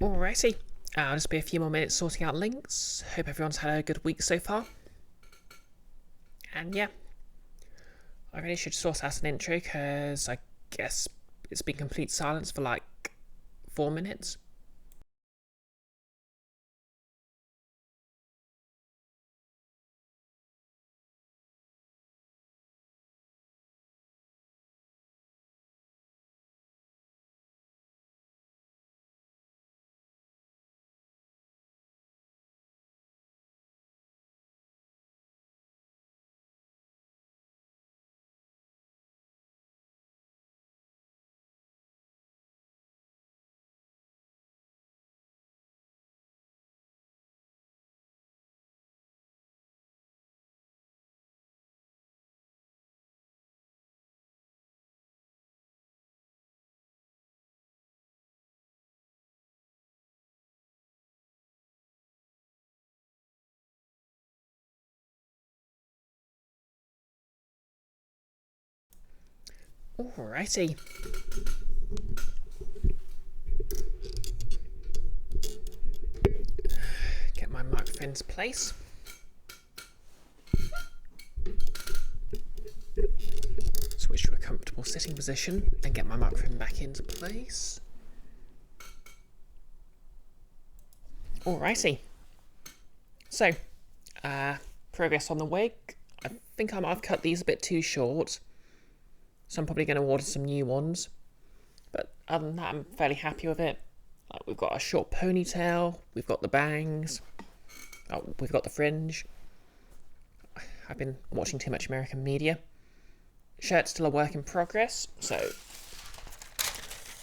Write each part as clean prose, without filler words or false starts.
Alrighty, I'll just be a few more minutes sorting out links. Hope everyone's had a good week so far. And yeah, I really should sort out an intro because I guess it's been complete silence for like 4 minutes. Alrighty. Get my microphone into place. Switch to a comfortable sitting position and get my microphone back into place. Alrighty. So, progress on the wig. I think I might have cut these a bit too short, so I'm probably going to order some new ones. But other than that, I'm fairly happy with it. Like, we've got a short ponytail, we've got the bangs, we've got the fringe. I've been watching too much American media. Shirt's still a work in progress, so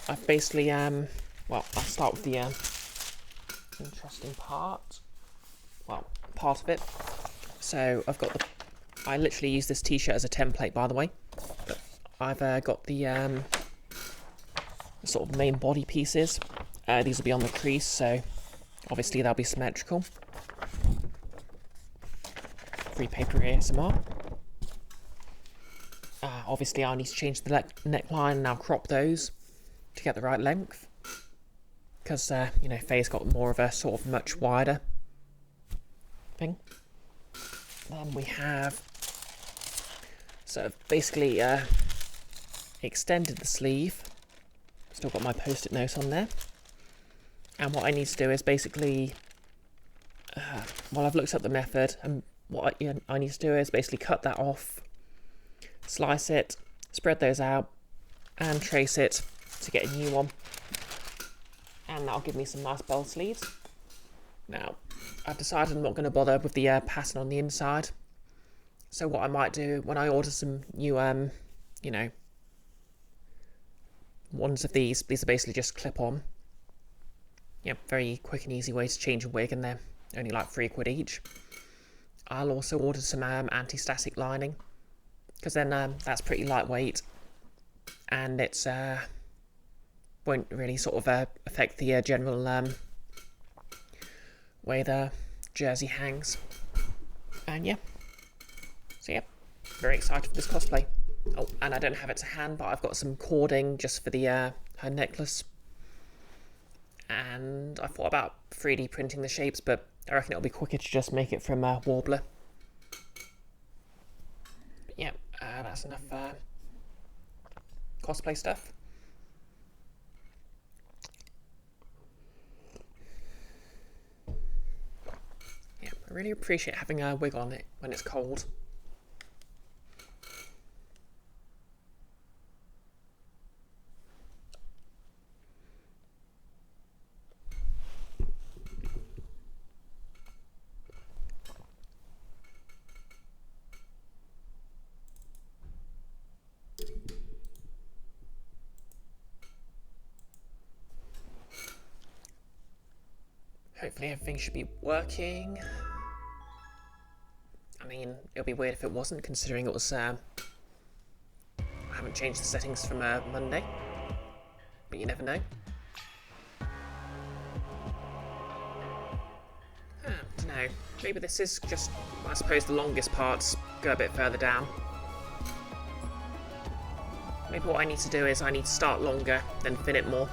I've basically, well, I'll start with the interesting part. Well, part of it. So I've got I literally use this t-shirt as a template, by the way. But I've got the sort of main body pieces. These will be on the crease, so obviously they'll be symmetrical. Free paper ASMR. Obviously I'll need to change the neckline and I'll crop those to get the right length. Because, you know, Faye's got more of a sort of much wider thing. Then we have sort of basically extended the sleeve. Still got my post-it note on there. And what I need to do is basically, well, I've looked up the method, and what I need to do is basically cut that off, slice it, spread those out, and trace it to get a new one. And that'll give me some nice bell sleeves. Now, I've decided I'm not going to bother with the pattern on the inside. So what I might do when I order some new, you know, ones of these are basically just clip on. Yeah, very quick and easy way to change a wig, and they're only like £3 each. I'll also order some anti-static lining, because then that's pretty lightweight, and it's won't really sort of affect the general way the jersey hangs. And yeah, so yeah, very excited for this cosplay. Oh, and I don't have it to hand, but I've got some cording just for the her necklace. And I thought about 3D printing the shapes, but I reckon it'll be quicker to just make it from Warbler. But yeah, that's enough cosplay stuff. Yeah, I really appreciate having a wig on it when it's cold. Hopefully everything should be working. I mean, it'll be weird if it wasn't, considering it was, I haven't changed the settings from Monday, but you never know. I don't know, maybe this is just, I suppose the longest parts go a bit further down. Maybe what I need to do is I need to start longer, then fin it more.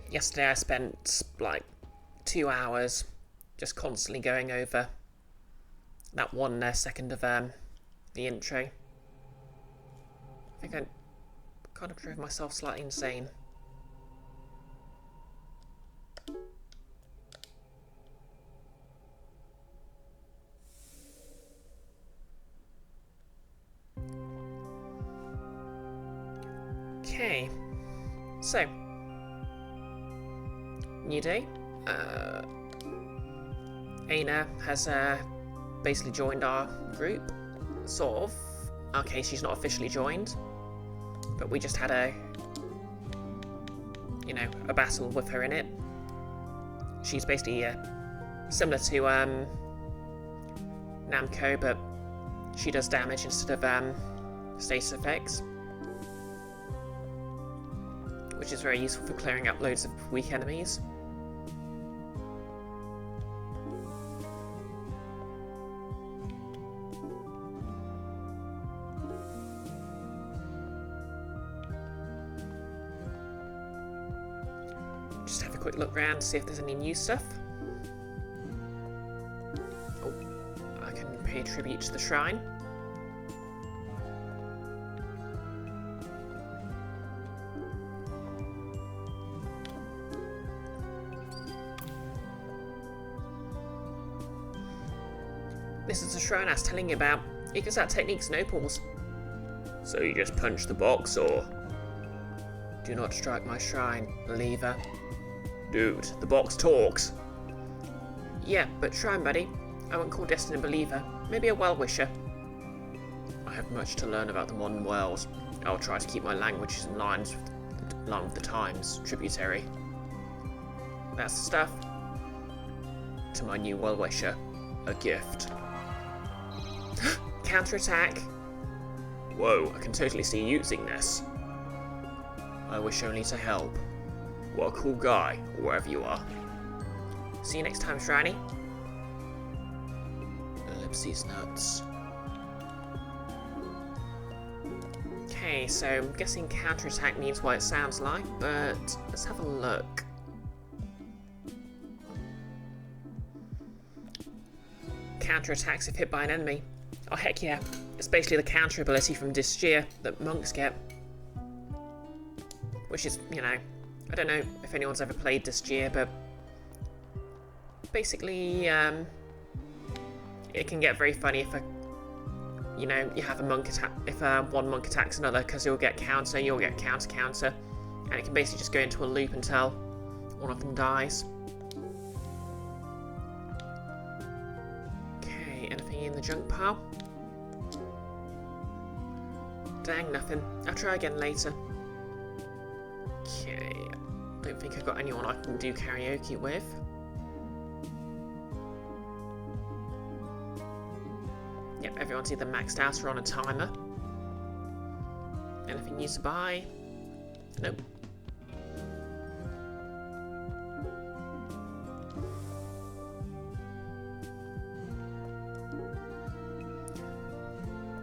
Yesterday I spent like 2 hours just constantly going over that 1 second of the intro. I think I kind of drove myself slightly insane. Okay, so new day. Aina has basically joined our group, sort of. Okay, she's not officially joined, but we just had a battle with her in it. She's basically similar to Namco, but she does damage instead of status effects, which is very useful for clearing up loads of weak enemies. Just have a quick look around to see if there's any new stuff. Oh, I can pay tribute to the shrine. This is the shrine I was telling you about. It gives out techniques and opals. So you just punch the box, or? Do not strike my shrine, believer. Dude, the box talks. Yeah, but shrine buddy, I wouldn't call Destin a believer. Maybe a well-wisher. I have much to learn about the modern world. I'll try to keep my languages in line with the times, tributary. That's the stuff. To my new well-wisher, a gift. Counterattack. Whoa, I can totally see you using this. I wish only to help. What a cool guy, or wherever you are. See you next time, Shriney. Ellipses nuts. Okay, so I'm guessing counterattack means what it sounds like, but let's have a look. Counterattacks if hit by an enemy. Oh heck yeah, it's basically the counter ability from Disgear that monks get. Which is, I don't know if anyone's ever played Disgear, but basically, it can get very funny if you have a monk attack, if one monk attacks another, because you'll get counter, you'll get counter, and it can basically just go into a loop until one of them dies. Okay, anything in the junk pile? Dang, nothing. I'll try again later. Okay, don't think I've got anyone I can do karaoke with. Yep, everyone's either maxed out or on a timer. Anything new to buy? Nope.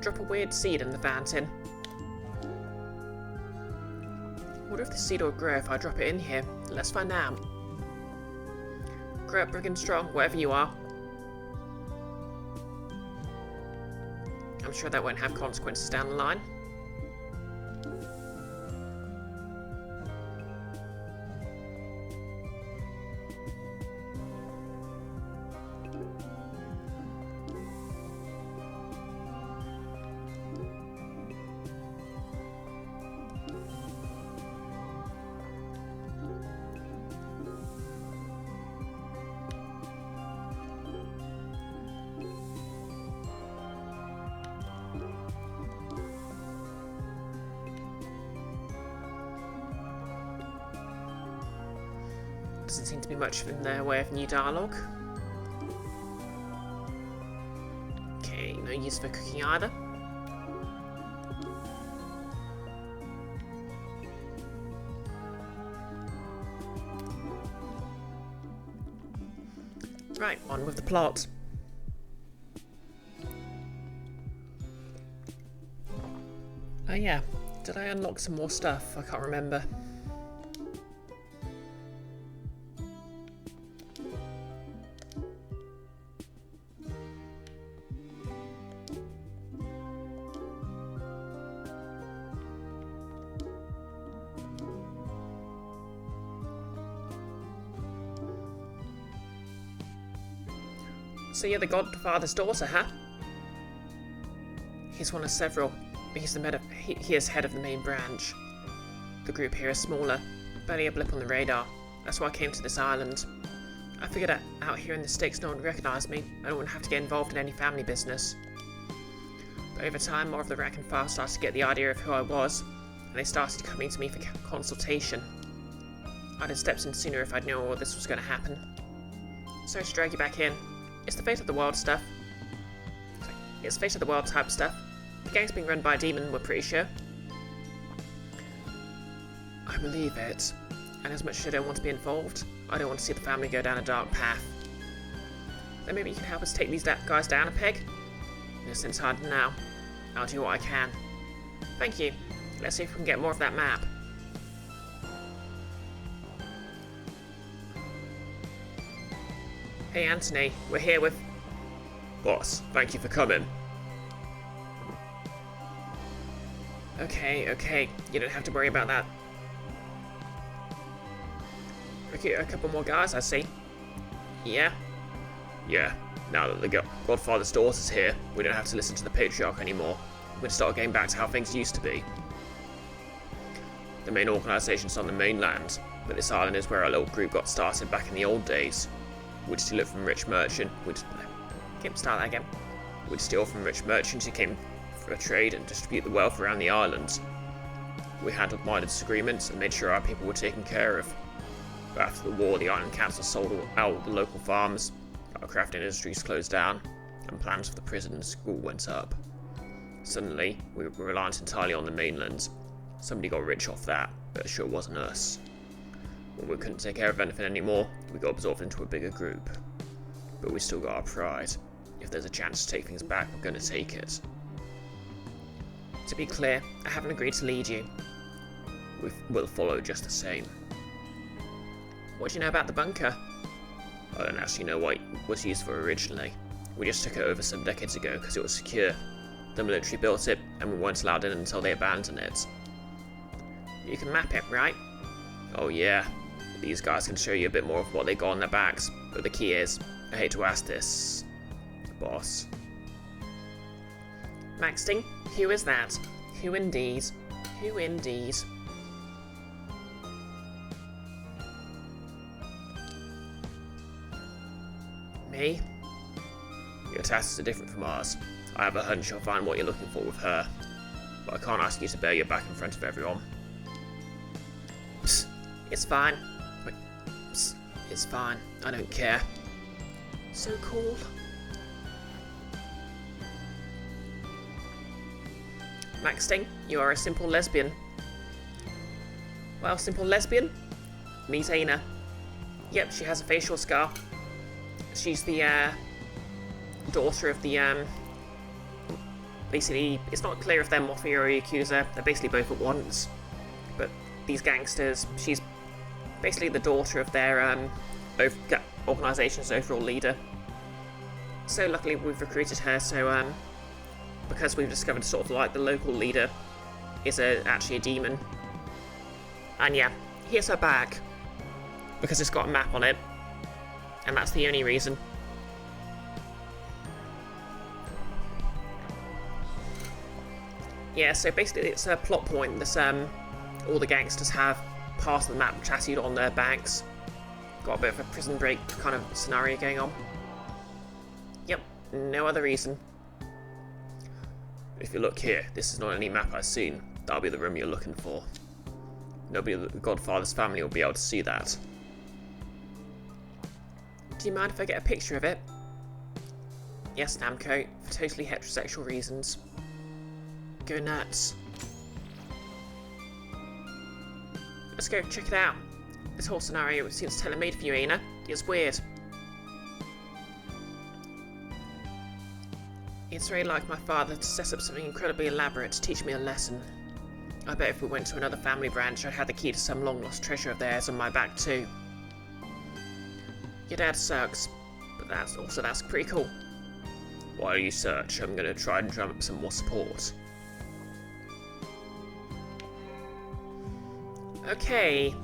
Drop a weird seed in the fountain. I wonder if the seed will grow if I drop it in here. Let's find out. Grow up big and strong, wherever you are. I'm sure that won't have consequences down the line. Doesn't seem to be much in their way of new dialogue. Okay, no use for cooking either. Right, on with the plot. Oh yeah, did I unlock some more stuff? I can't remember. So you're the godfather's daughter, huh? He's one of several. He's he is head of the main branch. The group here is smaller, barely a blip on the radar. That's why I came to this island. I figured out here in the sticks no one would recognise me. I don't want to have to get involved in any family business. But over time, more of the rank and file started to get the idea of who I was, and they started coming to me for consultation. I'd have stepped in sooner if I'd known all this was going to happen. Sorry to drag you back in. It's the fate of the world stuff. It's fate of the world type stuff. The gang's being run by a demon, we're pretty sure. I believe it. And as much as I don't want to be involved, I don't want to see the family go down a dark path. Then maybe you can help us take these guys down a peg? No sense hiding now. I'll do what I can. Thank you. Let's see if we can get more of that map. Hey Anthony, we're here with... Boss, thank you for coming. Okay, you don't have to worry about that. Okay, a couple more guys, I see. Yeah? Yeah, now that the godfather's daughter's here, we don't have to listen to the patriarch anymore. We can start getting back to how things used to be. The main organisation's on the mainland, but this island is where our little group got started back in the old days. We'd steal from rich merchants. Start that again. We'd steal from rich merchants who came for a trade and distribute the wealth around the island. We handled minor disagreements and made sure our people were taken care of. But after the war, the island council sold out the local farms, our crafting industries closed down, and plans for the prison and school went up. Suddenly, we were reliant entirely on the mainland. Somebody got rich off that, but it sure wasn't us. When we couldn't take care of anything anymore, we got absorbed into a bigger group. But we still got our pride. If there's a chance to take things back, we're going to take it. To be clear, I haven't agreed to lead you. We'll follow just the same. What do you know about the bunker? I don't actually know what it was used for originally. We just took it over some decades ago because it was secure. The military built it, and we weren't allowed in until they abandoned it. You can map it, right? Oh yeah. These guys can show you a bit more of what they got on their backs, but the key is, I hate to ask this, boss. Maxting, who is that? Who indeed? Who indeed? Me? Your tasks are different from ours. I have a hunch you'll find what you're looking for with her, but I can't ask you to bare your back in front of everyone. Psst, it's fine. Wait, psst, it's fine. I don't care. So cool. Maxting, you are a simple lesbian. Well, simple lesbian? Meet Aina. Yep, she has a facial scar. She's the, daughter of the, basically, it's not clear if they're Mafia or Yakuza. They're basically both at once. But these gangsters, she's basically the daughter of their, organisation's overall leader. So luckily we've recruited her, so, because we've discovered sort of like the local leader is actually a demon. And yeah, here's her bag. Because it's got a map on it. And that's the only reason. Yeah, so basically it's a plot point that all the gangsters have parts of the map tattooed on their bags. Got a bit of a prison break kind of scenario going on. Yep, no other reason. If you look here, this is not any map I've seen. That'll be the room you're looking for. Nobody in the Godfather's family will be able to see that. Do you mind if I get a picture of it? Yes, Namco, for totally heterosexual reasons. Go nuts. Let's go check it out. This whole scenario seems tailor-made for you, Aina. It's weird. It's very like my father to set up something incredibly elaborate to teach me a lesson. I bet if we went to another family branch, I'd have the key to some long-lost treasure of theirs on my back too. Your dad sucks, but that's pretty cool. While you search, I'm going to try and drum up some more support. Okay,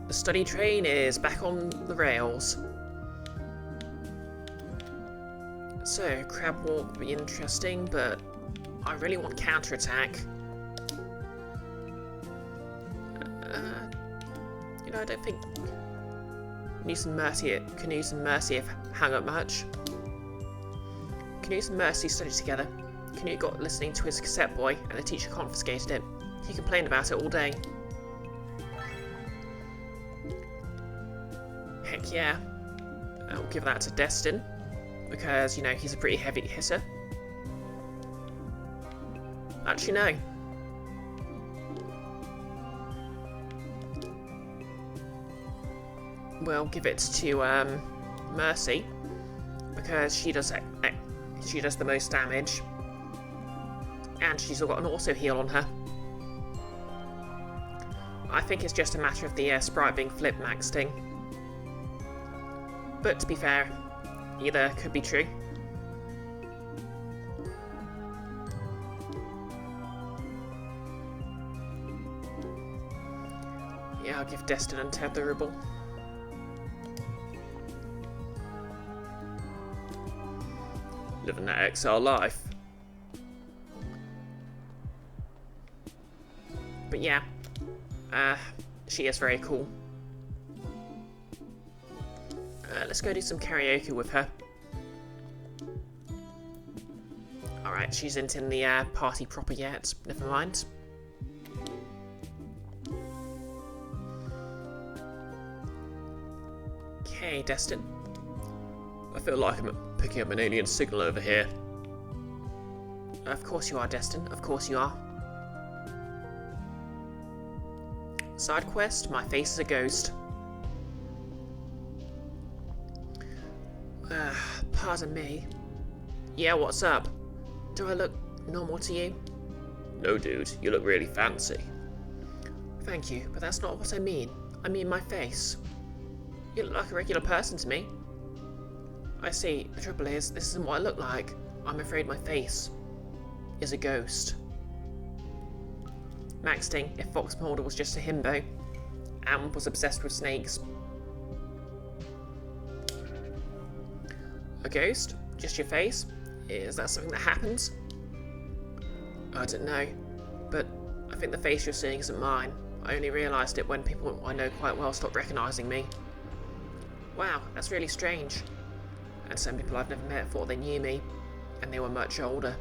the study train is back on the rails. So, crab walk would be interesting, but I really want counterattack. You know, I don't think Canoes and Mercy have hung up much. Canoes and Mercy studied together. Canute got listening to his cassette boy, and the teacher confiscated it. He complained about it all day. Heck yeah. I'll give that to Destin, because, you know, he's a pretty heavy hitter. Actually, no. We'll give it to Mercy, because she does the most damage, and she's got an auto heal on her. I think it's just a matter of the sprite being flip maxing. But to be fair, either could be true. Yeah, I'll give Destin Untetherable. Living that exile life. But yeah, she is very cool. Let's go do some karaoke with her. Alright, she isn't in the party proper yet. Never mind. Okay, Destin. I feel like I'm picking up an alien signal over here. Of course you are, Destin. Of course you are. Side quest, my face is a ghost. Pardon me. Yeah, what's up? Do I look normal to you? No, dude, you look really fancy. Thank you, but that's not what I mean. I mean my face. You look like a regular person to me. I see. The trouble is, this isn't what I look like. I'm afraid my face is a ghost. Maxting, if Fox Mulder was just a himbo and was obsessed with snakes. A ghost? Just your face? Is that something that happens? I don't know, but I think the face you're seeing isn't mine. I only realised it when people I know quite well stopped recognising me. Wow, that's really strange. And some people I've never met thought they knew me, and they were much older.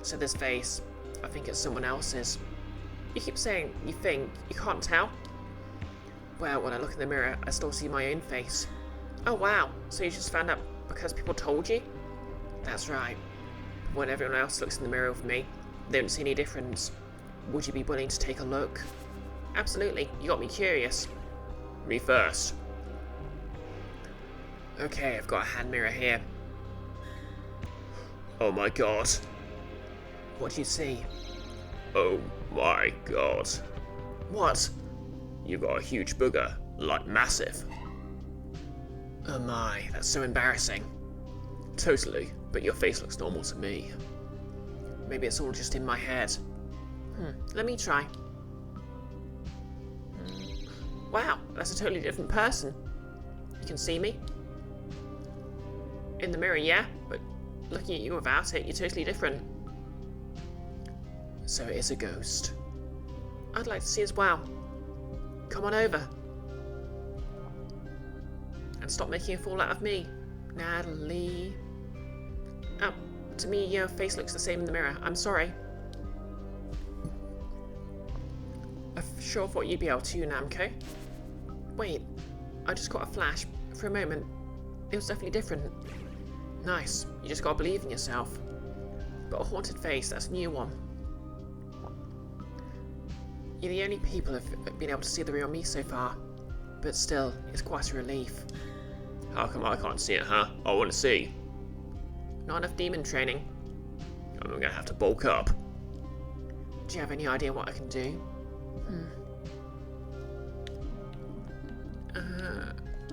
So this face, I think it's someone else's. You keep saying you think, you can't tell? Well, when I look in the mirror, I still see my own face. Oh wow, so you just found out because people told you? That's right. But when everyone else looks in the mirror with me, they don't see any difference. Would you be willing to take a look? Absolutely, you got me curious. Me first. Okay, I've got a hand mirror here. Oh my god. What do you see? Oh my god. What? You got a huge booger, like massive. Oh my, that's so embarrassing. Totally, but your face looks normal to me. Maybe it's all just in my head. Let me try. Wow, that's a totally different person. You can see me? In the mirror, yeah, but looking at you without it, you're totally different. So it is a ghost. I'd like to see as well. Come on over. And stop making a fool out of me, Natalie. Oh, to me, your face looks the same in the mirror. I'm sorry. I sure thought you'd be able to, Namco. Wait, I just got a flash. For a moment, it was definitely different. Nice, you just gotta believe in yourself. But a haunted face, that's a new one. You're the only people who've been able to see the real me so far. But still, it's quite a relief. How come I can't see it, huh? I want to see. Not enough demon training. I'm gonna have to bulk up. Do you have any idea what I can do?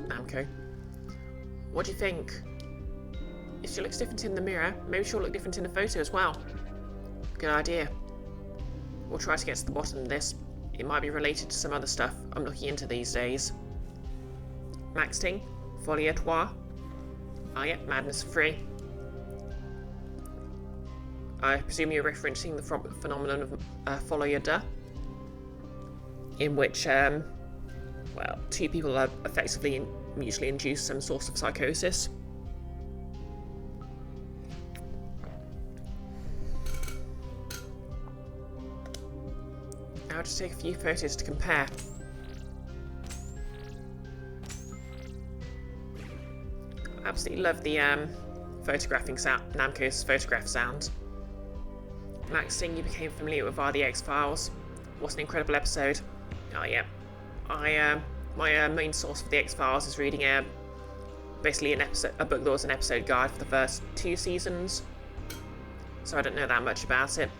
Namco. What do you think? If she looks different in the mirror, maybe she'll look different in the photo as well. Good idea. We'll try to get to the bottom of this. It might be related to some other stuff I'm looking into these days. Maxting, Folie à Trois. Ah, yeah, madness free. I presume you're referencing the phenomenon of follow your duh, in which, well, two people are effectively mutually induce some sort of psychosis. I'll just take a few photos to compare. I absolutely love the photographing sound, Namco's photograph sound. Max Sting, you became familiar with via the X-Files. What an incredible episode. Oh yeah. My main source for the X-Files is reading basically a book that was an episode guide for the first 2 seasons. So I don't know that much about it.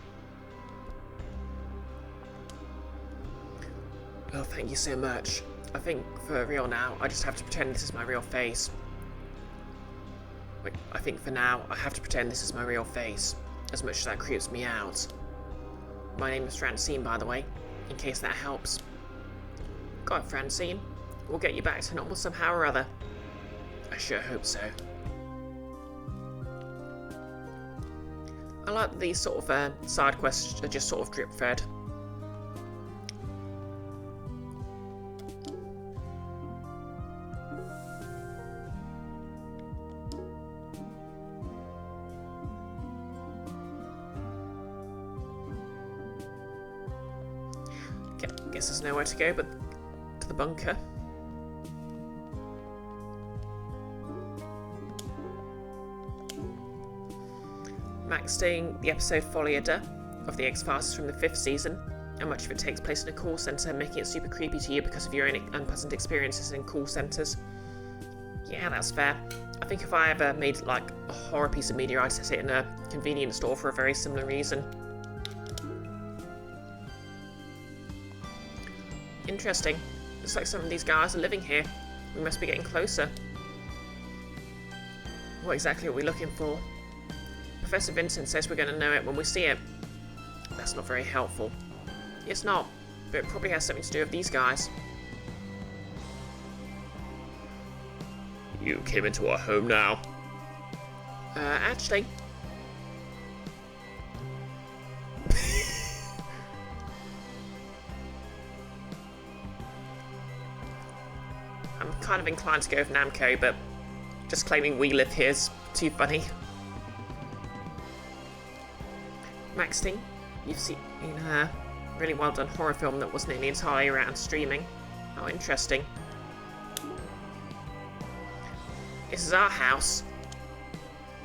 Oh, thank you so much. I think for real now, I just have to pretend this is my real face. Wait, I think for now, I have to pretend this is my real face, as much as that creeps me out. My name is Francine, by the way, in case that helps. Got it, Francine. We'll get you back to normal somehow or other. I sure hope so. I like these sort of side quests are just sort of drip fed. Guess there's nowhere to go but to the bunker. Max staying the episode Folliada of the X-Files from the 5th season, and much of it takes place in a call centre, making it super creepy to you because of your own unpleasant experiences in call centres. Yeah, that's fair. I think if I ever made like a horror piece of media, I'd set it in a convenience store for a very similar reason. Interesting. Looks like some of these guys are living here. We must be getting closer. What exactly are we looking for? Professor Vincent says we're going to know it when we see it. That's not very helpful. It's not, but it probably has something to do with these guys. You came into our home now? Actually... I'm kind of inclined to go with Namco, but just claiming we live here is too funny. Max Sting, you've seen a really well done horror film that wasn't nearly entirely around streaming. Oh, interesting. This is our house.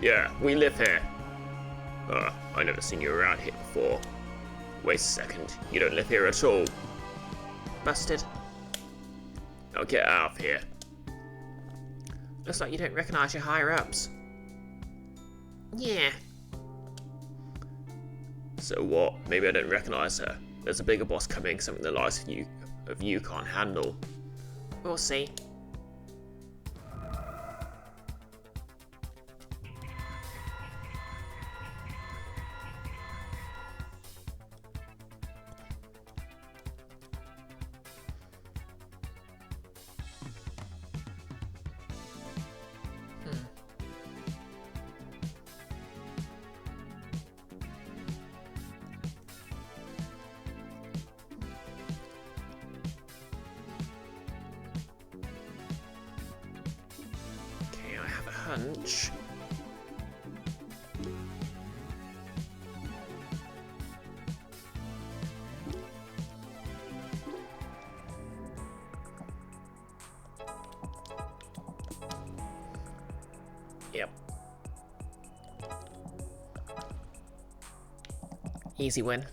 Yeah, we live here. I never seen you around here before. Wait a second, you don't live here at all. Busted. Now get out of here. Looks like you don't recognise your higher-ups. Yeah. So what? Maybe I don't recognise her. There's a bigger boss coming, something the likes of you can't handle. We'll see. Hunch. Yep. Easy win.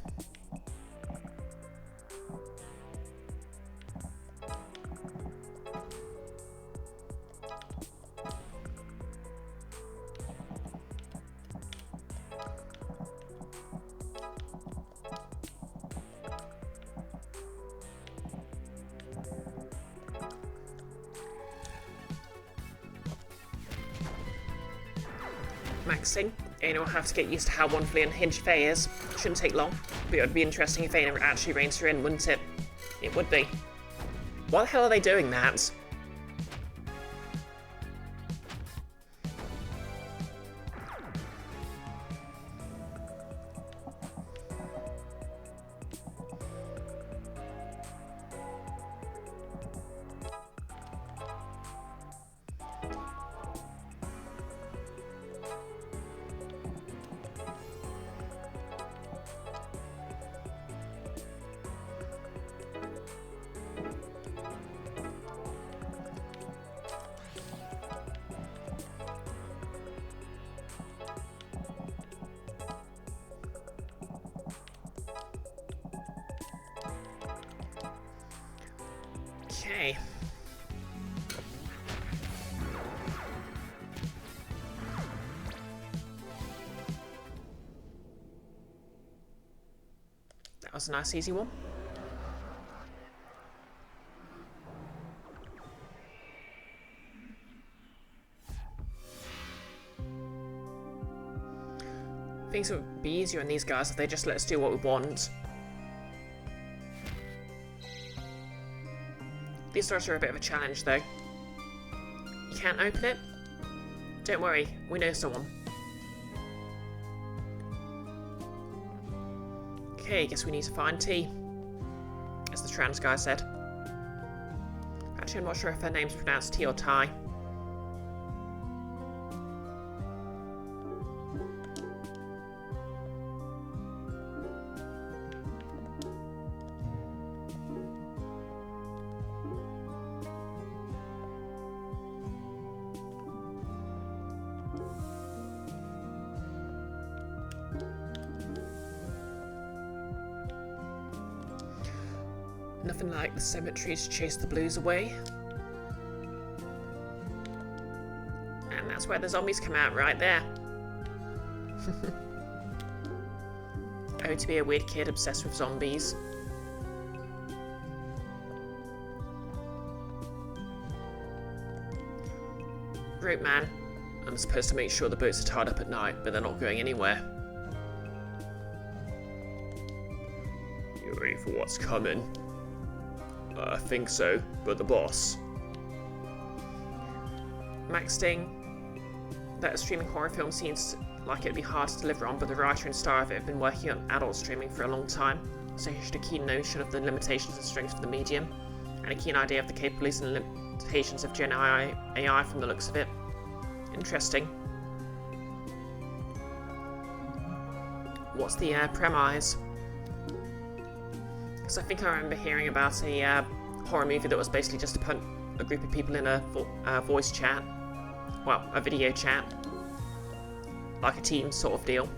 Maxing, Aina will have to get used to how wonderfully unhinged Faye is. Shouldn't take long, but it would be interesting if Aina actually reins her in, wouldn't it? It would be. Why the hell are they doing that? Okay. That was a nice easy one. Things would be easier in these guys if they just let us do what we want. These doors are a bit of a challenge though. You can't open it? Don't worry, we know someone. Okay, guess we need to find T, as the trans guy said. Actually, I'm not sure if her name's pronounced T or Ty. Nothing like the cemetery to chase the blues away. And that's where the zombies come out, right there. Oh, to be a weird kid obsessed with zombies. Rope man. I'm supposed to make sure the boats are tied up at night, but they're not going anywhere. You ready for what's coming? I think so, but the boss. Max Sting. That streaming horror film seems like it'd be hard to deliver on, but the writer and star of it have been working on adult streaming for a long time, so he should have a keen notion of the limitations and strengths of the medium, and a keen idea of the capabilities and limitations of Gen AI from the looks of it. Interesting. What's the premise? Because I think I remember hearing about a horror movie that was basically just to put a group of people in a voice chat. Well, a video chat. Like a team sort of deal.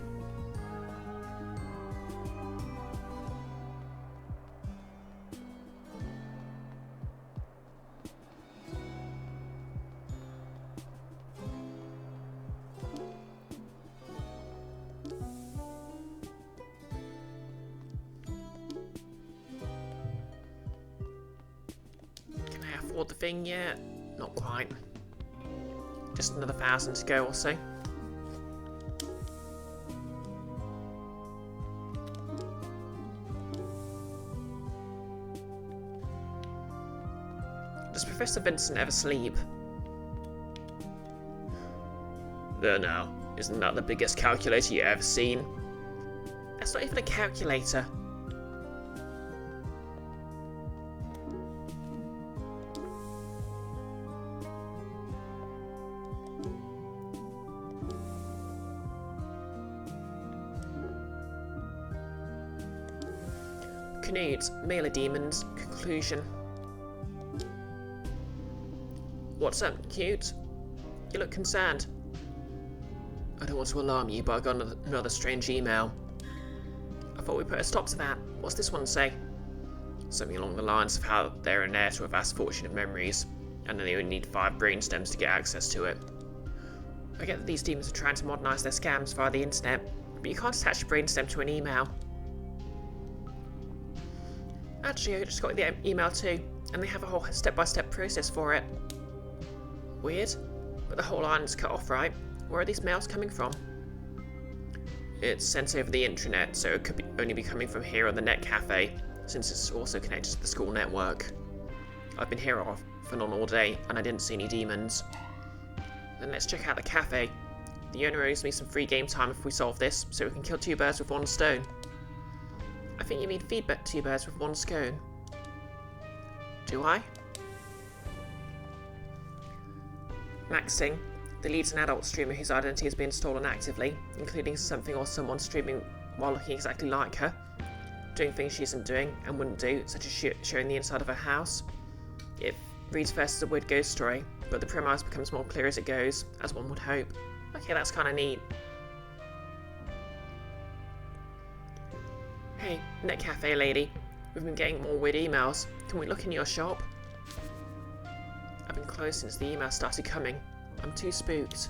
Afford the thing yet? Not quite. Just another 1,000 to go or so. Does Professor Vincent ever sleep? There now, isn't that the biggest calculator you've ever seen? That's not even a calculator. Canute, Mailer Demons, conclusion. What's up, cute? You look concerned. I don't want to alarm you, but I got another strange email. I thought we put a stop to that. What's this one say? Something along the lines of how they're an heir to a vast fortune of memories, and they only need 5 brain stems to get access to it. I get that these demons are trying to modernise their scams via the internet, but you can't attach a brain stem to an email. Actually, I just got the email too, and they have a whole step-by-step process for it. Weird, but the whole island's cut off, right? Where are these mails coming from? It's sent over the intranet, so it could only be coming from here or the net cafe, since it's also connected to the school network. I've been here off and on all day, and I didn't see any demons. Then let's check out the cafe. The owner owes me some free game time if we solve this, so we can kill 2 birds with 1 stone. I think you mean feed 2 birds with 1 scone. Do I? Maxing. The lead's an adult streamer whose identity has been stolen actively, including something or someone streaming while looking exactly like her, doing things she isn't doing and wouldn't do, such as showing the inside of her house. It reads first as a weird ghost story, but the premise becomes more clear as it goes, as one would hope. Okay, that's kinda neat. Hey, net cafe lady. We've been getting more weird emails. Can we look in your shop? I've been closed since the email started coming. I'm too spooked.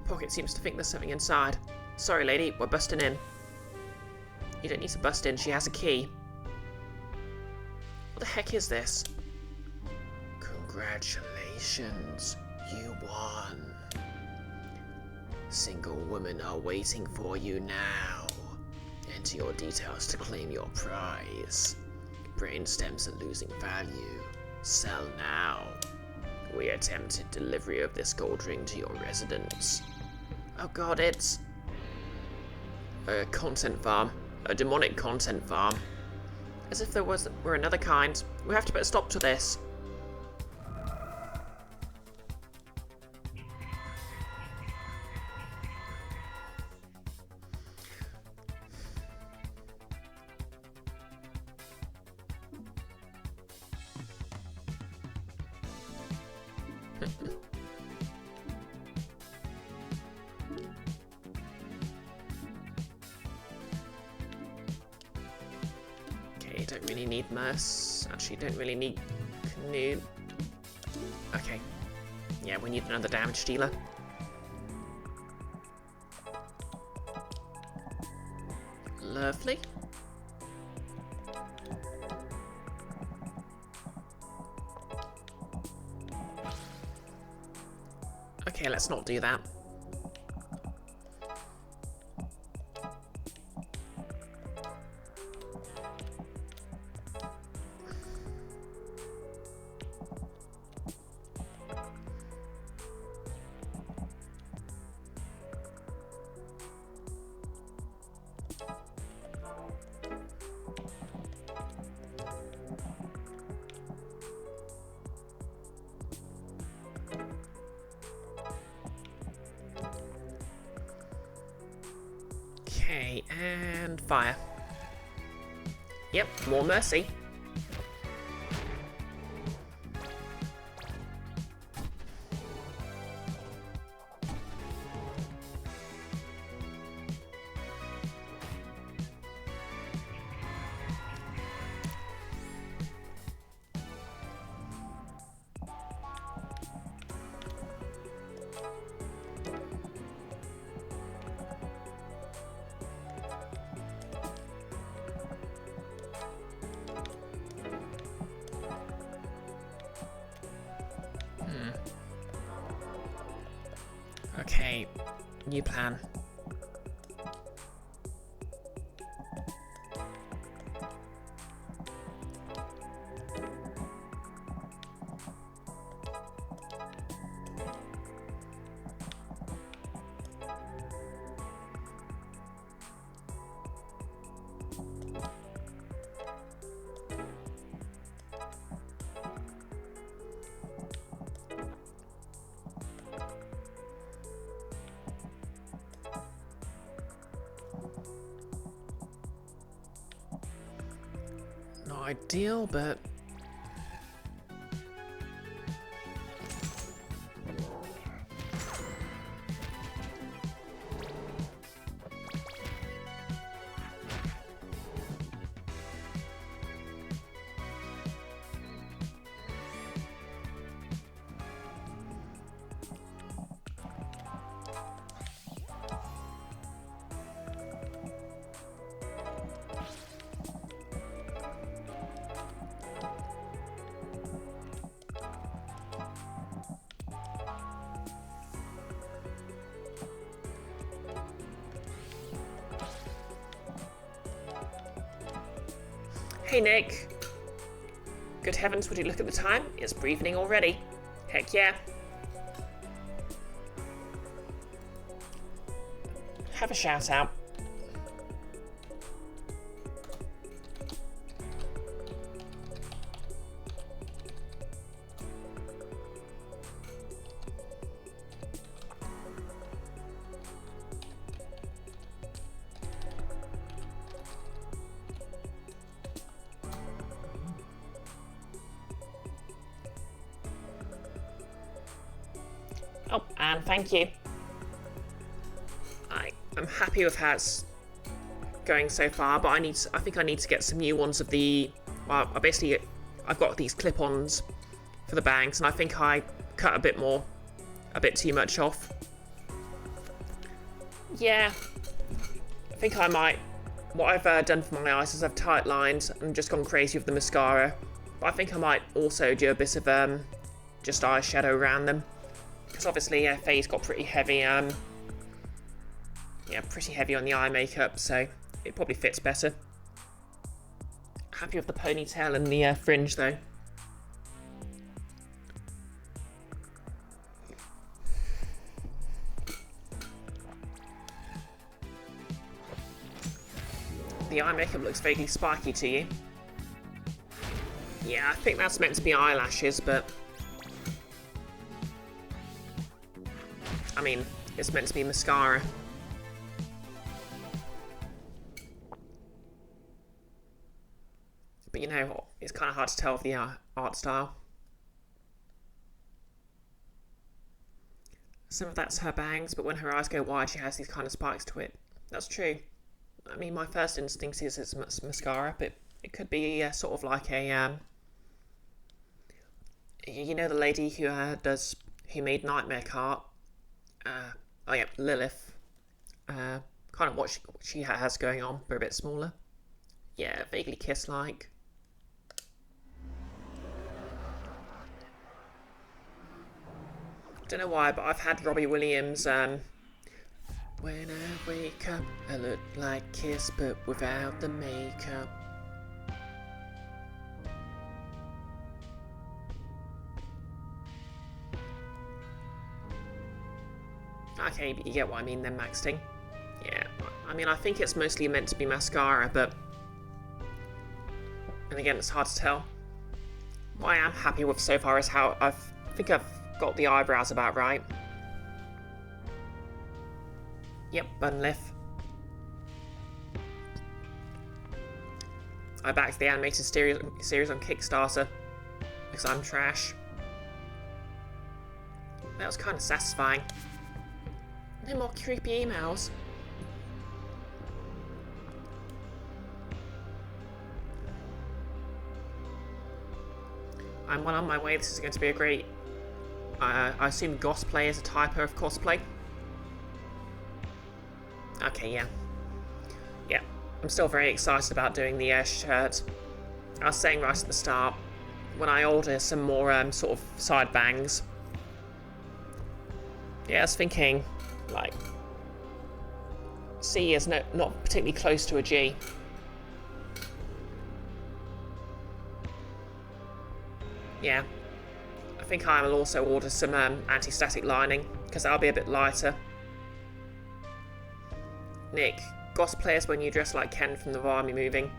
Pocket seems to think there's something inside. Sorry, lady, we're busting in. You don't need to bust in, she has a key. What the heck is this? Congratulations, you won. Single women are waiting for you now. Enter your details to claim your prize. Brain stems are losing value. Sell now. We attempted delivery of this gold ring to your residence. Oh god, it's a content farm. A demonic content farm. As if there were another kind. We have to put a stop to this. Don't really need Merce. Actually, don't really need Canoe. Okay. Yeah, we need another damage dealer. Lovely. Okay, let's not do that. Okay, and fire. Yep, more mercy. Okay, new plan. Not ideal, but hey Nick. Good heavens, would you look at the time? It's evening already. Heck yeah. Have a shout out. Oh, and thank you. I'm happy with how it's going so far, but I think I need to get some new ones of the. Well, I've got these clip-ons for the bangs, and I think I cut a bit too much off. Yeah, I think I might. What I've done for my eyes is I've tight lined and just gone crazy with the mascara. But I think I might also do a bit of just eyeshadow around them, because obviously Faye's got pretty heavy pretty heavy on the eye makeup, so it probably fits better. Happy with the ponytail and the fringe though. The eye makeup looks vaguely spiky to you. Yeah, I think that's meant to be eyelashes, but I mean, it's meant to be mascara. But you know, it's kind of hard to tell with the art style. Some of that's her bangs, but when her eyes go wide, she has these kind of spikes to it. That's true. I mean, my first instinct is it's mascara, but it could be sort of like a, you know, the lady who made Nightmare Cart. Oh yeah, Lilith. Kind of what she has going on, but a bit smaller. Yeah, vaguely Kiss-like. Don't know why, but I've had Robbie Williams. When I wake up, I look like Kiss, but without the makeup. Okay, but you get what I mean then, Maxting. Yeah, I mean, I think it's mostly meant to be mascara, but... And again, it's hard to tell. What I am happy with so far is how I think I've got the eyebrows about right. Yep, bun lift. I backed the animated series on Kickstarter because I'm trash. That was kind of satisfying. No more creepy emails. I'm well on my way. This is going to be a great... I assume cosplay is a typo of cosplay. Okay, yeah. Yeah, I'm still very excited about doing the shirt. I was saying right at the start, when I order some more sort of side bangs. Yeah, I was thinking, like, C is not particularly close to a G. Yeah. I think I will also order some anti-static lining, because that'll be a bit lighter. Nick, cosplayers when you dress like Ken from the Army moving.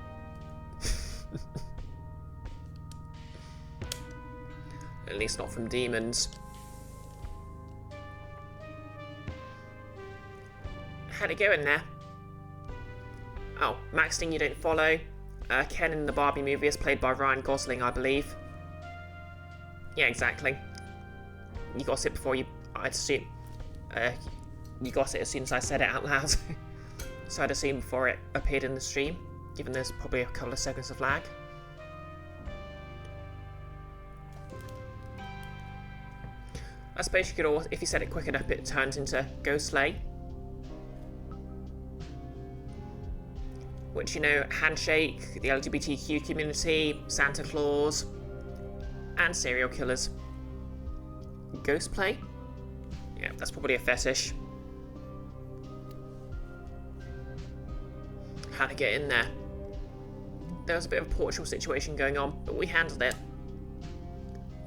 At least not from Demons. How'd it go in there? Oh, Maxting you don't follow. Ken in the Barbie movie is played by Ryan Gosling, I believe. Yeah, exactly. You got it before I'd assume. You got it as soon as I said it out loud. So I'd assume before it appeared in the stream, given there's probably a couple of seconds of lag. I suppose you could also, if you said it quick enough, it turns into Go Slay. Which, you know, Handshake, the LGBTQ community, Santa Claus, and serial killers. Ghost play? Yeah, that's probably a fetish. How to get in there? There was a bit of a Portugal situation going on, but we handled it.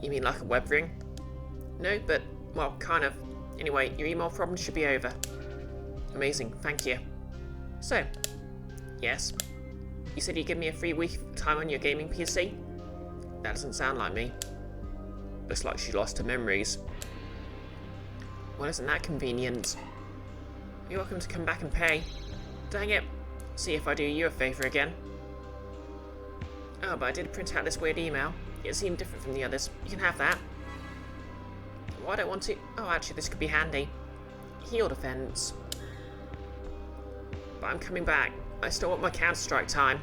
You mean like a web ring? No, but, well, kind of. Anyway, your email problem should be over. Amazing, thank you. So, yes. You said you'd give me a free week of time on your gaming PC? That doesn't sound like me. Looks like she lost her memories. Well, isn't that convenient? You're welcome to come back and pay. Dang it. See if I do you a favour again. Oh, but I did print out this weird email. It seemed different from the others. You can have that. Well, I don't want to... Oh, actually, this could be handy. Heal defense. But I'm coming back. I still want my Counter-Strike time.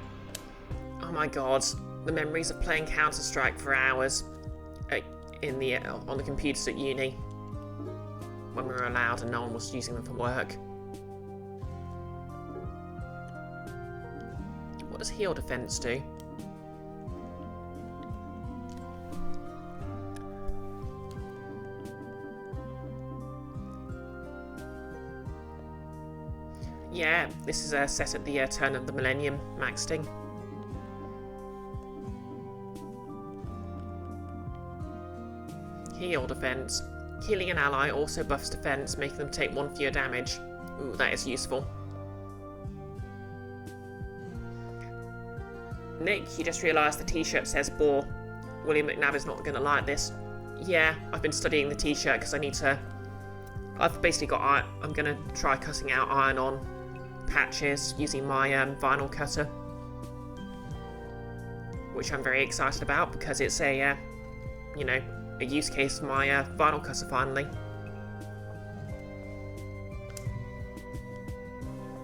Oh my god, the memories of playing Counter-Strike for hours on the computers at uni. When we were allowed and no one was using them for work. What does heal defense do? Yeah, this is set at the turn of the millennium, maxing. Heal defense. Healing an ally also buffs defense, making them take 1 fewer damage. Ooh, that is useful. Nick, you just realised the t-shirt says bore. William McNabb is not going to like this. Yeah, I've been studying the t-shirt because I need to... I've basically got... I'm going to try cutting out iron-on patches using my vinyl cutter. Which I'm very excited about because it's a, you know, a use case for my vinyl cutter finally.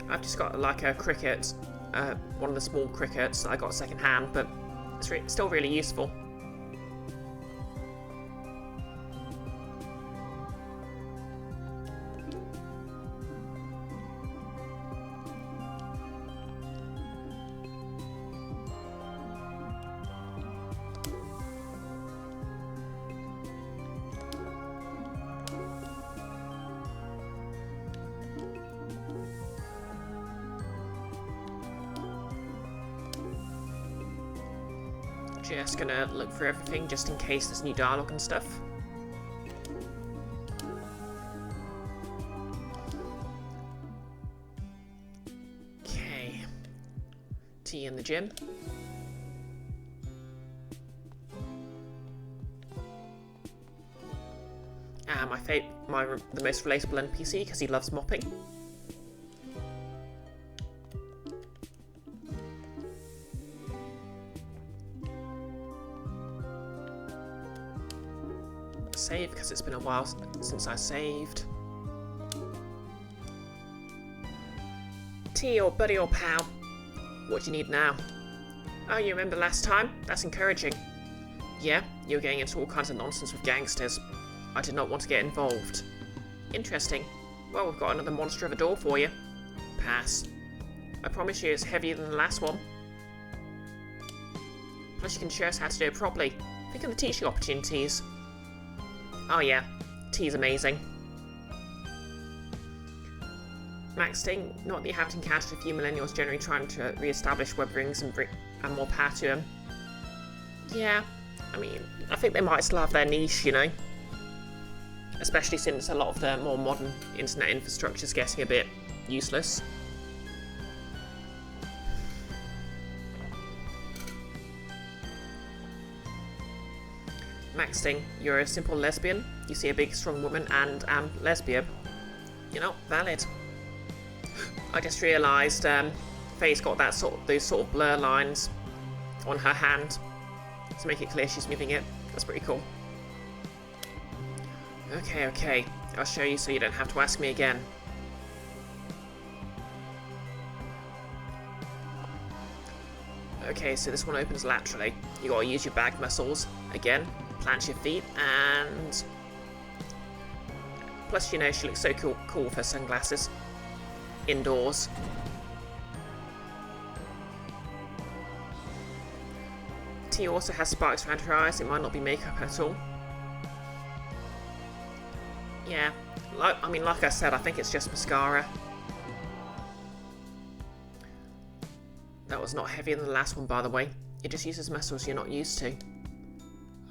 I've just got like a cricket, one of the small crickets that I got second hand, but it's still really useful. Just gonna look for everything just in case there's new dialogue and stuff. Okay. Tea in the gym. The most relatable NPC because he loves mopping. Save because it's been a while since I saved. Tea or buddy or pal? What do you need now? Oh, you remember last time? That's encouraging. Yeah, you were getting into all kinds of nonsense with gangsters. I did not want to get involved. Interesting. Well, we've got another monster of a door for you. Pass. I promise you it's heavier than the last one. Plus you can show us how to do it properly. Think of the teaching opportunities. Oh yeah, tea's amazing. Max Sting, not that you haven't encountered a few millennials generally trying to re-establish web rings and bring more power to them. Yeah, I mean, I think they might still have their niche, you know. Especially since a lot of the more modern internet infrastructure is getting a bit useless. Max Sting, you're a simple lesbian. You see a big, strong woman and am lesbian. You know, valid. I just realised Faye's got those sort of blur lines on her hand to make it clear she's moving it. That's pretty cool. Okay. I'll show you so you don't have to ask me again. Okay, so this one opens laterally. You gotta use your back muscles. Again, plant your feet, and... Plus, you know, she looks so cool with her sunglasses. Indoors. T also has sparks around her eyes. It might not be makeup at all. Yeah, like I said, I think it's just mascara. That was not heavier than the last one, by the way. It just uses muscles you're not used to.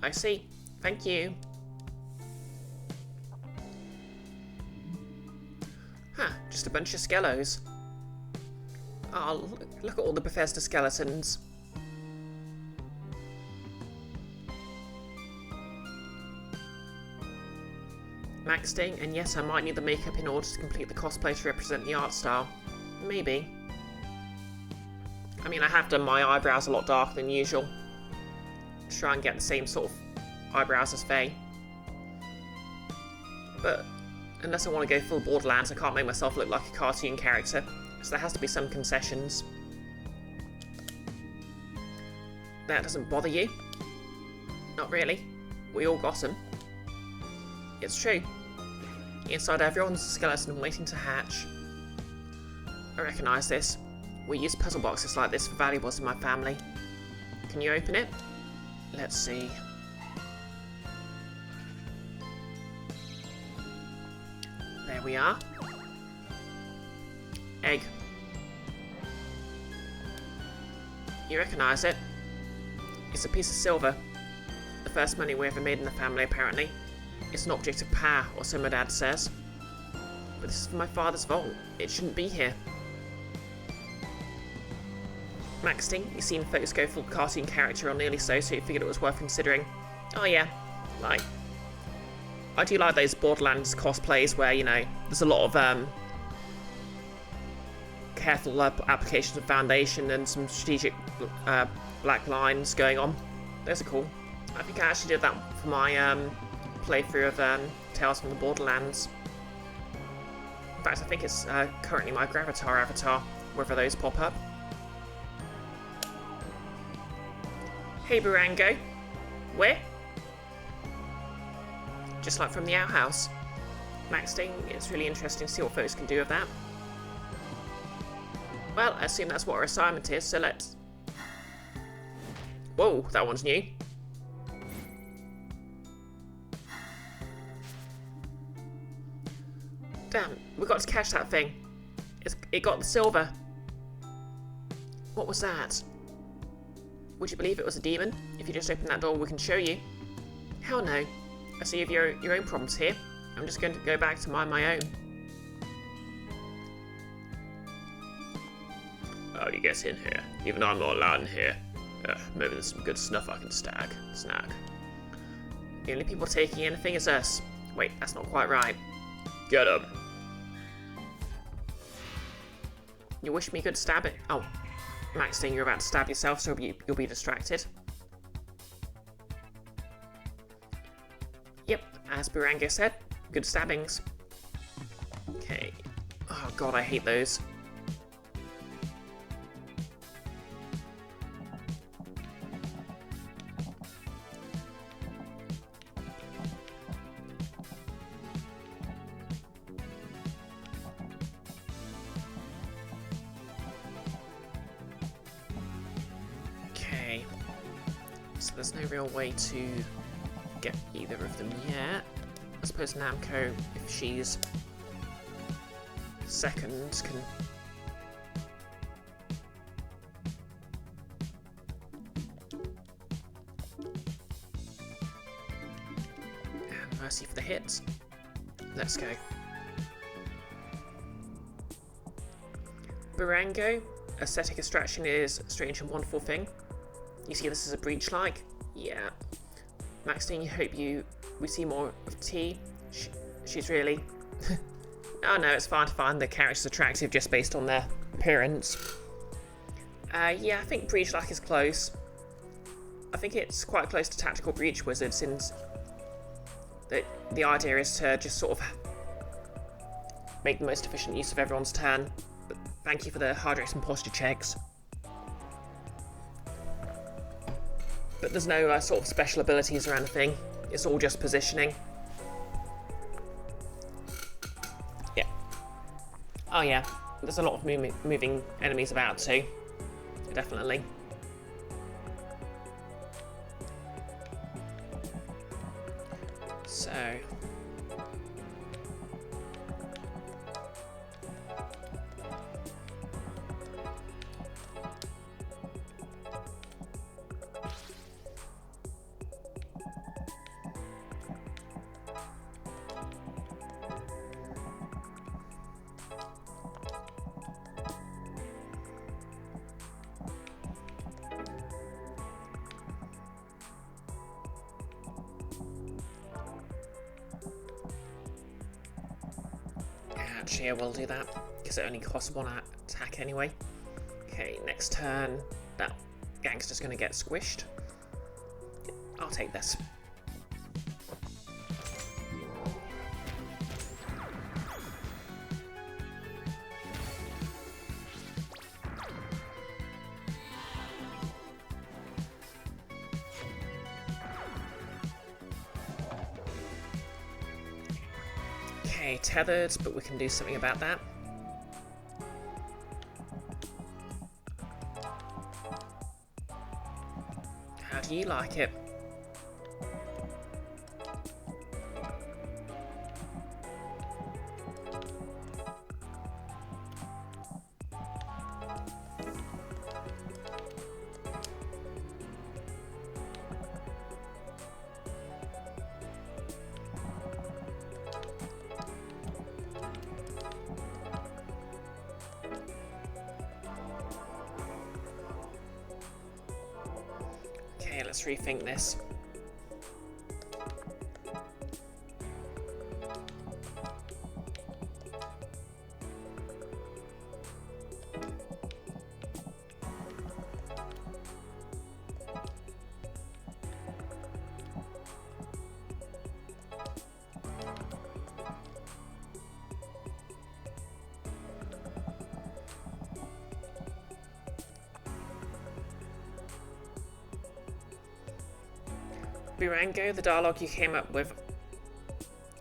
I see. Thank you. Huh, just a bunch of skelos. Oh, look at all the Bethesda skeletons. Max Sting, and yes, I might need the makeup in order to complete the cosplay to represent the art style. Maybe. I mean, I have done my eyebrows a lot darker than usual. To try and get the same sort of eyebrows as Faye. But unless I want to go full Borderlands, I can't make myself look like a cartoon character. So there has to be some concessions. That doesn't bother you? Not really. We all got them. It's true. Inside everyone's a skeleton waiting to hatch. I recognise this. We use puzzle boxes like this for valuables in my family. Can you open it? Let's see. There we are. Egg. You recognise it? It's a piece of silver. The first money we ever made in the family, apparently. It's an object of power, or so my dad says. But this is from my father's vault. It shouldn't be here. Maxting, you've seen folks go full cartoon character on Nearly So you figured it was worth considering. Oh yeah, like... I do like those Borderlands cosplays where, you know, there's a lot of, careful applications of foundation and some strategic, black lines going on. Those are cool. I think I actually did that for my, playthrough of, Tales from the Borderlands. In fact, I think it's, currently my Gravatar avatar, whether those pop up. Hey, Barango. Where? Just like from the outhouse. Maxting, it's really interesting to see what folks can do with that. Well, I assume that's what our assignment is, so let's... Whoa, that one's new. Damn, we got to catch that thing. It got the silver. What was that? Would you believe it was a demon? If you just open that door, we can show you. Hell no. I see you have your own problems here. I'm just going to go back to my own. How do you get in here? Even I'm not allowed in here. Maybe there's some good snuff I can snag. The only people taking anything is us. Wait, that's not quite right. Get him. You wish me good stab it? Oh, Maxting, you're about to stab yourself, so you'll be distracted. Yep, as Barango said, good stabbings. Okay. Oh god, I hate those. Okay. So there's no real way to get either of them yet. I suppose Namco, if she's second, can... And mercy for the hits. Let's go. Barango, aesthetic extraction is a strange and wonderful thing. You see this is a breach like? Yeah. Maxine, hope we see more of T. She's really... Oh no, it's fine to find the characters attractive just based on their appearance. Yeah, I think Breach Like is close. I think it's quite close to Tactical Breach Wizard, since the idea is to just sort of make the most efficient use of everyone's turn. But thank you for the heart rate and posture checks. But there's no sort of special abilities or anything. It's all just positioning. Yeah. Oh yeah, there's a lot of moving enemies about too. Definitely. So... Actually, I will do that, because it only costs one attack anyway. Okay, next turn, that gangster's going to get squished. I'll take this. Okay, tethered, but we can do something about that. How do you like it? Okay, let's rethink this. Birango, the dialogue you came up with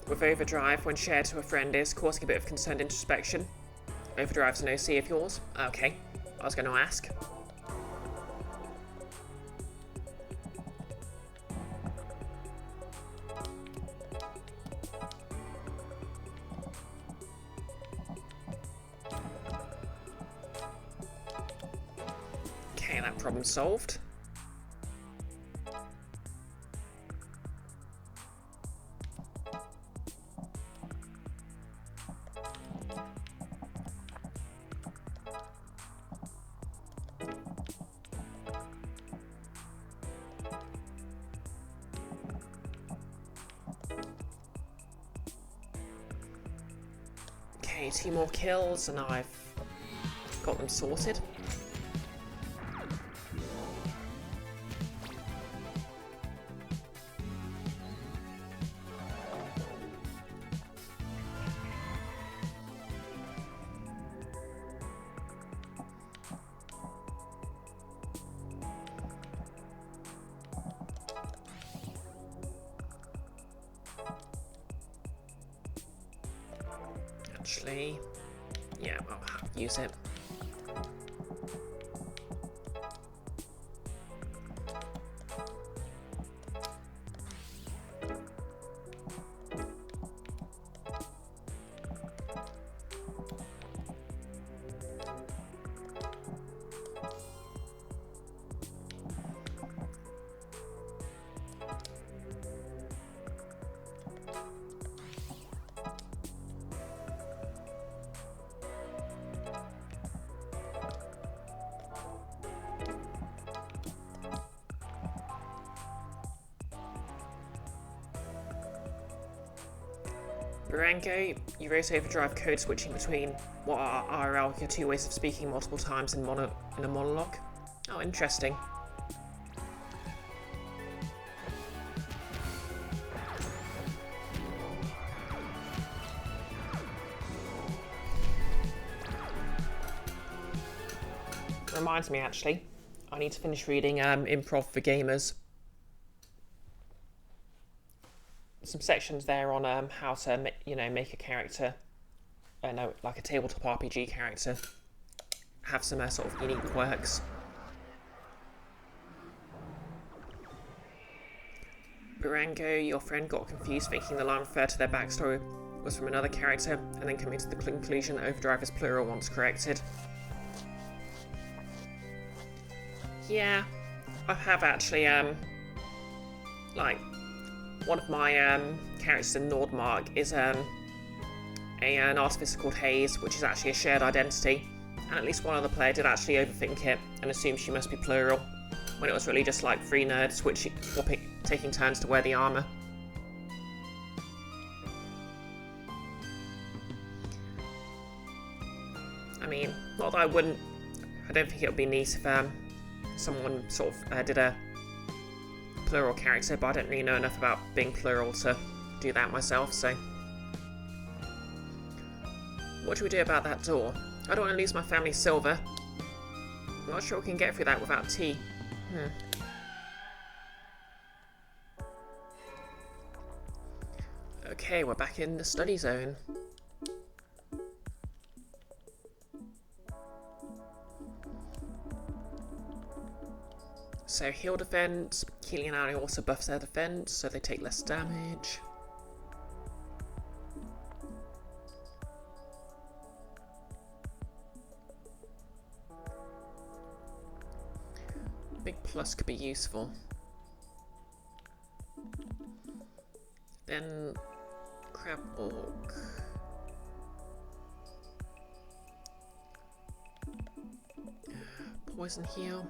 Overdrive when shared to a friend is causing a bit of concerned introspection. Overdrive's an OC of yours? Okay, I was going to ask. Okay, that problem solved. Okay, 2 more kills and I've got them sorted. Actually, yeah, I'll have to use it. Birango, you raise overdrive code switching between what are IRL your 2 ways of speaking multiple times in a monologue. Oh, interesting. Reminds me, actually, I need to finish reading Improv for Gamers. Some sections there on how to make a character, like a tabletop RPG character, have some sort of unique quirks. Birango, your friend got confused thinking the line referred to their backstory was from another character, and then coming to the conclusion that Overdrive is plural once corrected. Yeah, I have actually, like, one of my characters in Nordmark is an artificer called Hayes, which is actually a shared identity, and at least one other player did actually overthink it and assume she must be plural, when it was really just like 3 nerds taking turns to wear the armour. I mean, not that I don't think it would be neat if someone sort of did a plural character, but I don't really know enough about being plural to do that myself, so. What do we do about that door? I don't want to lose my family's silver. I'm not sure we can get through that without tea. Okay, we're back in the study zone. So heal defense, healing an ally also buffs their defense, so they take less damage. Big plus could be useful. Then Crab Orc. Poison heal.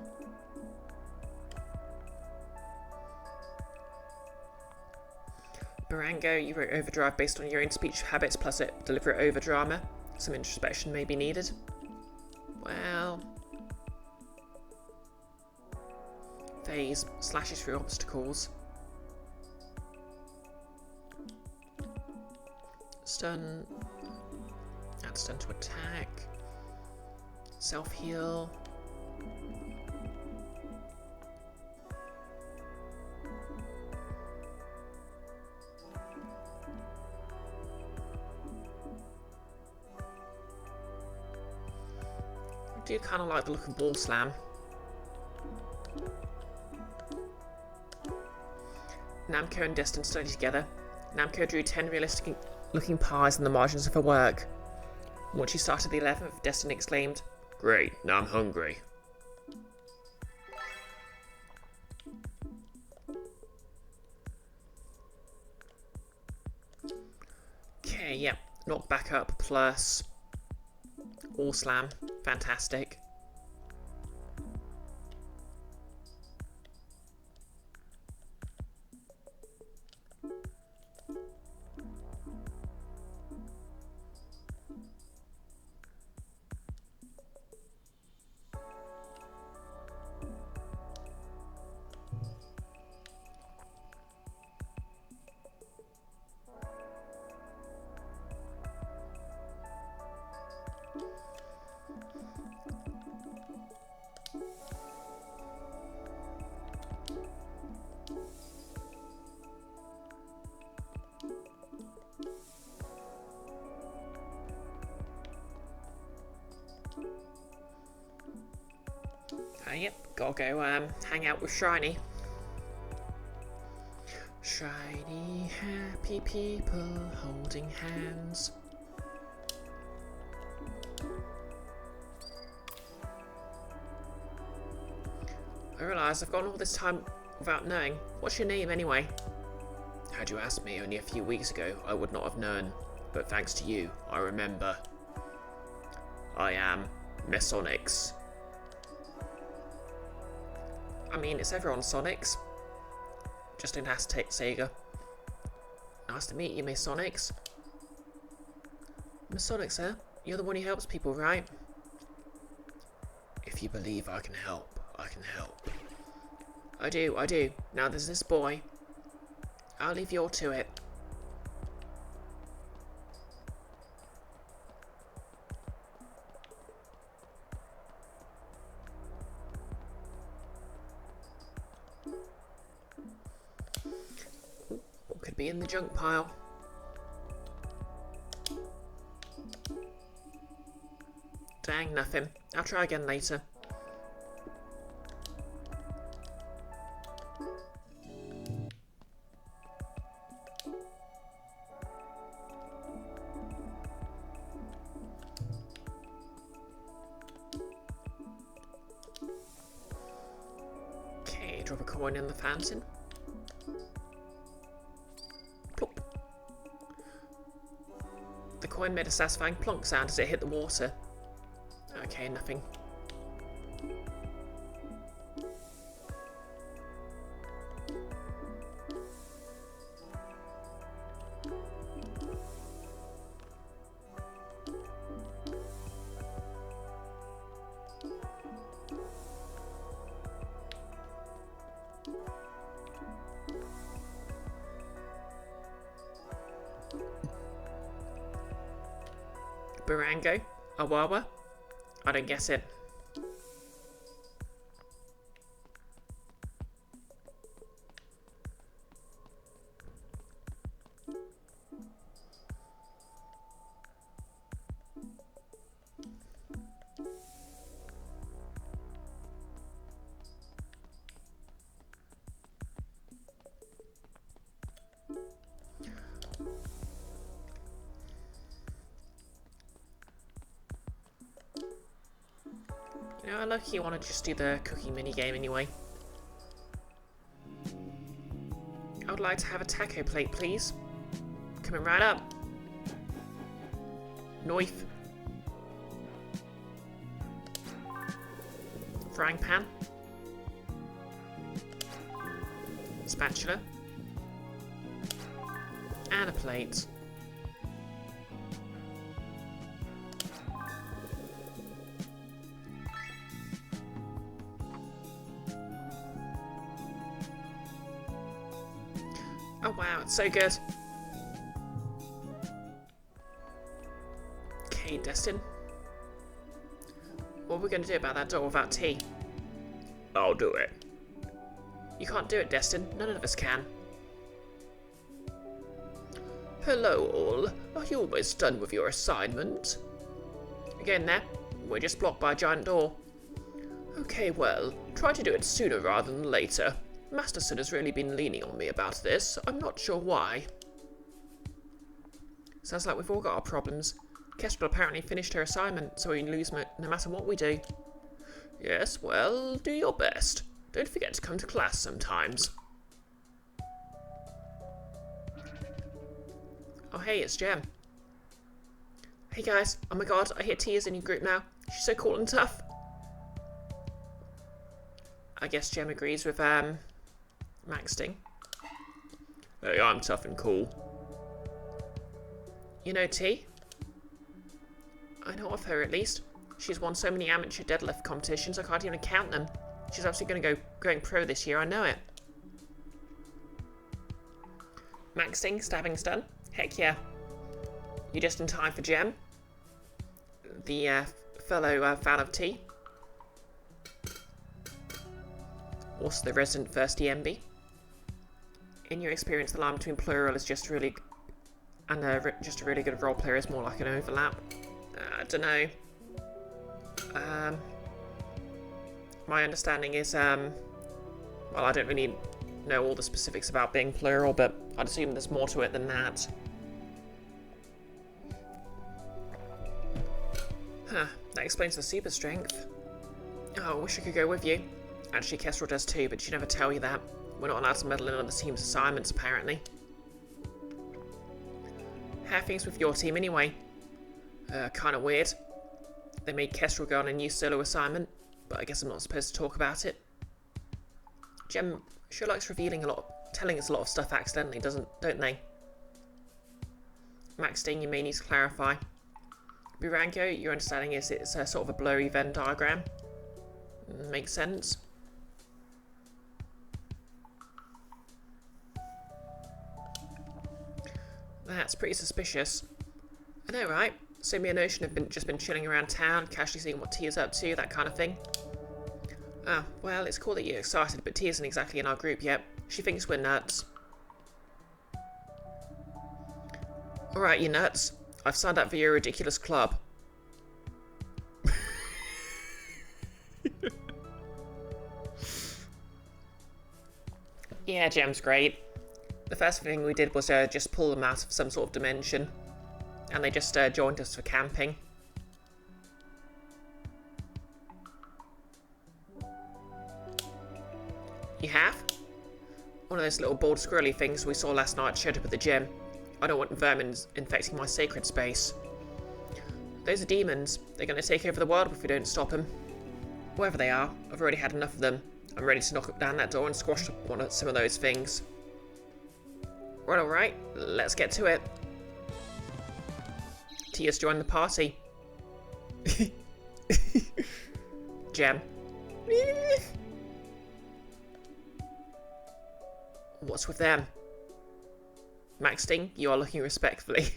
Barango, you wrote Overdrive based on your own speech habits plus it deliberate overdrama. Some introspection may be needed. Well... Phase slashes through obstacles. Stun. Add stun to attack. Self-heal. I do kind of like the look of Ball Slam. Namco and Destin studied together. Namco drew 10 realistic looking pies in the margins of her work. Once she started the 11th, Destin exclaimed, "Great, now I'm hungry." Okay, yeah. Knock back up plus All Slam. Fantastic. Yep, gotta go hang out with Shiny. Shiny, happy people holding hands. I realise I've gone all this time without knowing. What's your name anyway? Had you asked me only a few weeks ago, I would not have known. But thanks to you, I remember. I am Mesonix. I mean, it's everyone's Sonics. Just don't ask Sega. Nice to meet you, Mesonix. Mesonix, sir? You're the one who helps people, right? If you believe I can help, I can help. I do. Now there's this boy. I'll leave you all to it. What could be in the junk pile? Dang, nothing. I'll try again later. Okay, drop a coin in the fountain. Plop. The coin made a satisfying plonk sound as it hit the water. Okay, nothing. Barango? Awawa? I don't guess it. You know, I look, you want to just do the cookie mini game anyway. I would like to have a taco plate, please. Coming right up. Knife. Frying pan. Spatula. And a plate. Oh wow, it's so good. Okay, Destin. What are we going to do about that door without tea? I'll do it. You can't do it, Destin. None of us can. Hello all. Are you almost done with your assignment? Again there. We're just blocked by a giant door. Okay, well, try to do it sooner rather than later. Masterson has really been leaning on me about this. I'm not sure why. Sounds like we've all got our problems. Kestrel apparently finished her assignment, so we lose no matter what we do. Yes, well, do your best. Don't forget to come to class sometimes. Oh hey, it's Jem. Hey guys, oh my god, I hear Tia's in your group now. She's so cool and tough. I guess Jem agrees with Maxting. Hey, I'm tough and cool. You know T? I know of her at least. She's won so many amateur deadlift competitions I can't even count them. She's obviously going pro this year, I know it. Maxting, stabbing stun? Heck yeah. You're just in time for Jem, the fellow fan of T. Also the resident first EMB. In your experience, the line between plural is just really... and just a really good role player is more like an overlap. I don't know. My understanding is, well, I don't really know all the specifics about being plural, but I'd assume there's more to it than that. Huh, that explains the super strength. Oh, I wish I could go with you. Actually, Kestrel does too, but she'd never tell you that. We're not allowed to meddle in other teams' assignments, apparently. How are things with your team, anyway? Kinda weird. They made Kestrel go on a new solo assignment, but I guess I'm not supposed to talk about it. Jem sure likes telling us a lot of stuff accidentally, don't they? Maxting, you may need to clarify. Burango, your understanding is it's a sort of a blurry Venn diagram. Makes sense. That's pretty suspicious. I know, right? So me and Ocean have just been chilling around town, casually seeing what Tia's up to, that kind of thing. Ah, well, it's cool that you're excited, but Tia isn't exactly in our group yet. She thinks we're nuts. Alright, you nuts. I've signed up for your ridiculous club. Yeah, Jem's great. The first thing we did was just pull them out of some sort of dimension. And they just joined us for camping. You have? One of those little bald squirrely things we saw last night showed up at the gym. I don't want vermin infecting my sacred space. Those are demons. They're going to take over the world if we don't stop them. Wherever they are, I've already had enough of them. I'm ready to knock down that door and squash some of those things. Right, alright, let's get to it. Tia's joined the party. Jem. What's with them? Maxting, you are looking respectfully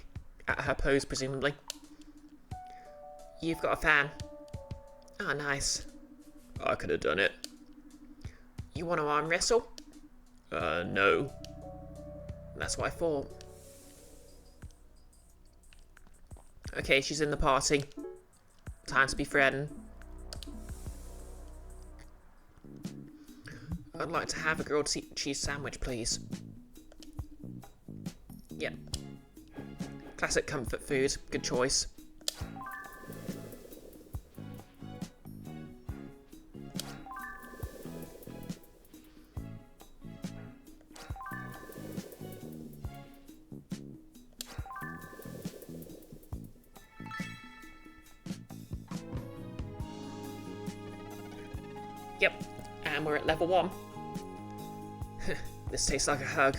at her pose, presumably. You've got a fan. Ah, nice. I could have done it. You want to arm wrestle? No. That's what I thought. Okay, she's in the party. Time to be friend. I'd like to have a grilled cheese sandwich, please. Yep. Classic comfort food. Good choice. Yep, and we're at level 1. This tastes like a hug.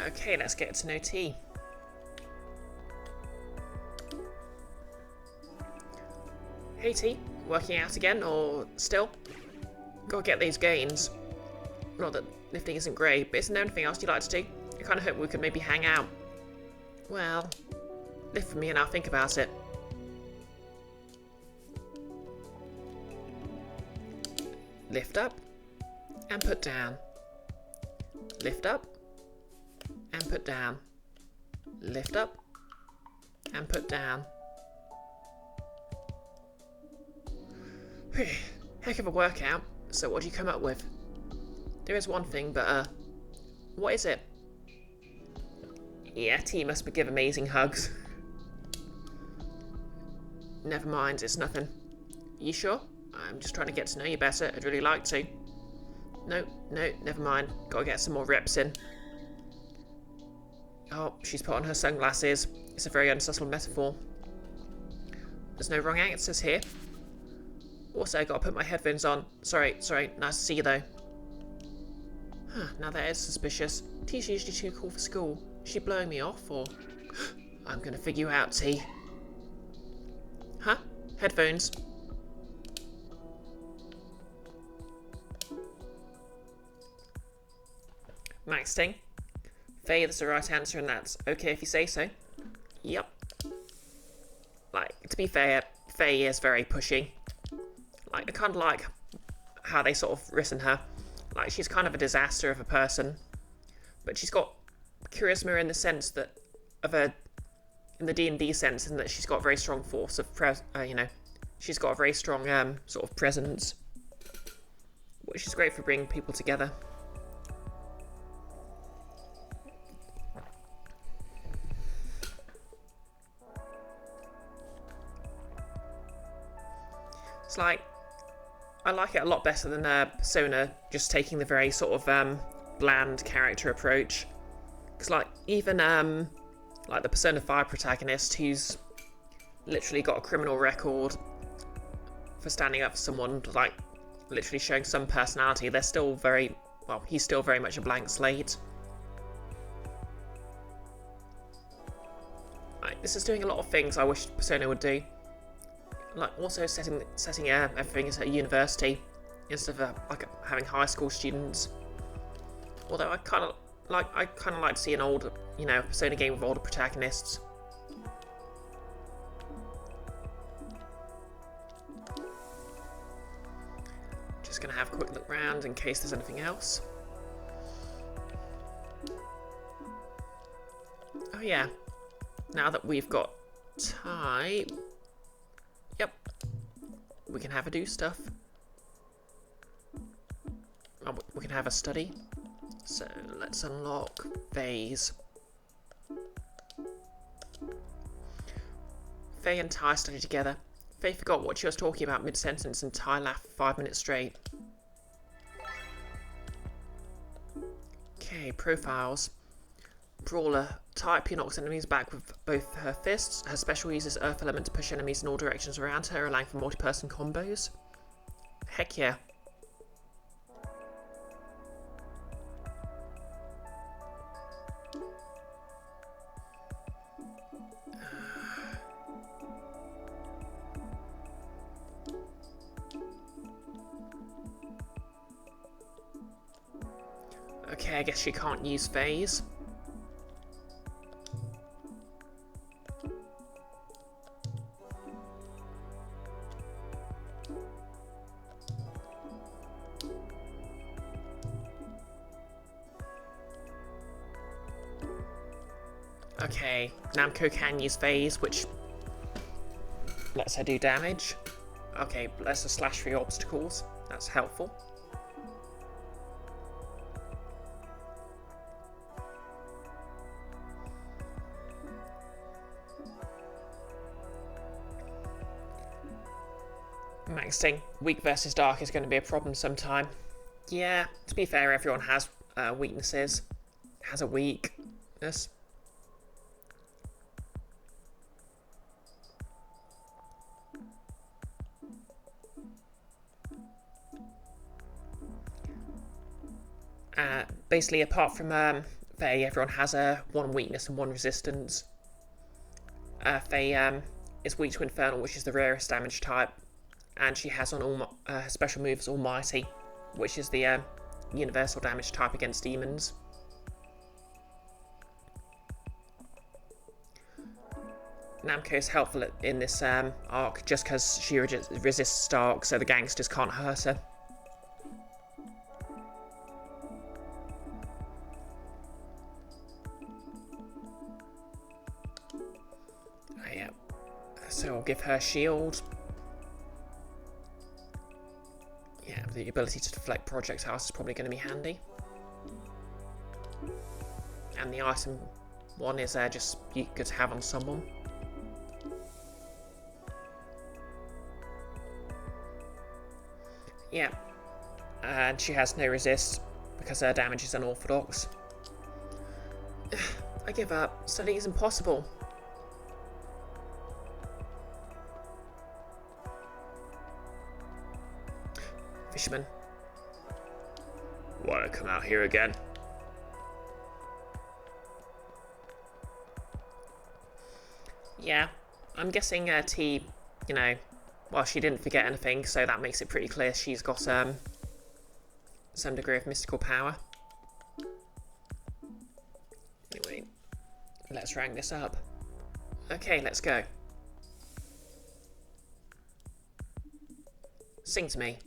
Okay, let's get to know T. Hey T, working out again, or still? Gotta get these gains. Not that lifting isn't great, but isn't there anything else you'd like to do? I kinda hope we could maybe hang out. Well, lift for me and I'll think about it. Lift up, and put down. Lift up, and put down. Lift up, and put down. Heck of a workout. So what do you come up with? There is one thing, but what is it? Yeah, T must give amazing hugs. Never mind, it's nothing. You sure? I'm just trying to get to know you better. I'd really like to. No, never mind. Gotta get some more reps in. Oh, she's put on her sunglasses. It's a very unsubtle metaphor. There's no wrong answers here. Also, I gotta put my headphones on. Sorry, nice to see you though. Huh, now that is suspicious. T's usually too cool for school. Is she blowing me off, or... I'm gonna figure you out, T. Huh? Headphones. Max thing. Faye, that's the right answer, and that's okay if you say so. Yep. Like, to be fair, Faye is very pushy. Like, I kind of like how they sort of risen her. Like, she's kind of a disaster of a person, but she's got charisma in the sense that in the D&D sense, in that she's got a very strong force of she's got a very strong sort of presence, which is great for bringing people together. It's like, I like it a lot better than Persona just taking the very sort of bland character approach. Because like, even like the Persona 5 protagonist, who's literally got a criminal record for standing up for someone, like literally showing some personality, they're still very, well, he's still very much a blank slate. Like, this is doing a lot of things I wish Persona would do. Like, also setting everything at a university instead of like having high school students. Although I kind of like to see an older, Persona game with older protagonists. Just gonna have a quick look around in case there's anything else. Oh yeah, now that we've got time. Yep, we can have a do stuff. Oh, we can have a study. So let's unlock Faye's. Faye and Ty study together. Faye forgot what she was talking about mid-sentence and Ty laughed for 5 minutes straight. Okay, profiles. Brawler. Type, who knocks enemies back with both her fists. Her special uses Earth Element to push enemies in all directions around her, allowing for multi-person combos. Heck yeah. Okay, I guess she can't use phase. Okay, Namco can use phase, which lets her do damage. Okay, lets her slash through obstacles. That's helpful. Maxing weak versus dark is going to be a problem sometime. Yeah, to be fair, everyone has weaknesses. Has a weakness. basically, apart from Faye, everyone has one weakness and one resistance. Faye is weak to Infernal, which is the rarest damage type, and she has on her special moves Almighty, which is the universal damage type against demons. Namco is helpful in this arc just because she resists Stark, so the gangsters can't hurt her. Yeah, so I'll give her shield. Yeah, the ability to deflect projectiles is probably going to be handy. And the item one is just good to have on someone. Yeah, and she has no resist because her damage is unorthodox. I give up. Studying is impossible. Fisherman. Wanna come out here again? Yeah, I'm guessing T, you know, well, she didn't forget anything, so that makes it pretty clear she's got some degree of mystical power. Anyway, let's rank this up. Okay, let's go. Sing to me.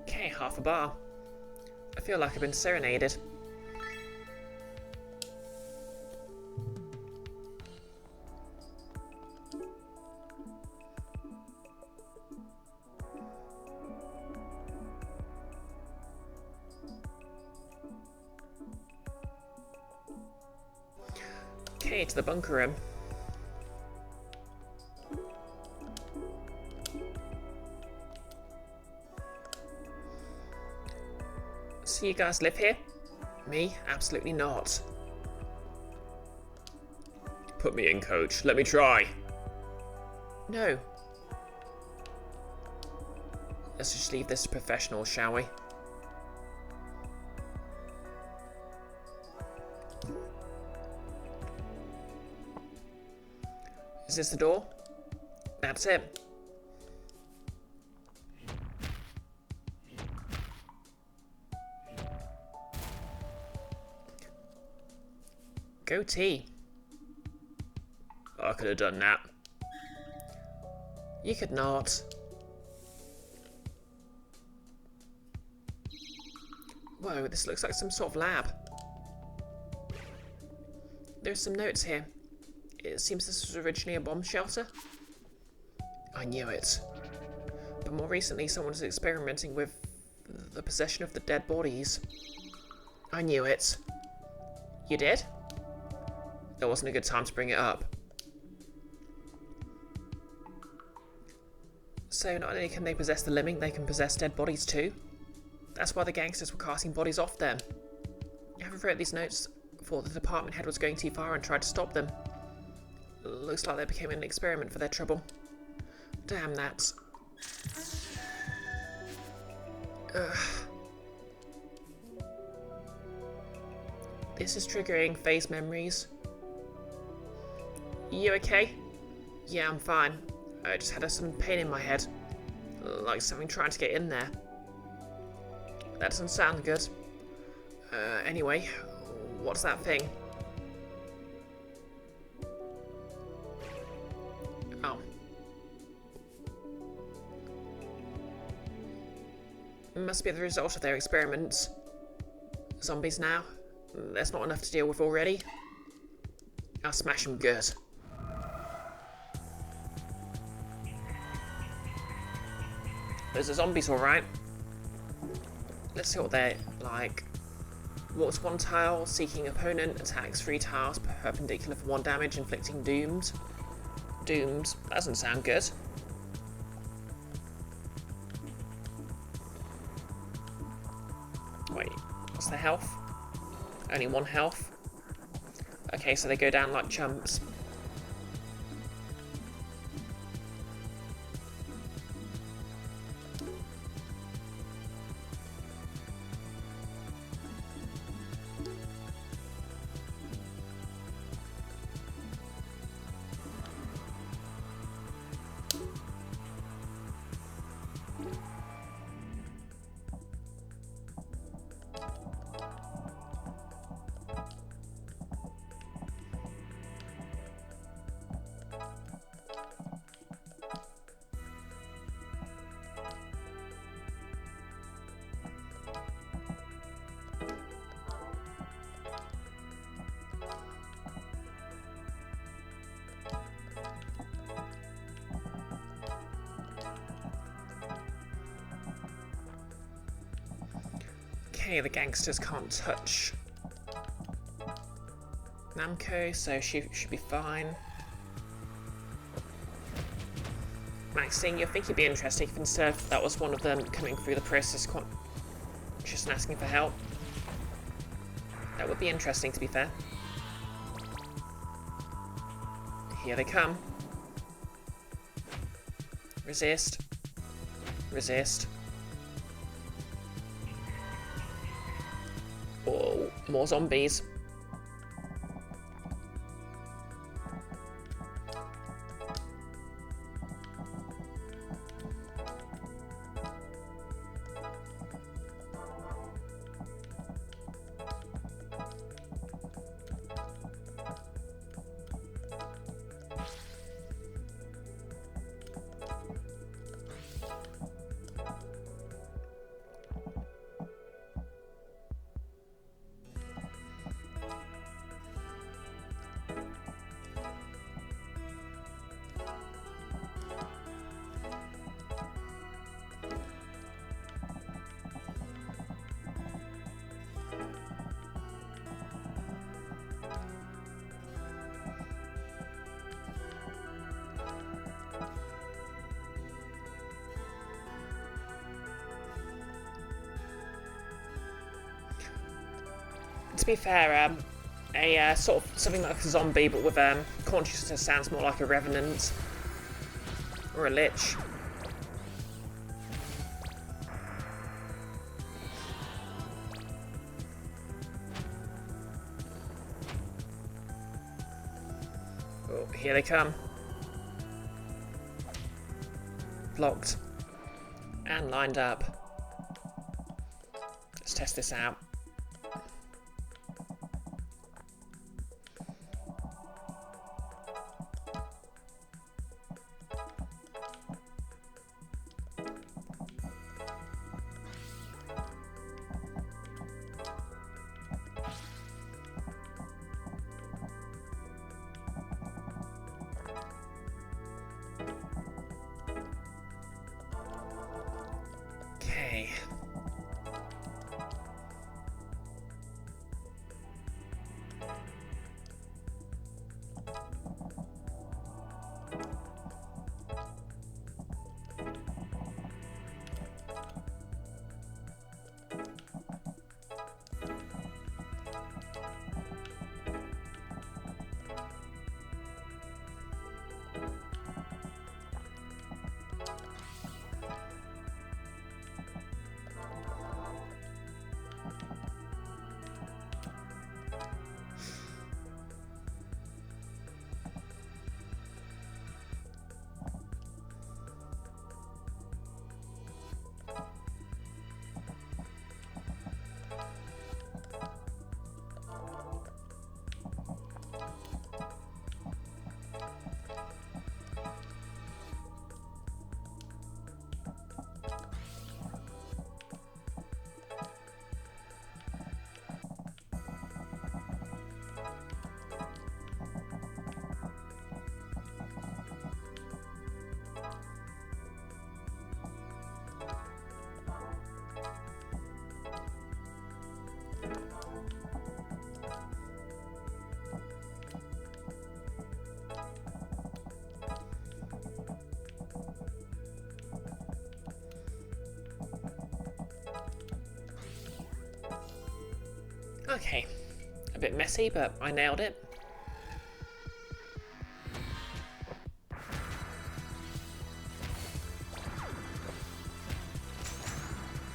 Okay, half a bar. I feel like I've been serenaded. Okay, to the bunker room. So you guys live here? Me? Absolutely not. Put me in, coach. Let me try. No. Let's just leave this to professionals, shall we? Is this the door? That's it. Goatee. I could have done that. You could not. Whoa, this looks like some sort of lab. There's some notes here. It seems this was originally a bomb shelter. I knew it. But more recently, someone was experimenting with the possession of the dead bodies. I knew it. You did? There wasn't a good time to bring it up. So not only can they possess the living, they can possess dead bodies too. That's why the gangsters were casting bodies off them. Whoever wrote these notes thought the department head was going too far and tried to stop them. Looks like they became an experiment for their trouble. Damn that. Ugh. This is triggering phase memories. You okay? Yeah, I'm fine. I just had a sudden pain in my head. Like something trying to get in there. That doesn't sound good. Anyway, what's that thing? Oh. It must be the result of their experiments. Zombies now? There's not enough to deal with already. I'll smash them good. Those are zombies, alright. Let's see what they're like. Walks 1 tile, seeking opponent, attacks 3 tiles, perpendicular for 1 damage, inflicting doomed. Doomed. That doesn't sound good. What's their health? Only 1 health. Okay, so they go down like chumps. Okay, the gangsters can't touch Namco, so she should be fine. Maxine, you think it'd be interesting if instead that was one of them coming through the process just asking for help? That would be interesting, to be fair. Here they come. Resist. Resist. Oh, more zombies. To be fair, a sort of something like a zombie, but with consciousness sounds more like a revenant or a lich. Oh, here they come. Blocked and lined up. Let's test this out. Okay, a bit messy, but I nailed it.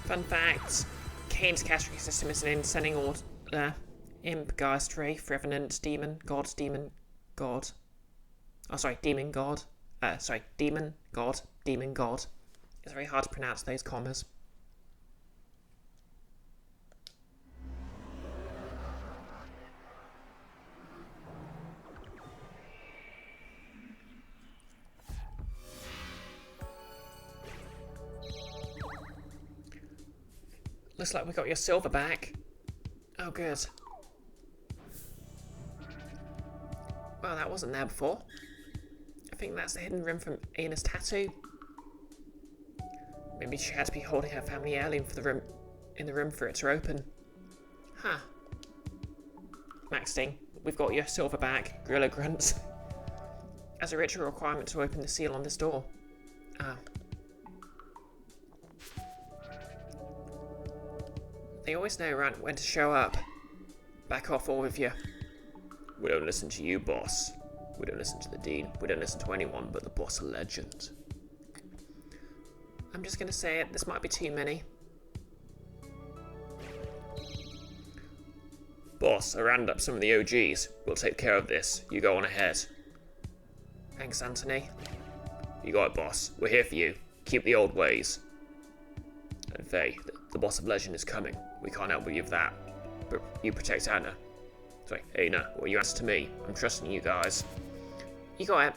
Fun fact, Kane's castrating system is an ascending order. Imp, Geist, Wraith, Revenant, Demon, God. Oh, sorry, Demon, God. Demon, God, Demon, God. It's very hard to pronounce those commas. Looks like we got your silver back. Oh, good. Well, that wasn't there before. I think that's the hidden room from Ana's tattoo. Maybe she had to be holding her family heirloom for the room for it to open. Huh. Maxting, we've got your silver back, Gorilla grunts. As a ritual requirement to open the seal on this door. Ah. They always know around when to show up. Back off, all of you. We don't listen to you, boss. We don't listen to the Dean. We don't listen to anyone but the boss of legend. I'm just gonna say it, this might be too many. Boss, I rounded up some of the OGs. We'll take care of this. You go on ahead. Thanks, Anthony. You got it, boss. We're here for you. Keep the old ways. And Faye, the boss of legend is coming. We can't help you with that. But you protect Anna. Sorry, Ana, what you answer to me? I'm trusting you guys. You got it.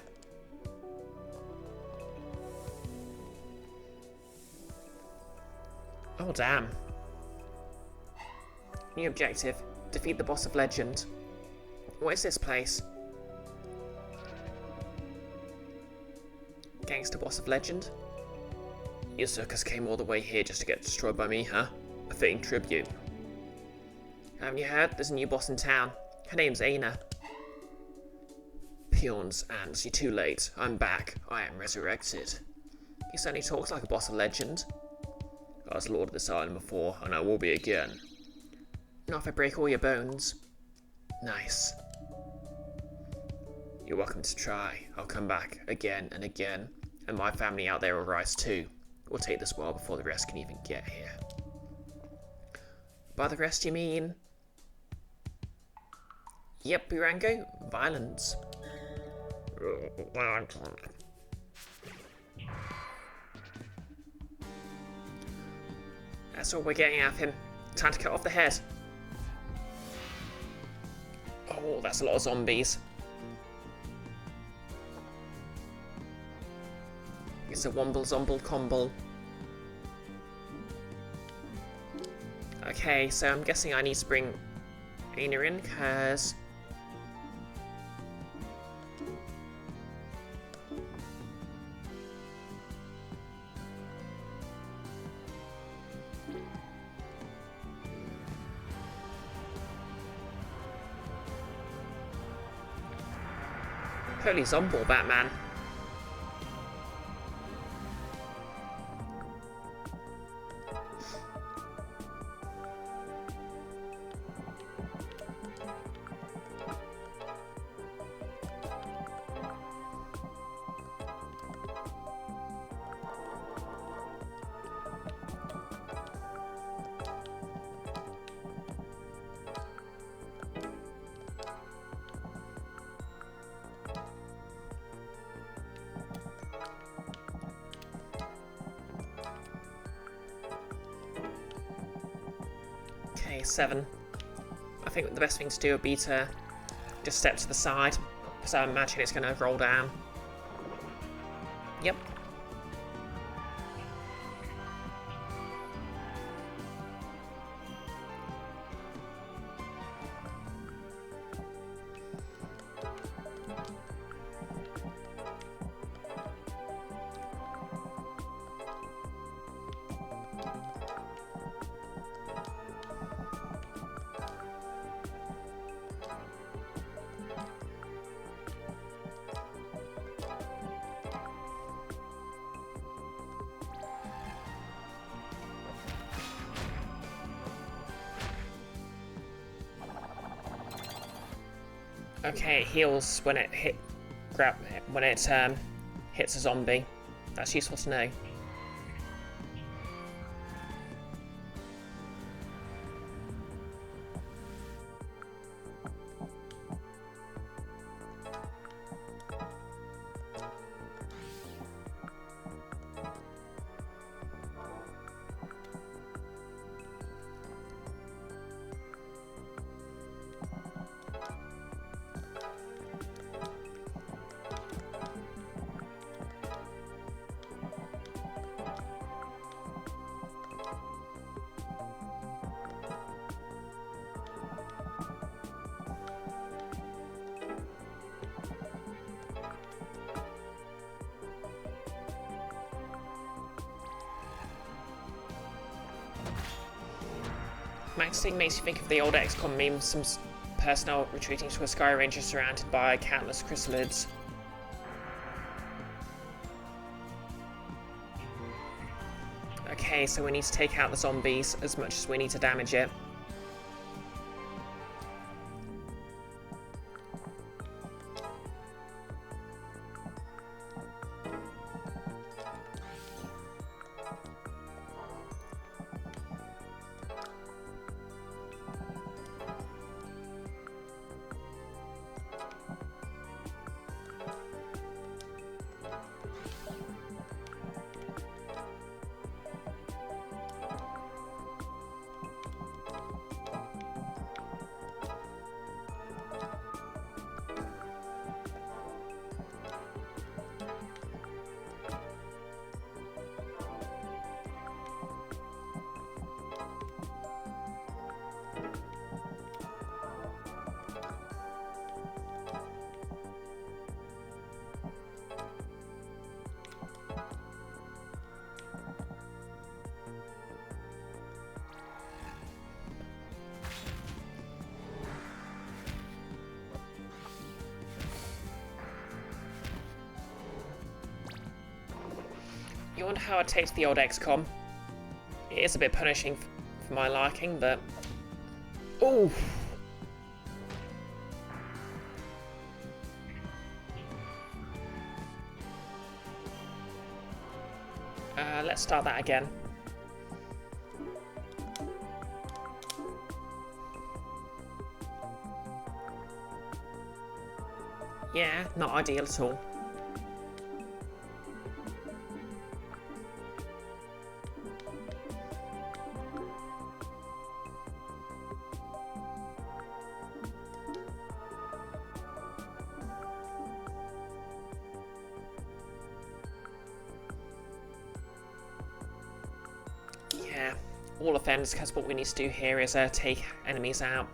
Oh, damn. New objective. Defeat the boss of legend. What is this place? Gangster boss of legend? Your circus came all the way here just to get destroyed by me, huh? A fitting tribute. Haven't you heard? There's a new boss in town. Her name's Ana. Peons, ants, you're too late. I'm back. I am resurrected. He certainly talks like a boss of legend. I was lord of this island before, and I will be again. Not if I break all your bones. Nice. You're welcome to try. I'll come back again and again, and my family out there will rise too. We'll take this world before the rest can even get here. By the rest you mean? Yep, Burango. Violence. That's all we're getting out of him. Time to cut off the head. Oh, that's a lot of zombies. It's a womble zomble comble. Okay, so I'm guessing I need to bring Ana in, because... Holy zombie, Batman. Okay, 7. I think the best thing to do would be to just step to the side, because I imagine it's going to roll down. Yep. Okay, it heals when it hits a zombie. That's useful to know. Maxing makes you think of the old XCOM meme, some personnel retreating to a sky ranger surrounded by countless chrysalids. Okay, so we need to take out the zombies as much as we need to damage it. You wonder how I'd take the old XCOM. It is a bit punishing for my liking, but... Ooh! Let's start that again. Yeah, not ideal at all. Yeah, all offends, because what we need to do here is take enemies out.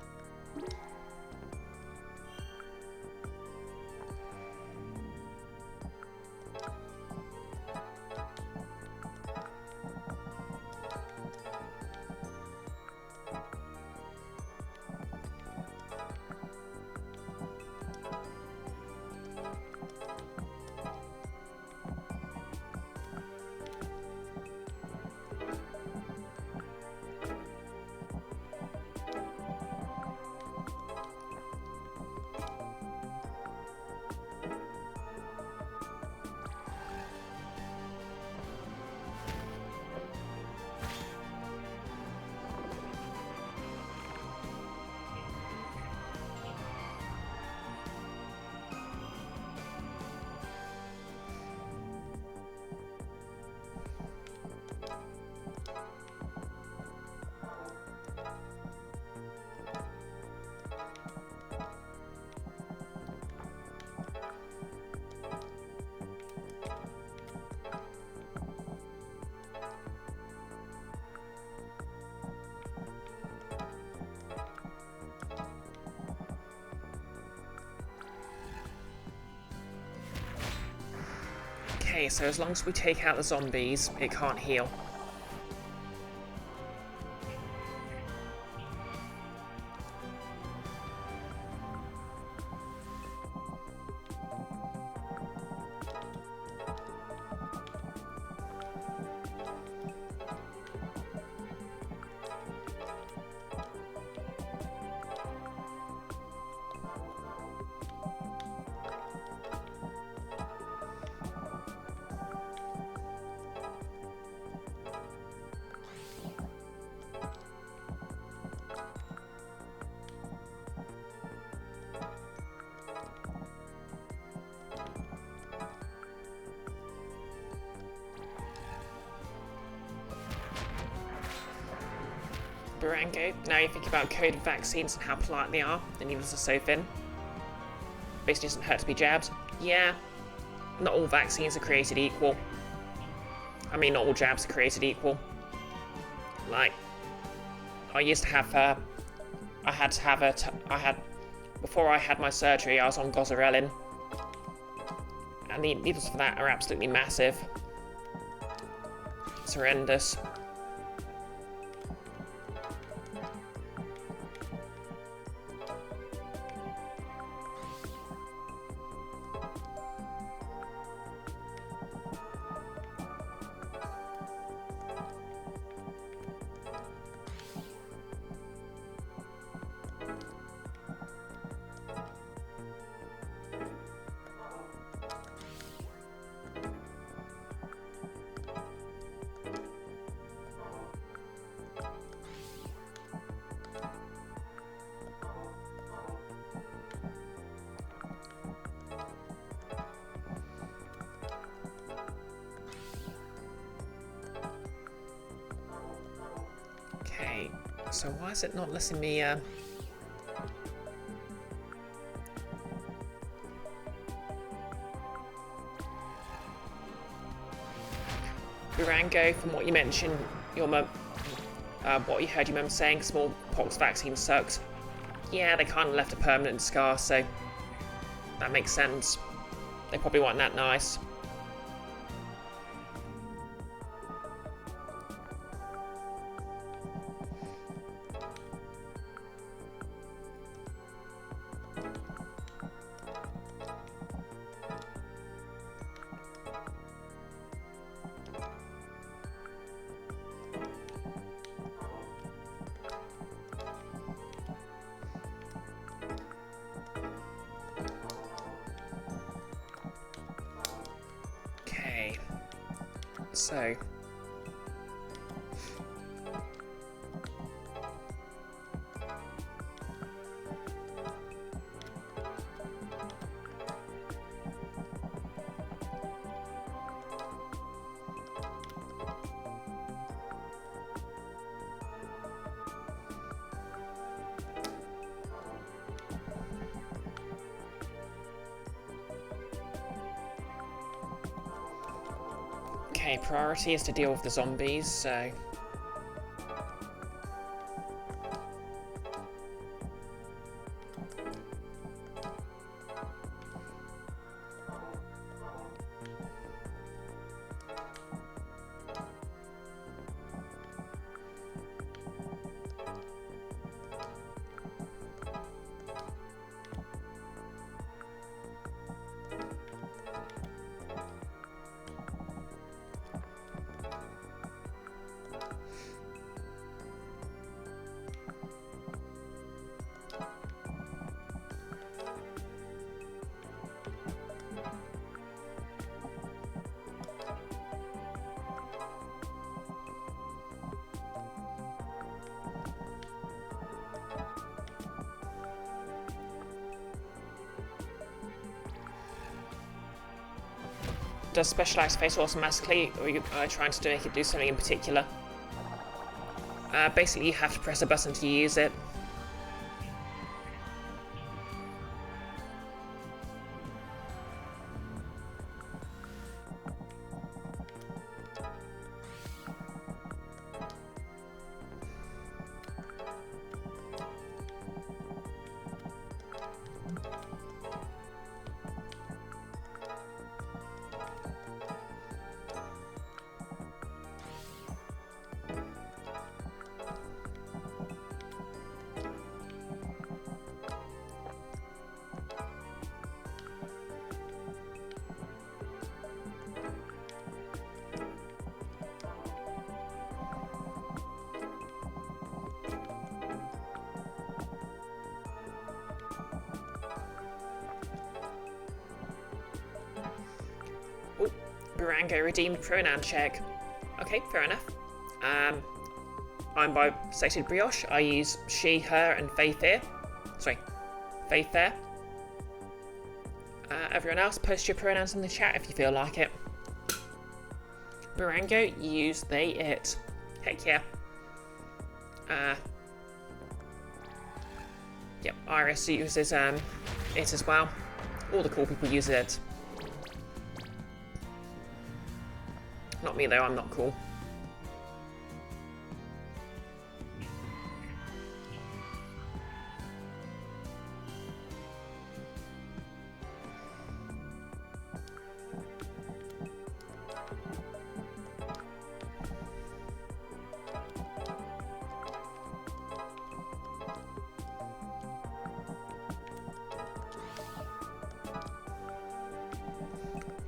Okay, so as long as we take out the zombies, it can't heal. Barango, now you think about COVID vaccines and how polite they are, the needles are so thin. Basically doesn't hurt to be jabbed. Yeah, not all vaccines are created equal. I mean, not all jabs are created equal. Like, I used to have, before I had my surgery, I was on Gozerelin. And the needles for that are absolutely massive. It's horrendous. Okay, so why is it not letting me, Durango, from what you mentioned, your mum, what you heard your mum saying, smallpox vaccine sucked. Yeah, they kind of left a permanent scar, so that makes sense. They probably weren't that nice. So, okay, priority is to deal with the zombies, so... Does specialized face automatically, or are you trying to make it do something in particular? Basically, you have to press a button to use it. Barango redeemed pronoun check. Okay, fair enough. I'm BisectedBrioche. I use she, her, and Faith here. Sorry, Faith there. Everyone else, post your pronouns in the chat if you feel like it. Barango, use they, it. Heck yeah. Yep, Iris uses it as well. All the cool people use it. Not me though, I'm not cool.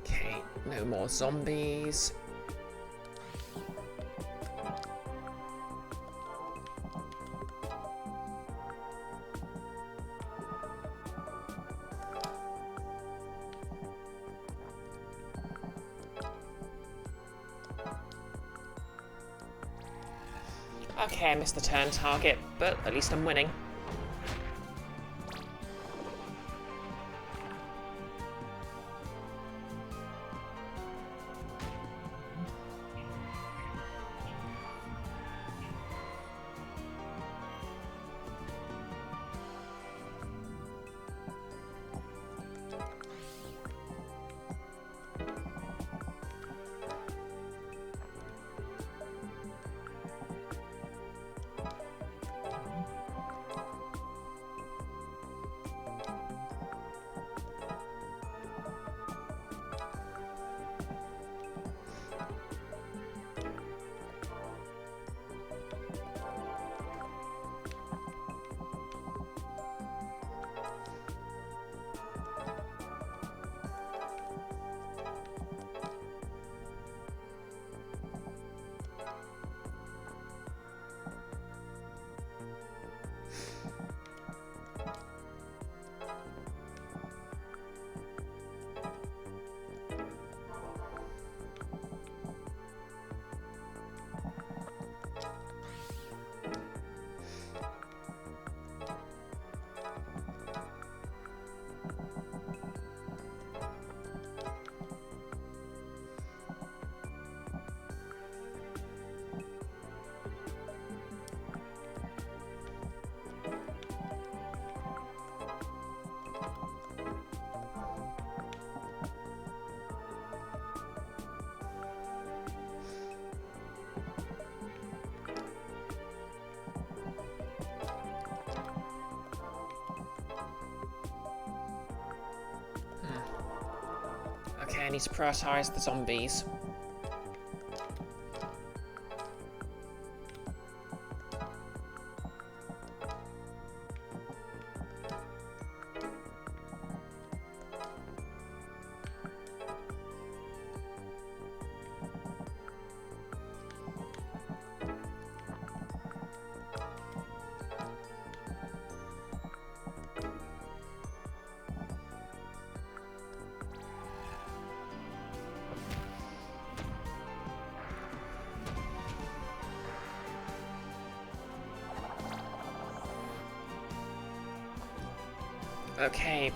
Okay, no more zombies. Okay, I missed the turn target, but at least I'm winning. Okay, I need to prioritise the zombies. Okay,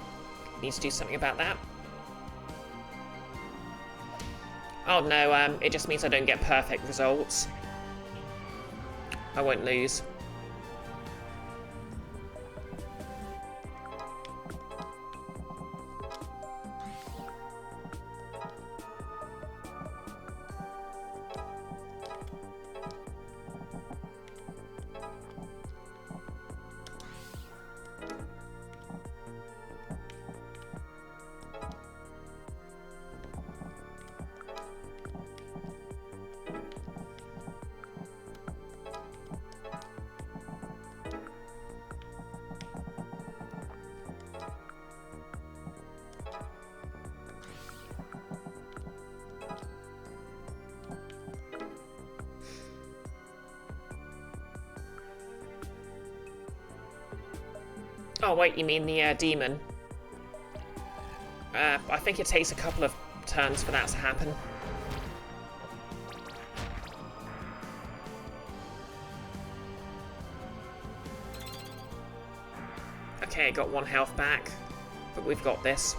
need to do something about that. Oh no, it just means I don't get perfect results. I won't lose. Oh wait, you mean the demon? I think it takes a couple of turns for that to happen. Okay, got 1 health back, but we've got this.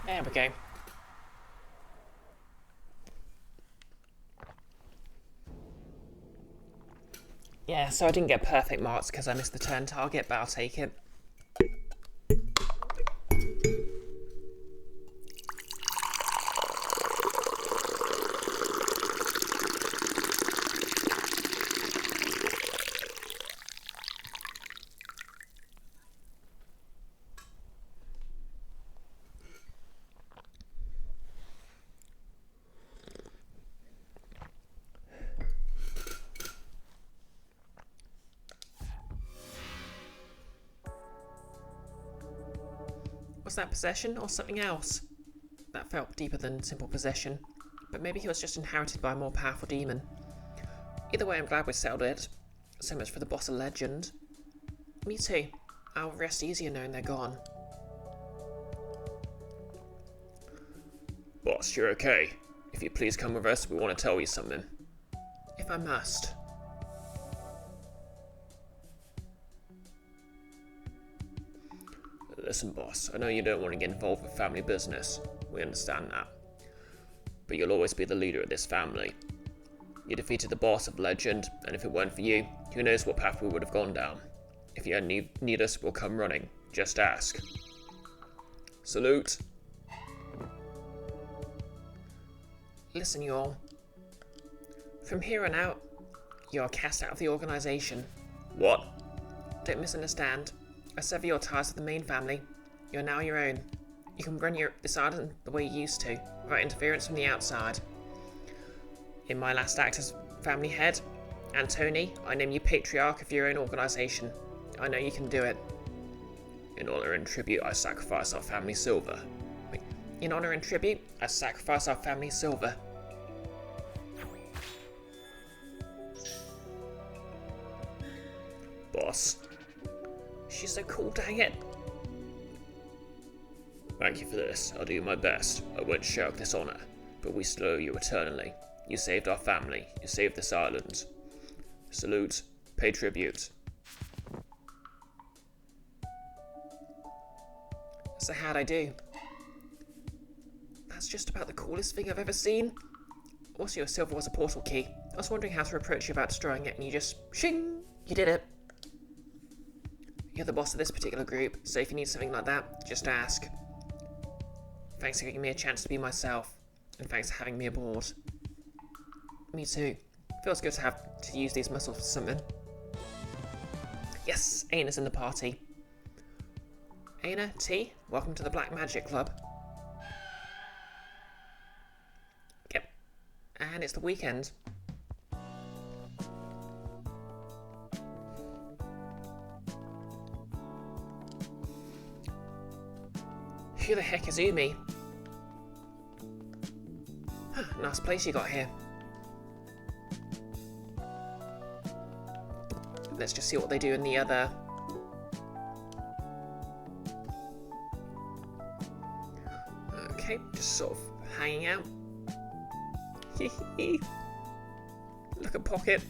There we go. Yeah, so I didn't get perfect marks because I missed the turn target, but I'll take it. Was that possession or something else? That felt deeper than simple possession, but maybe he was just inherited by a more powerful demon. Either way, I'm glad we settled it. So much for the boss of legend. Me too. I'll rest easier knowing they're gone. Boss, you're okay. If you please come with us, we want to tell you something. If I must. Listen, boss, I know you don't want to get involved with family business. We understand that. But you'll always be the leader of this family. You defeated the boss of legend, and if it weren't for you, who knows what path we would have gone down. If you need us, we'll come running. Just ask. Salute. Listen, you all. From here on out, you are cast out of the organisation. What? Don't misunderstand. I sever your ties with the main family. You're now your own. You can run this island the way you used to, without interference from the outside. In my last act as family head, Antony, I name you patriarch of your own organisation. I know you can do it. In honour and tribute, I sacrifice our family silver. In honour and tribute, I sacrifice our family silver. Boss. She's so cool, dang it. Thank you for this. I'll do my best. I won't shirk this honour, but we still owe you eternally. You saved our family. You saved this island. Salute. Pay tribute. So how'd I do? That's just about the coolest thing I've ever seen. Also, your silver was a portal key. I was wondering how to approach you about destroying it, and you just... shing! You did it. You're the boss of this particular group, so if you need something like that, just ask. Thanks for giving me a chance to be myself, and thanks for having me aboard. Me too. Feels good to have to use these muscles for something. Yes, Aina's in the party. Aina, T, welcome to the Black Magic Club. Yep, and it's the weekend. Who the heck is Umi? Huh, nice place you got here. Let's just see what they do in the other... Okay, just sort of hanging out. Look at Pocket.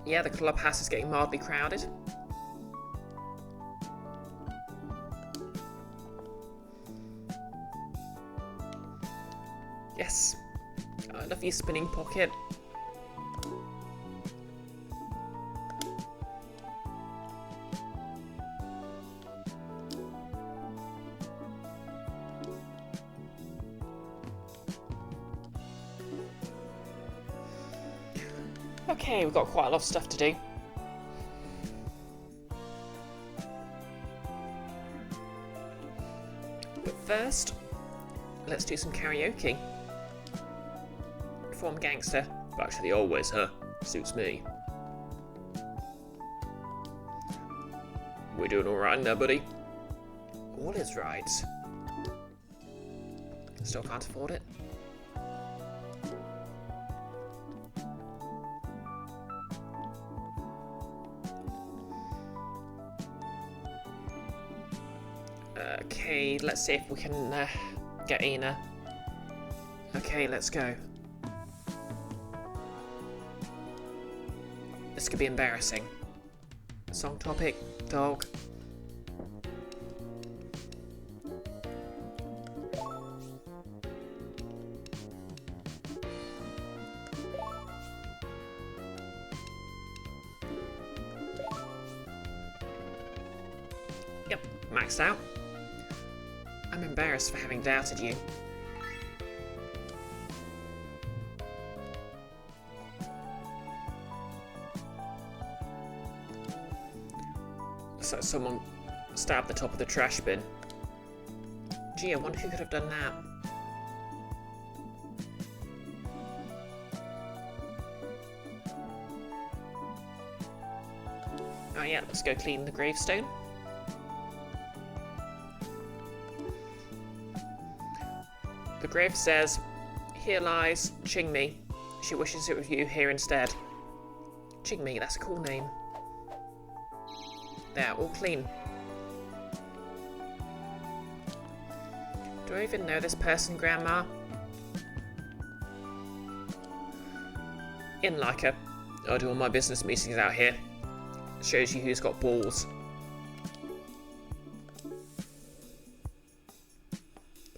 Yeah, the clubhouse is getting mildly crowded. Yes. I love you, spinning Pocket. Okay, we've got quite a lot of stuff to do. But first, let's do some karaoke. Form gangster. Back to the old ways, huh? Suits me. We doing alright in there, buddy? All is right. Still can't afford it. Okay, let's see if we can get Ina. Okay, let's go. This could be embarrassing. Song topic, dog. Yep, maxed out. I'm embarrassed for having doubted you. Looks like someone stabbed the top of the trash bin. Gee, I wonder who could have done that. Oh yeah, let's go clean the gravestone. The grave says, "Here lies Chingmi. She wishes it was you here instead." Chingmi, that's a cool name. There, all clean. Do I even know this person, Grandma? In Leica. I do all my business meetings out here. Shows you who's got balls.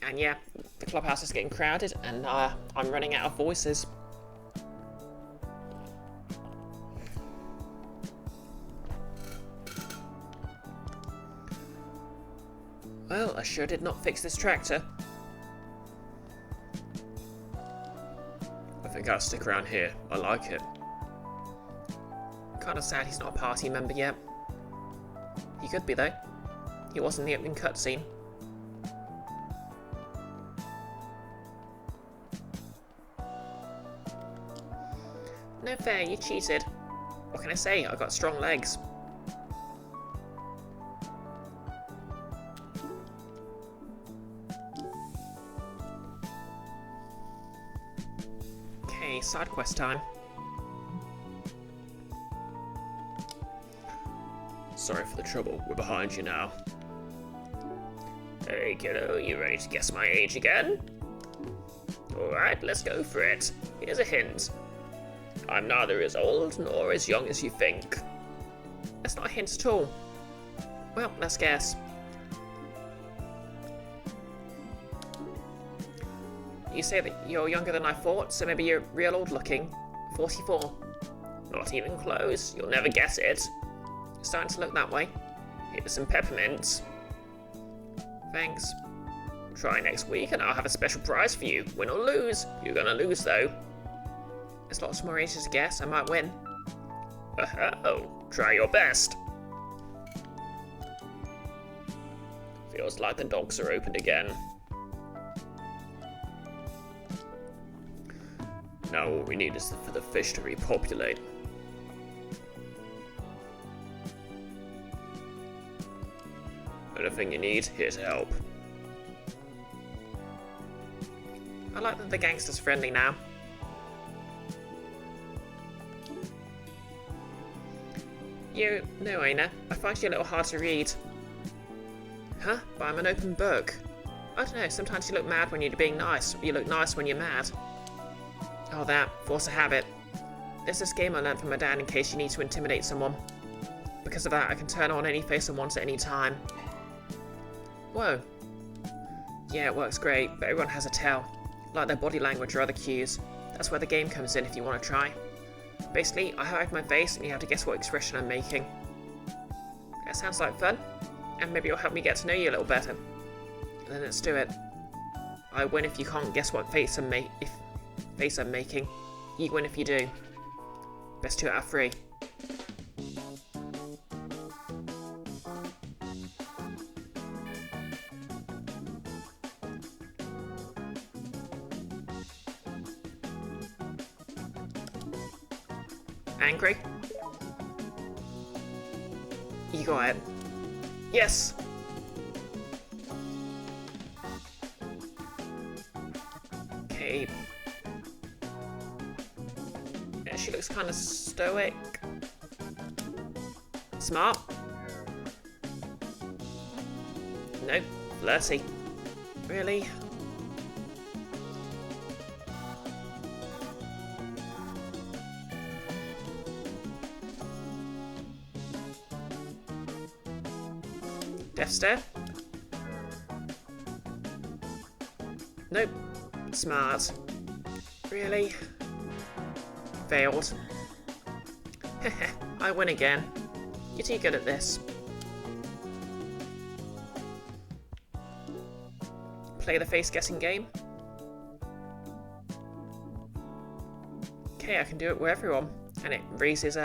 And yeah, the clubhouse is getting crowded and I'm running out of voices. Well, I sure did not fix this tractor. I think I'll stick around here. I like it. Kinda sad he's not a party member yet. He could be though. He was in the opening cutscene. No fair, you cheated. What can I say? I got strong legs. Okay, side quest time. Sorry for the trouble. We're behind you now. Hey kiddo, you ready to guess my age again? Alright, let's go for it. Here's a hint. I'm neither as old nor as young as you think. That's not a hint at all. Well, let's guess. You say that you're younger than I thought, so maybe you're real old looking. 44. Not even close. You'll never guess it. It's starting to look that way. Here's some peppermints. Thanks. Try next week and I'll have a special prize for you. Win or lose. You're gonna lose though. There's lots more ages to guess. I might win. Oh, try your best. Feels like the docks are opened again. Now all we need is for the fish to repopulate. Anything you need, here to help. I like that the gangster's friendly now. No, Aina. I find you a little hard to read. Huh? But I'm an open book. I don't know, sometimes you look mad when you're being nice, or you look nice when you're mad. Oh, that. Force of habit. There's this game I learned from my dad in case you need to intimidate someone. Because of that, I can turn on any face I want at any time. Whoa. Yeah, it works great, but everyone has a tell. Like their body language or other cues. That's where the game comes in if you want to try. Basically, I hide my face and you have to guess what expression I'm making. That sounds like fun. And maybe it'll help me get to know you a little better. Then let's do it. I win if you can't guess what face I'm making. You win if you do. Best 2 out of 3. Angry? You got it. Yes! Okay. Yeah, she looks kind of stoic. Smart. Nope. Flirty. Really? Death stare? Nope. Smart. Really? Failed. Heh, I win again. You're too good at this. play the face guessing game? Okay, I can do it with everyone. And it raises,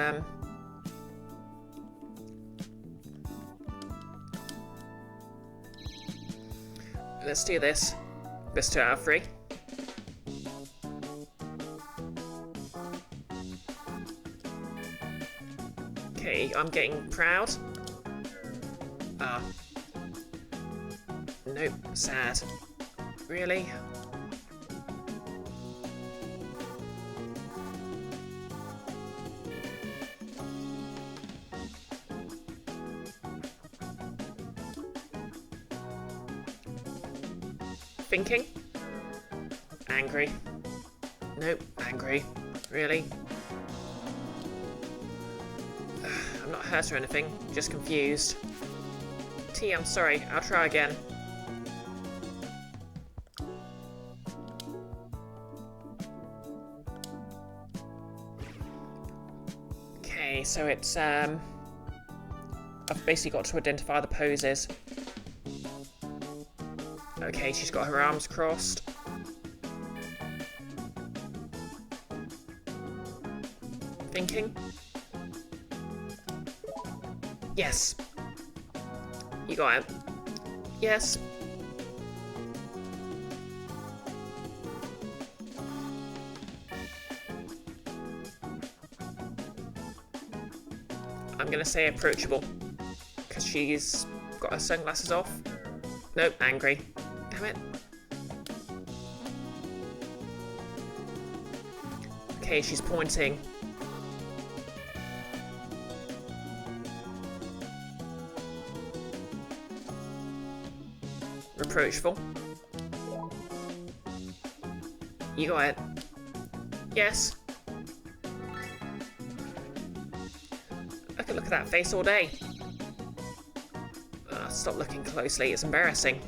let's do this. Best 2 out of 3. Okay, I'm getting proud. Nope, sad. Really? Thinking? Angry. Nope, angry. Really? I'm not hurt or anything, just confused. T, I'm sorry, I'll try again. Okay, so it's, I've basically got to identify the poses. Okay, she's got her arms crossed. Thinking. Yes. You got it. Yes. I'm gonna say approachable, because she's got her sunglasses off. Nope, angry. Damn it. Okay, she's pointing. Reproachful. You got it. Yes. I could look at that face all day. Stop looking closely, it's embarrassing.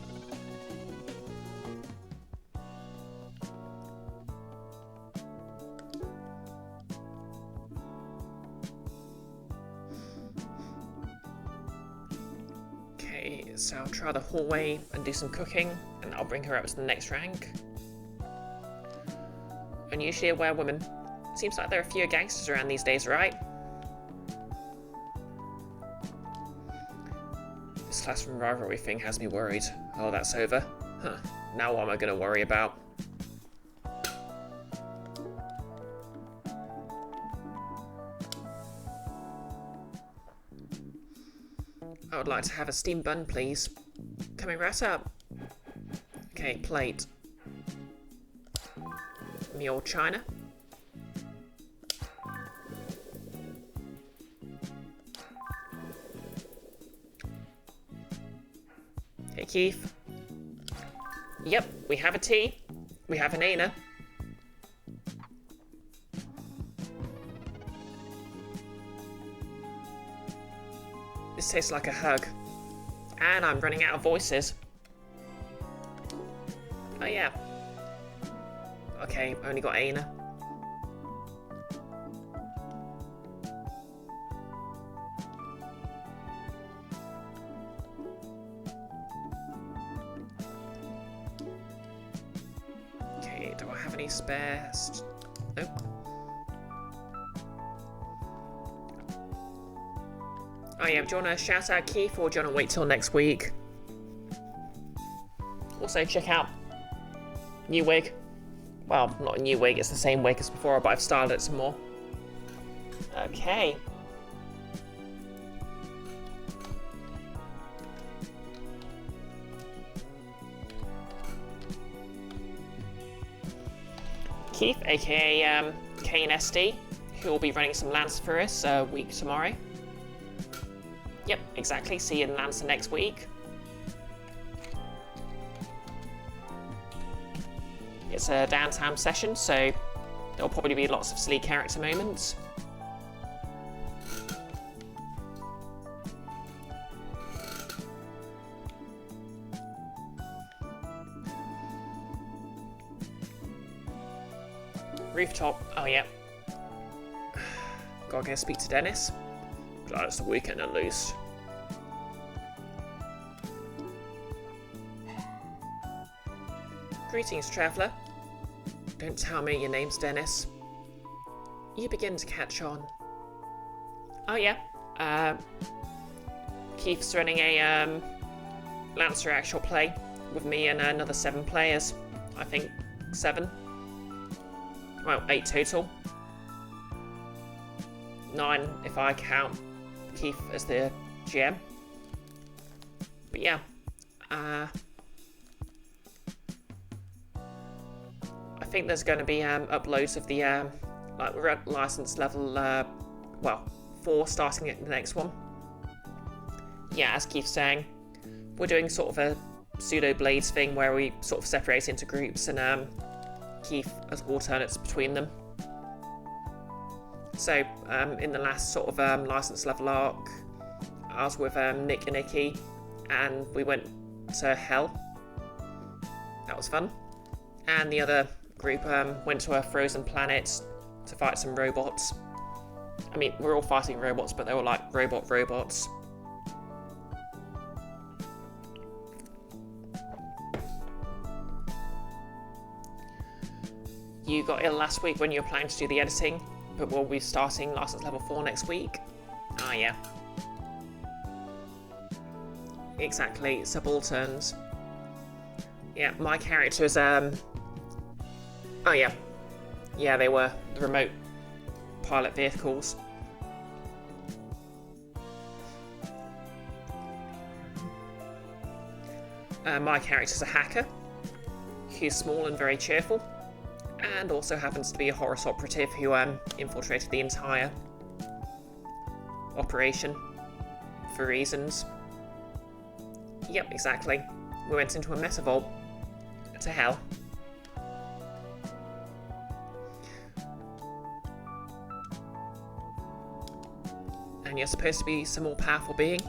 Okay, so I'll try the hallway and do some cooking, and I'll bring her up to the next rank. Unusually aware woman. Seems like there are fewer gangsters around these days, right? This classroom rivalry thing has me worried. Oh, that's over? Huh. Now what am I going to worry about? I would like to have a steamed bun, please. Coming right up. Okay, plate. Me old china. Hey, Keith. Yep, we have a tea. We have an Ana. This tastes like a hug. And I'm running out of voices. Oh yeah. Okay, only got Ana. Okay, do I have any spares? Nope. Oh yeah, do you want to shout out Keith, or do you want to wait till next week? Also, check out new wig. Well, not a new wig, it's the same wig as before, but I've styled it some more. Okay. Keith, aka KNSD, who will be running some Lancer for us a week tomorrow. Yep, exactly. See you in Lancer next week. It's a downtown session, so there'll probably be lots of silly character moments. Rooftop, oh yeah. Gotta go speak to Dennis. Glad it's the weekend at least. Greetings, traveller. Don't tell me your name's Dennis. You begin to catch on. Oh yeah, Keith's running a Lancer actual play with me and another 7 players. I think 7. Well, 8 total. 9 if I count Keith as the GM. But yeah, I think there's going to be uploads of the like we're at license level 4 starting at the next one. Yeah, as Keith's saying, we're doing sort of a pseudo blades thing where we sort of separate into groups and Keith as alternates between them. So in the last sort of license level arc, I was with Nick and Nikki, and we went to Hell. That was fun. And the other group went to a frozen planet to fight some robots. I mean, we're all fighting robots, but they were like robots. You got ill last week when you were planning to do the editing, but we'll be starting license level 4 next week. Ah, yeah. Exactly, subalterns. Yeah, my characters, oh yeah. Yeah, they were the remote pilot vehicles. My character's a hacker, who's small and very cheerful, and also happens to be a Horus operative who infiltrated the entire operation for reasons. Yep, exactly. We went into a meta vault to Hell. And you're supposed to be some more powerful being.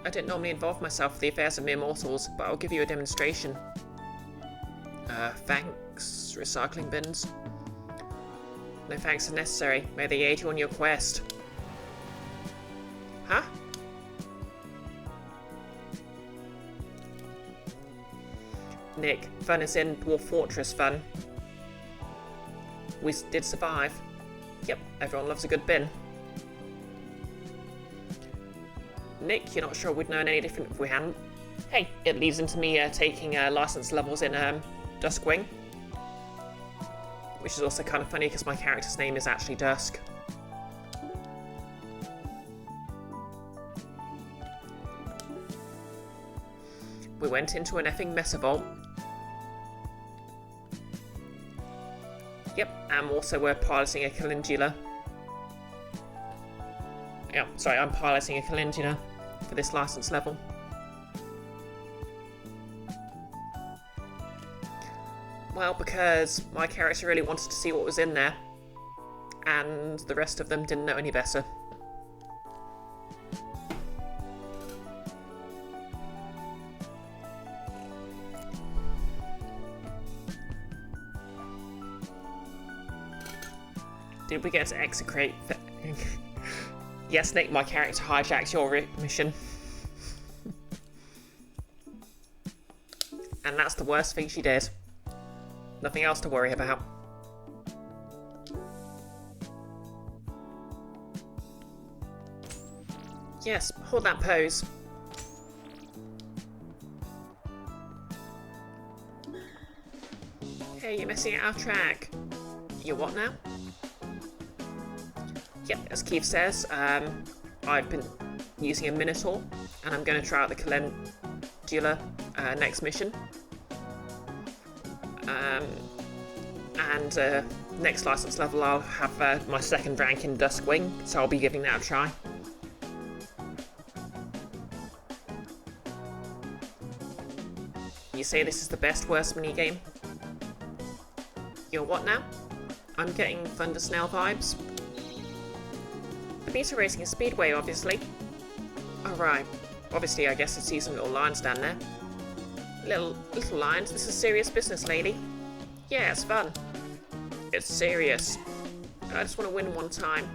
I didn't normally involve myself with the affairs of mere mortals, but I'll give you a demonstration. Thanks, recycling bins. No thanks are necessary. May they aid you on your quest. Huh? Nick, fun is in Dwarf Fortress fun. We did survive. Yep, everyone loves a good bin. Nick, you're not sure we'd known any different if we hadn't? Hey, it leads into me taking license levels in Duskwing. Which is also kind of funny because my character's name is actually Dusk. We went into an effing mesa vault. Yep, and also we're piloting a calendula. Yeah, sorry, I'm piloting a calendula for this license level. Well, because my character really wanted to see what was in there, and the rest of them didn't know any better. Did we get to execrate? Yes, Nick, my character hijacked your mission. And that's the worst thing she did. Nothing else to worry about. Yes, hold that pose. Hey, you're messing up our track. You what now? Yep, as Keith says, I've been using a Minotaur, and I'm going to try out the calendula next mission. And next license level I'll have my second rank in Duskwing, so I'll be giving that a try. You say this is the best worst minigame? You're what now? I'm getting Thunder Snail vibes. The beta racing is speedway, obviously. Alright. Obviously, I guess I see some little lines down there. Little lines? This is serious business, lady. Yeah, it's fun. It's serious. I just want to win one time.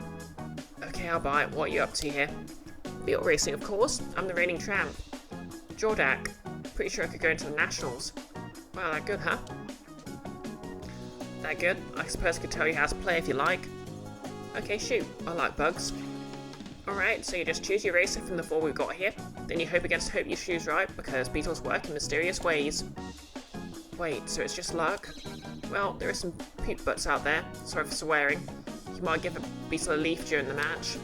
Okay, I'll buy it. What are you up to here? Beetle racing, of course. I'm the reigning champ. Jordak. Pretty sure I could go into the Nationals. Wow, that good, huh? that good? I suppose I could tell you how to play if you like. Okay, shoot. I like bugs. Alright, so you just choose your racer from the 4 we've got here. Then you hope against hope you choose right, because beetles work in mysterious ways. Wait, so it's just luck? Well, there are some poop butts out there. Sorry for swearing. You might give a beetle a leaf during the match.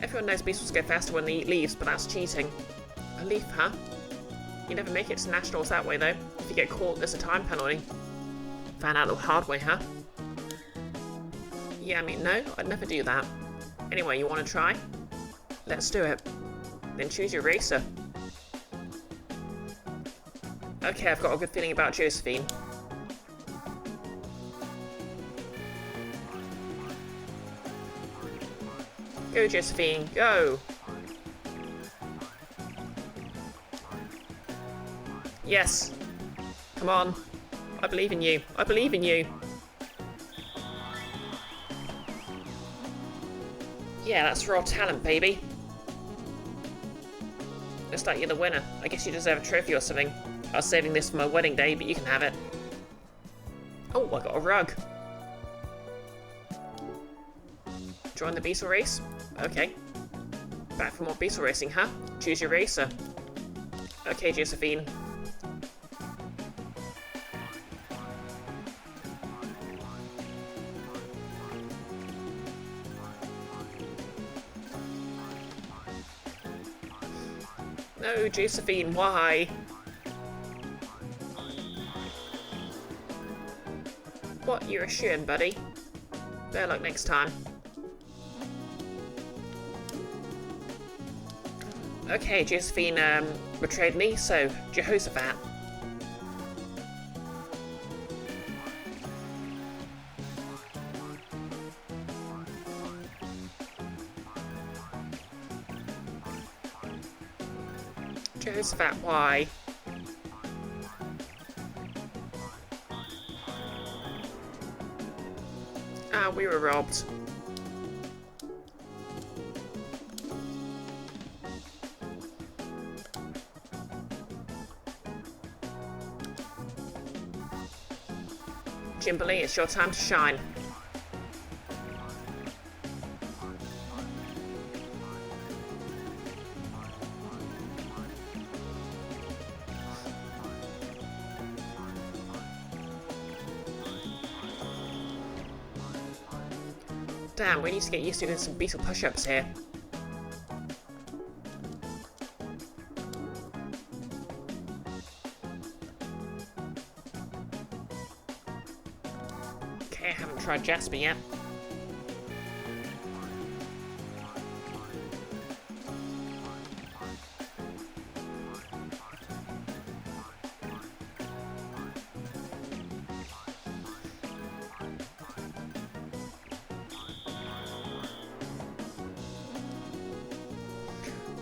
Everyone knows beetles go faster when they eat leaves, but that's cheating. A leaf, huh? You never make it to nationals that way, though. If you get caught, there's a time penalty. Found out the hard way, huh? Yeah, I mean, no, I'd never do that. Anyway, you want to try? Let's do it. Then choose your racer. Okay, I've got a good feeling about Josephine. Go, Josephine, go! Yes! Come on. I believe in you. I believe in you. Yeah, that's raw talent, baby. Looks like you're the winner. I guess you deserve a trophy or something. I was saving this for my wedding day, but you can have it. Oh, I got a rug. Join the beetle race? Okay. Back for more beetle racing, huh? Choose your racer. Okay, Josephine. No, Josephine, why? What, you're a shoo-in, buddy? Better luck next time. Okay, Josephine betrayed me, so Jehoshaphat. Jehoshaphat, why? Ah, we were robbed. Kimberly, it's your time to shine. Damn, we need to get used to doing some beetle push-ups here. Okay, I haven't tried Jasper yet.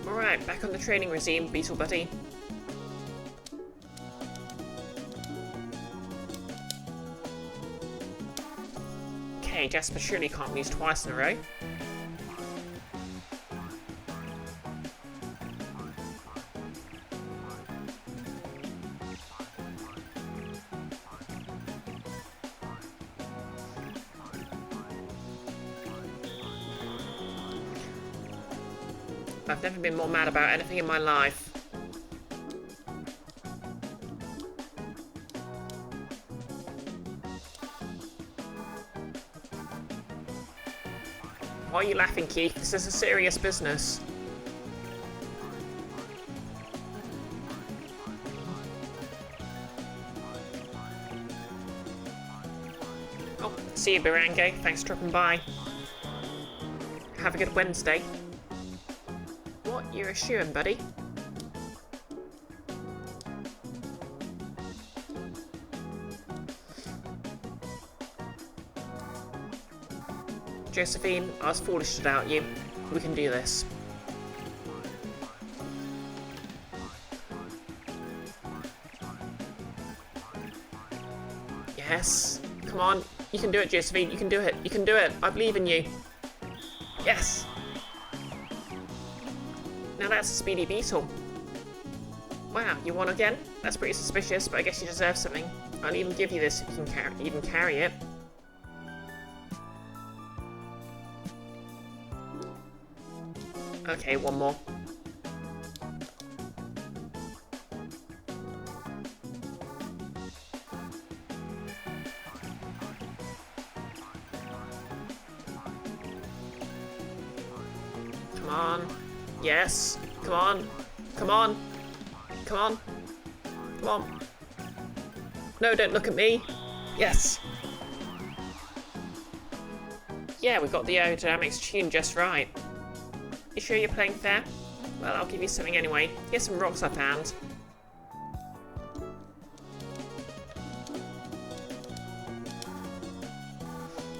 Alright, back on the training regime, Beetle Buddy. Okay, Jasper surely can't lose twice in a row. I've never been more mad about anything in my life. Why are you laughing, Keith? This is a serious business. Oh, see you, Barango. Thanks for dropping by. Have a good Wednesday. What? You're a shoo-in, buddy? Josephine, I was foolish to doubt you. We can do this. Yes. Come on. You can do it, Josephine. You can do it. You can do it. I believe in you. Yes. Now that's a speedy beetle. Wow, you won again? That's pretty suspicious, but I guess you deserve something. I'll even give you this if you can even carry it. Okay, one more. Come on. Yes. Come on. Come on. Come on. Come on. No, don't look at me. Yes. Yeah, we got the aerodynamics tuned just right. You sure you're playing fair? Well, I'll give you something anyway. Here's some rocks I found.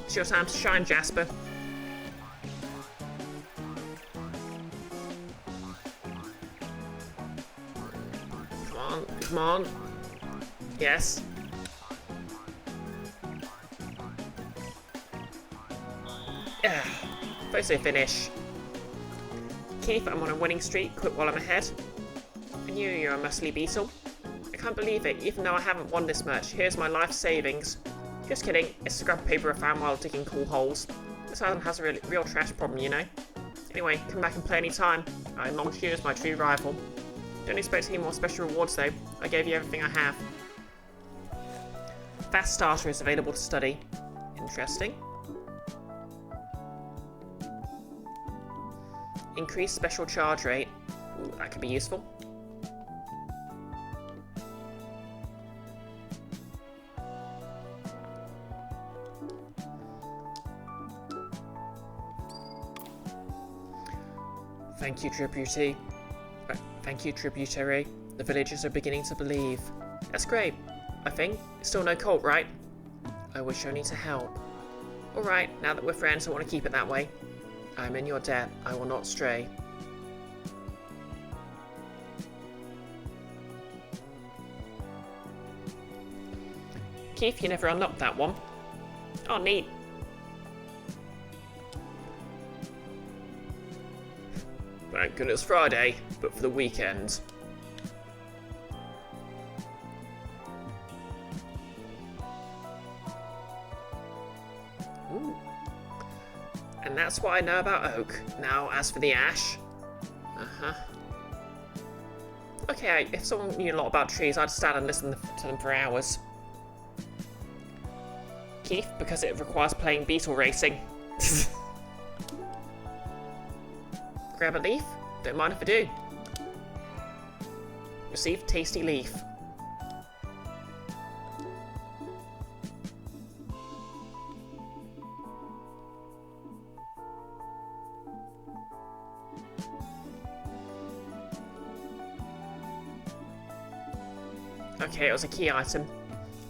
It's your time to shine, Jasper. Come on, come on. Yes. Yeah. Photo finish. Keith, I'm on a winning streak. Quit while I'm ahead. And you're a muscly beetle. I can't believe it, even though I haven't won this much. Here's my life savings. Just kidding. It's scrap paper I found while digging cool holes. This island has a real trash problem, you know. Anyway, come back and play any time. I launched you as my true rival. Don't expect any more special rewards though. I gave you everything I have. Fast starter is available to study. Interesting. Increased special charge rate. Ooh, that could be useful. Thank you, tributary. Thank you, tributary. The villagers are beginning to believe. That's great. I think. Still no cult, right? I wish only to help. Alright, now that we're friends, I want to keep it that way. I'm in your debt. I will not stray. Keith, you never unlocked that one. Oh, neat. Thank goodness Friday, but for the weekend. Ooh. And that's what I know about oak. Now, as for the ash... Okay, if someone knew a lot about trees, I'd stand and listen to them for hours. Keith, because it requires playing beetle racing. Grab a leaf? Don't mind if I do. Receive tasty leaf. Okay, it was a key item.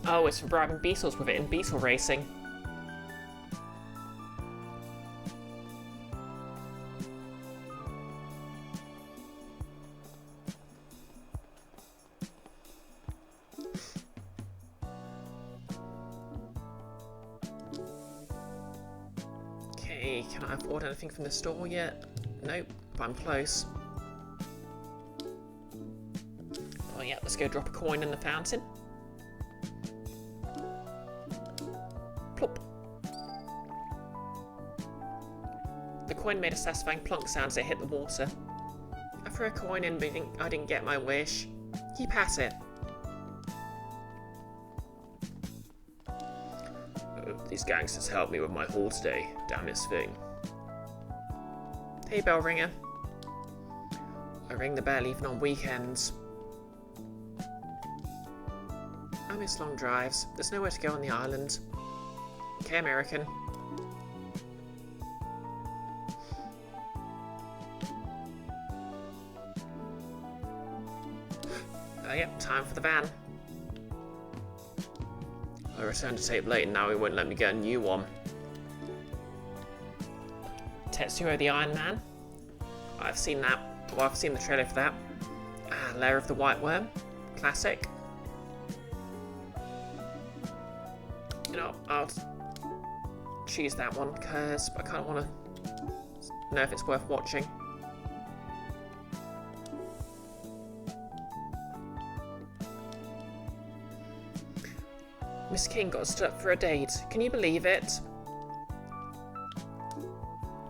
Oh, it's for bribing beetles with it in beetle racing. Okay, can I afford anything from the store yet? Nope, but I'm close. Oh yeah, let's go drop a coin in the fountain. Plop. The coin made a satisfying plunk sound as it hit the water. I threw a coin in, but I didn't get my wish. Keep at it. These gangsters helped me with my haul today. Damn this thing. Hey, bell ringer. I ring the bell even on weekends. I miss long drives. There's nowhere to go on the island. Okay, American. Yep, time for the van. I returned to tape late and now he won't let me get a new one. Tetsuo the Iron Man? I've seen that. Well, I've seen the trailer for that. Lair of the White Worm? Classic. You know, I'll choose that one because I kind of want to know if it's worth watching. Miss King got stood up for a date. Can you believe it?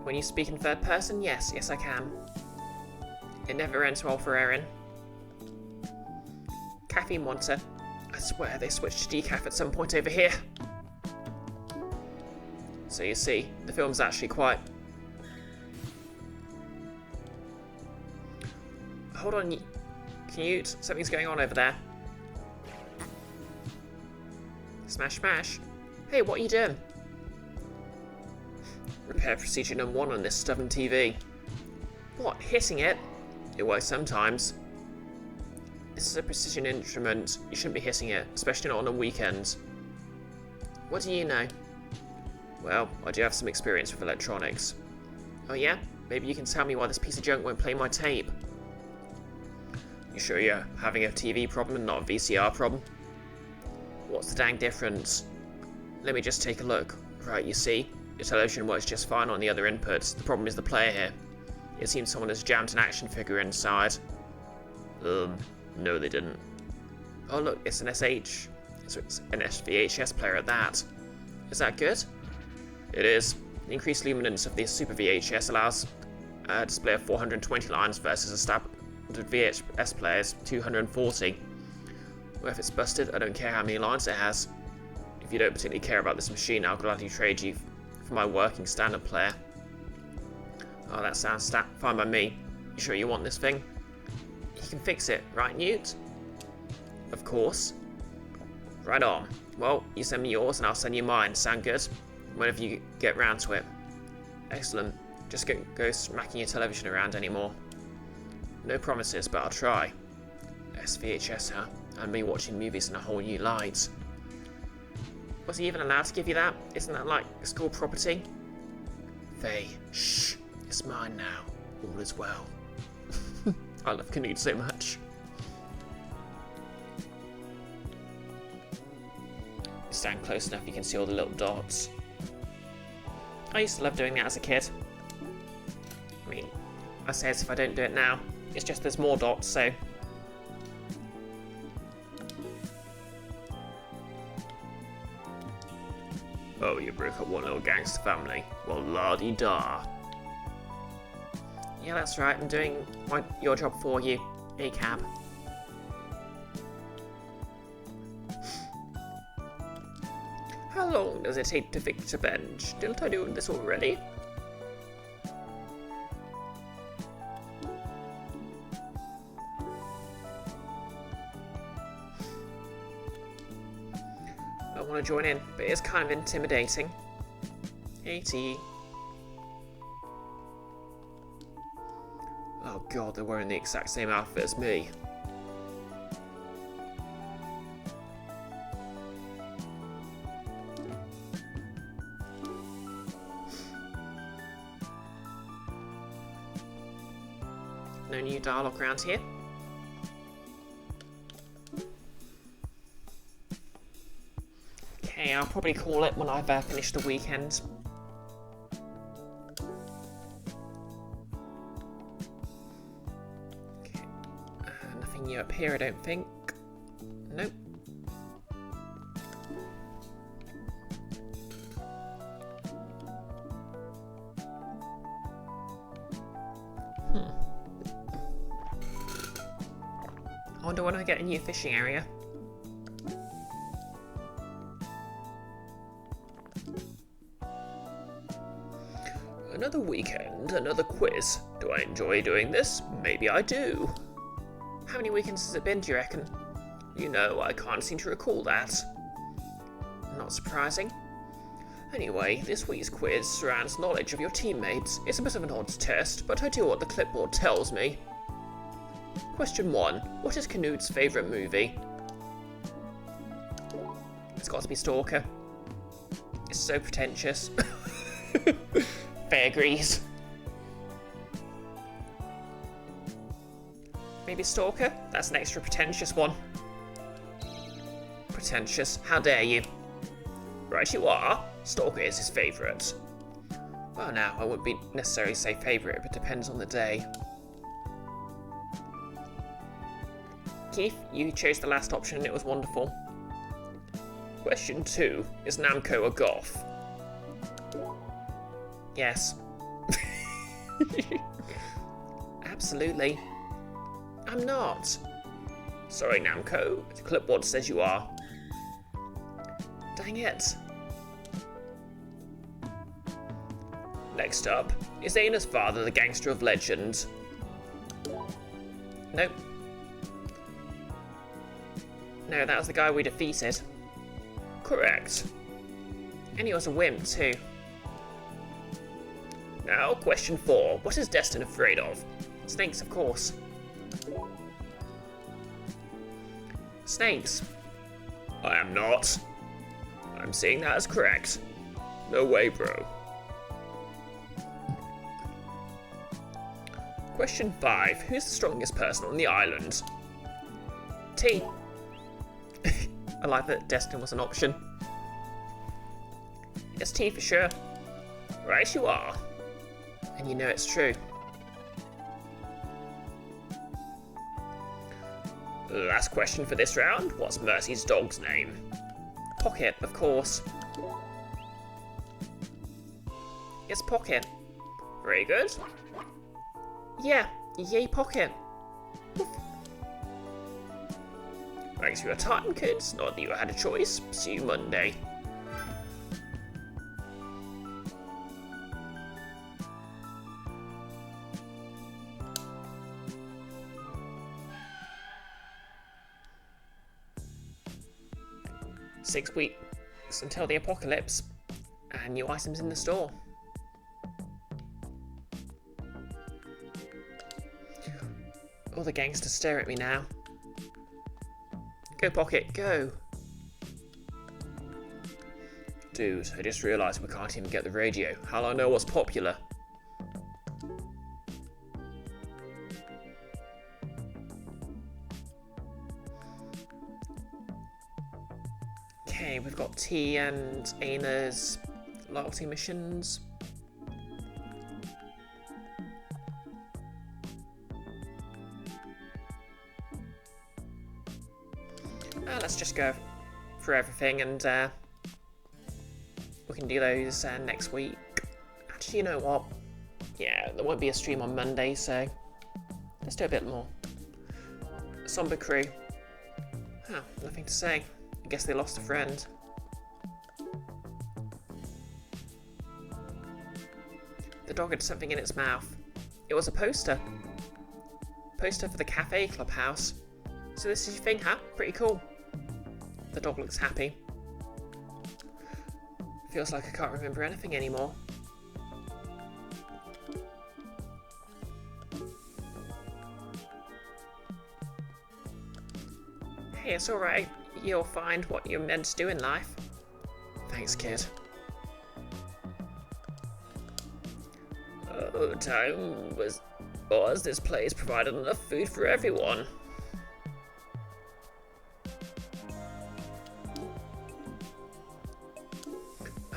When you speak in third person, yes, I can. It never ends well for Erin. Caffeine wanter. I swear they switched to decaf at some point over here. So you see, the film's actually quite... Hold on, Canute, something's going on over there. Smash, smash. Hey, what are you doing? Repair procedure number 1 on this stubborn TV. What, hitting it? It works sometimes. This is a precision instrument. You shouldn't be hitting it, especially not on a weekend. What do you know? Well, I do have some experience with electronics. Oh yeah? Maybe you can tell me why this piece of junk won't play my tape. You sure you're having a TV problem and not a VCR problem? What's the dang difference? Let me just take a look. Right, you see? Your television works just fine on the other inputs. The problem is the player here. It seems someone has jammed an action figure inside. No they didn't. Oh look, it's an SH. So it's an SVHS player at that. Is that good? It is. The increased luminance of the Super VHS allows a display of 420 lines versus a standard VHS player's 240. Well, if it's busted, I don't care how many lines it has. If you don't particularly care about this machine, I'll gladly trade you for my working standard player. Oh, that sounds fine by me. You sure you want this thing? You can fix it, right, Newt? Of course. Right on. Well, you send me yours and I'll send you mine. Sound good? Whenever you get round to it. Excellent. Just go smacking your television around anymore. No promises, but I'll try. SVHS, huh? And me watching movies in a whole new light. Was he even allowed to give you that? Isn't that like school property? Faye, shh. It's mine now. All is well. I love Canute so much. You stand close enough, you can see all the little dots. I used to love doing that as a kid. I mean, I say as if I don't do it now. It's just there's more dots, so... Oh, you broke up one little gangster family. Well, la-di-da. Yeah, that's right. I'm doing your job for you. A-cab. How long does it take to fix a bench? Didn't I do this already? I want to join in, but it's kind of intimidating. 80. Oh god, they're wearing the exact same outfit as me. No new dialogue around here. Okay, I'll probably call it when I've finished the weekend. Okay, nothing new up here, I don't think. Nope. I wonder when I get a new fishing area. Another weekend, another quiz. Do I enjoy doing this? Maybe I do. How many weekends has it been, do you reckon? You know, I can't seem to recall that. Not surprising. Anyway, this week's quiz surrounds knowledge of your teammates. It's a bit of an odd test, but I do what the clipboard tells me. Question 1. What is Canute's favourite movie? It's got to be Stalker. It's so pretentious. Faye agrees. Maybe Stalker? That's an extra pretentious one. Pretentious? How dare you? Right you are. Stalker is his favourite. Well now, I wouldn't be necessarily say favourite, but depends on the day. Keith, you chose the last option and it was wonderful. Question 2. Is Namco a goth? Yes. Absolutely. I'm not. Sorry, Namco. The clipboard says you are. Dang it. Next up, is Aina's father the gangster of legend? Nope. No, that was the guy we defeated. Correct. And he was a wimp too. Now, question 4. What is Destin afraid of? Snakes, of course. Snakes. I am not. I'm seeing that as correct. No way, bro. Question 5. Who's the strongest person on the island? T. I like that Destin was an option. It's T for sure. Right you are. And you know it's true. Last question for this round. What's Mercy's dog's name? Pocket, of course. It's Pocket. Very good. Yeah, yay Pocket. Thanks for your time, kids. Not that you had a choice. See you Monday. Six weeks until the apocalypse, and new items in the store. All the gangsters stare at me now. Go Pocket, go! Dude, I just realised we can't even get the radio. How'll I know what's popular? Okay, we've got T and Aina's loyalty missions. Let's just go through everything and we can do those next week. Actually, you know what? Yeah, there won't be a stream on Monday, so let's do a bit more. Somber Crew. Huh, nothing to say. I guess they lost a friend. The dog had something in its mouth. It was a poster. Poster for the cafe clubhouse. So this is your thing, huh? Pretty cool. The dog looks happy. Feels like I can't remember anything anymore. Hey, it's alright. You'll find what you're meant to do in life. Thanks, kid. Oh, time was this place provided enough food for everyone.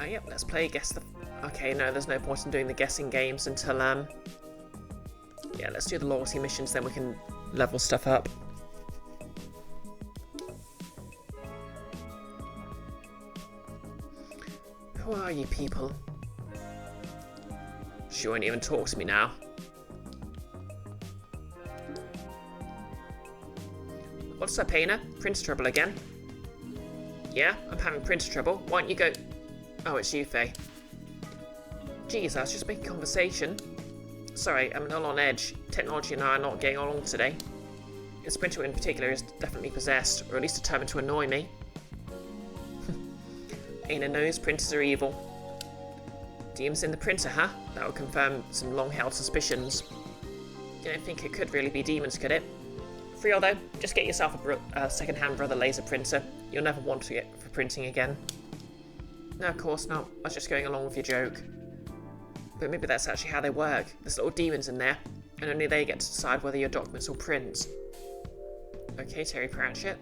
Yep, let's play Guess the... Okay, no, there's no point in doing the guessing games until, yeah, let's do the loyalty missions, then we can level stuff up. Who are you people? She won't even talk to me now. What's up, Aina? Prince trouble again? Yeah, I'm having prince trouble. Why don't you go... Oh, it's you, Faye. Jeez, I was just making conversation. Sorry, I'm a little on edge. Technology and I are not getting along today. This printer in particular is definitely possessed, or at least determined to annoy me. Aina knows printers are evil. Demons in the printer, huh? That would confirm some long-held suspicions. You don't think it could really be demons, could it? For real though, just get yourself a second-hand Brother Laser printer. You'll never want to get for printing again. No, of course not. I was just going along with your joke. But maybe that's actually how they work. There's little demons in there, and only they get to decide whether your documents will print. Okay, Terry Pratchett.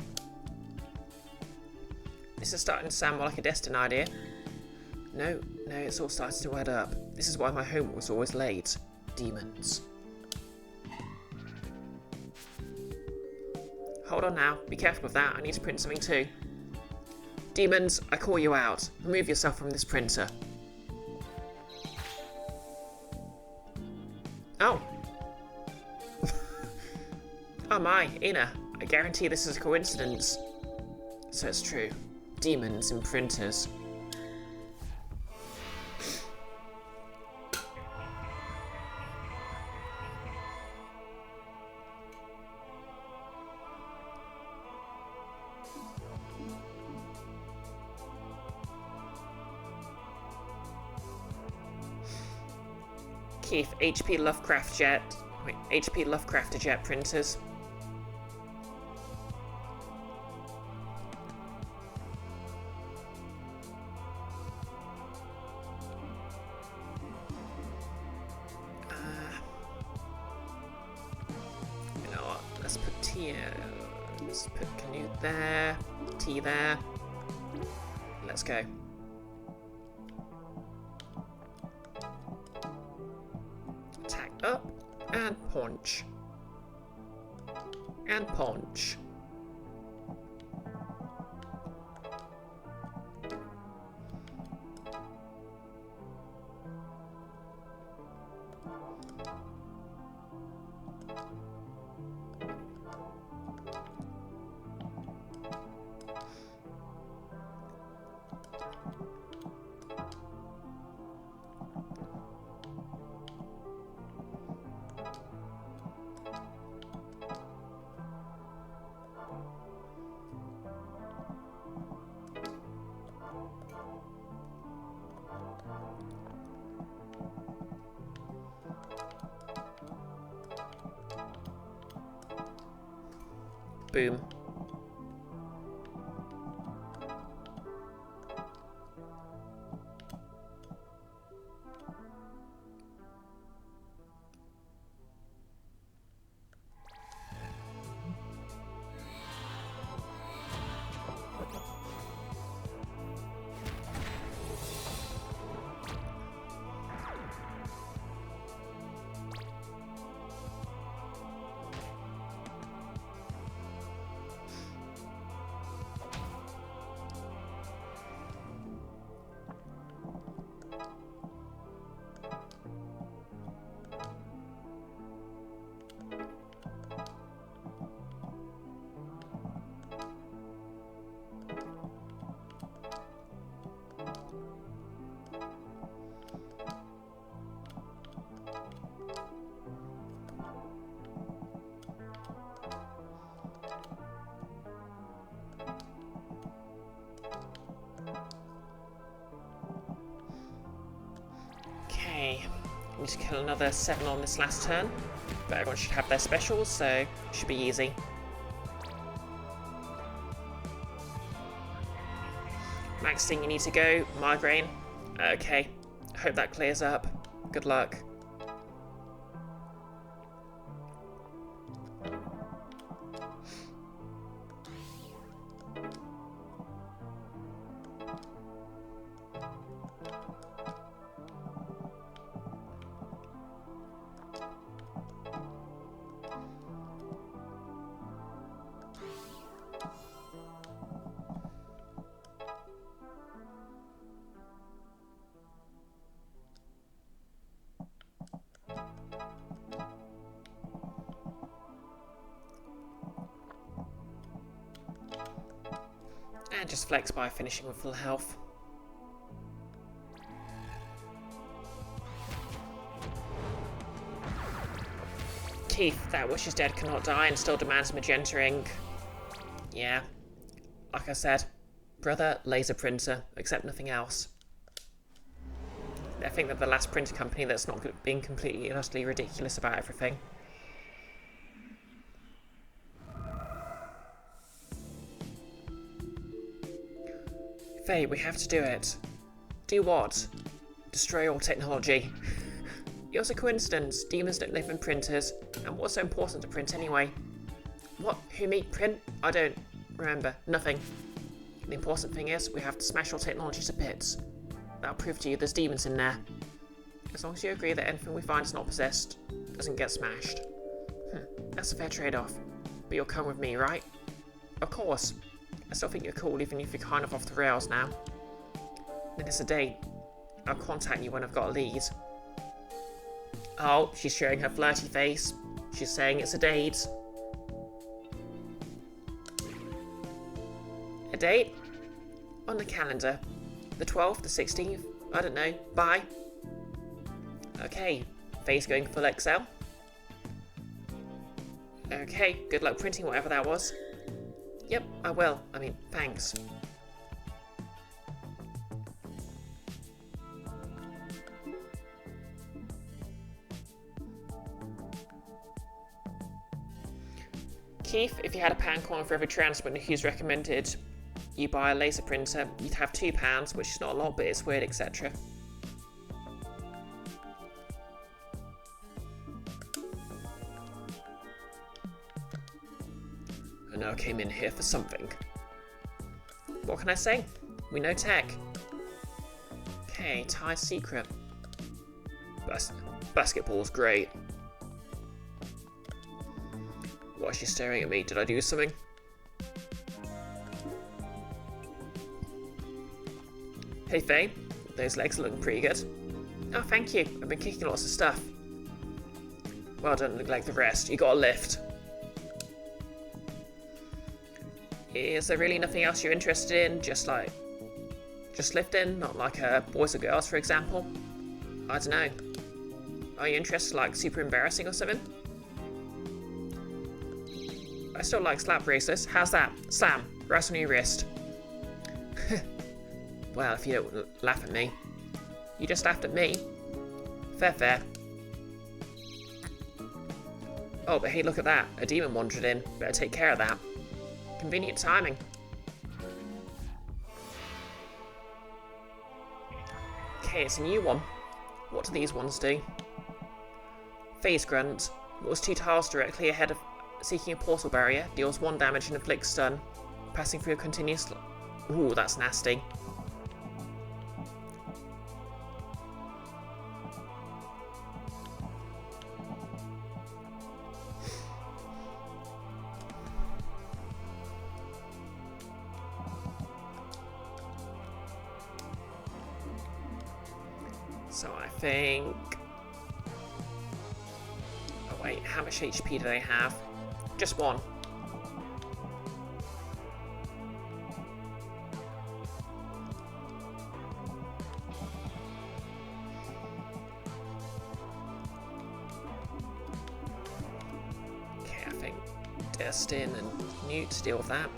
This is starting to sound more like a Destin idea. No, it's all starting to add up. This is why my homework was always late. Demons. Hold on now. Be careful with that. I need to print something too. Demons, I call you out. Remove yourself from this printer. Oh. Oh my, Ina. I guarantee this is a coincidence. So it's true. Demons in printers. Keith, HP Lovecraft jet printers. You know what? Let's put T. Let's put Canute there. T there. Let's go. Up and punch. And punch. Boom. Need to kill another 7 on this last turn, but everyone should have their specials, so it should be easy. Maxing, you need to go. Migraine. Okay. Hope that clears up. Good luck. And just flex by finishing with full health. Keith, that which is dead cannot die and still demands magenta ink. Yeah, like I said, brother, laser printer, except nothing else. I think they're the last printer company that's not being completely and utterly ridiculous about everything. Faye, we have to do it. Do what? Destroy all technology. It was a coincidence. Demons don't live in printers. And what's so important to print anyway? What? Who me? Print? I don't remember. Nothing. The important thing is we have to smash all technology to bits. That'll prove to you there's demons in there. As long as you agree that anything we find is not possessed, doesn't get smashed. That's a fair trade-off. But you'll come with me, right? Of course. I still think you're cool, even if you're kind of off the rails now. Then it's a date. I'll contact you when I've got a lead. Oh, she's showing her flirty face. She's saying it's a date. A date? On the calendar. The 12th, the 16th, I don't know. Bye. Okay, face going full Excel. Okay, good luck printing whatever that was. Yep, I will. I mean, thanks. Keith, if you had £1 for every transmitter who's recommended you buy a laser printer, you'd have £2, which is not a lot, but it's weird, etc. I know I came in here for something. What can I say? We know tech. Okay, Ty's secret. Basketball's great. Why is she staring at me? Did I do something? Hey Faye, those legs are looking pretty good. Oh, thank you. I've been kicking lots of stuff. Well done, look like the rest. You got a lift. Is there really nothing else you're interested in? Just lifting? Not like boys or girls, for example? I don't know. Are you interested, like, super embarrassing or something? I still like slap bracelets. How's that? Slam. Right on your wrist. Well, if you don't laugh at me. You just laughed at me. Fair. Oh, but hey, look at that. A demon wandered in. Better take care of that. Convenient timing. Okay, it's a new one. What do these ones do? Phase Grunt. Moves 2 tiles directly ahead of seeking a portal barrier. Deals 1 damage and inflicts stun. Passing through a continuous... Ooh, that's nasty. So I think... Oh wait, how much HP do they have? Just 1. Okay, I think Destin and Newt deal with that.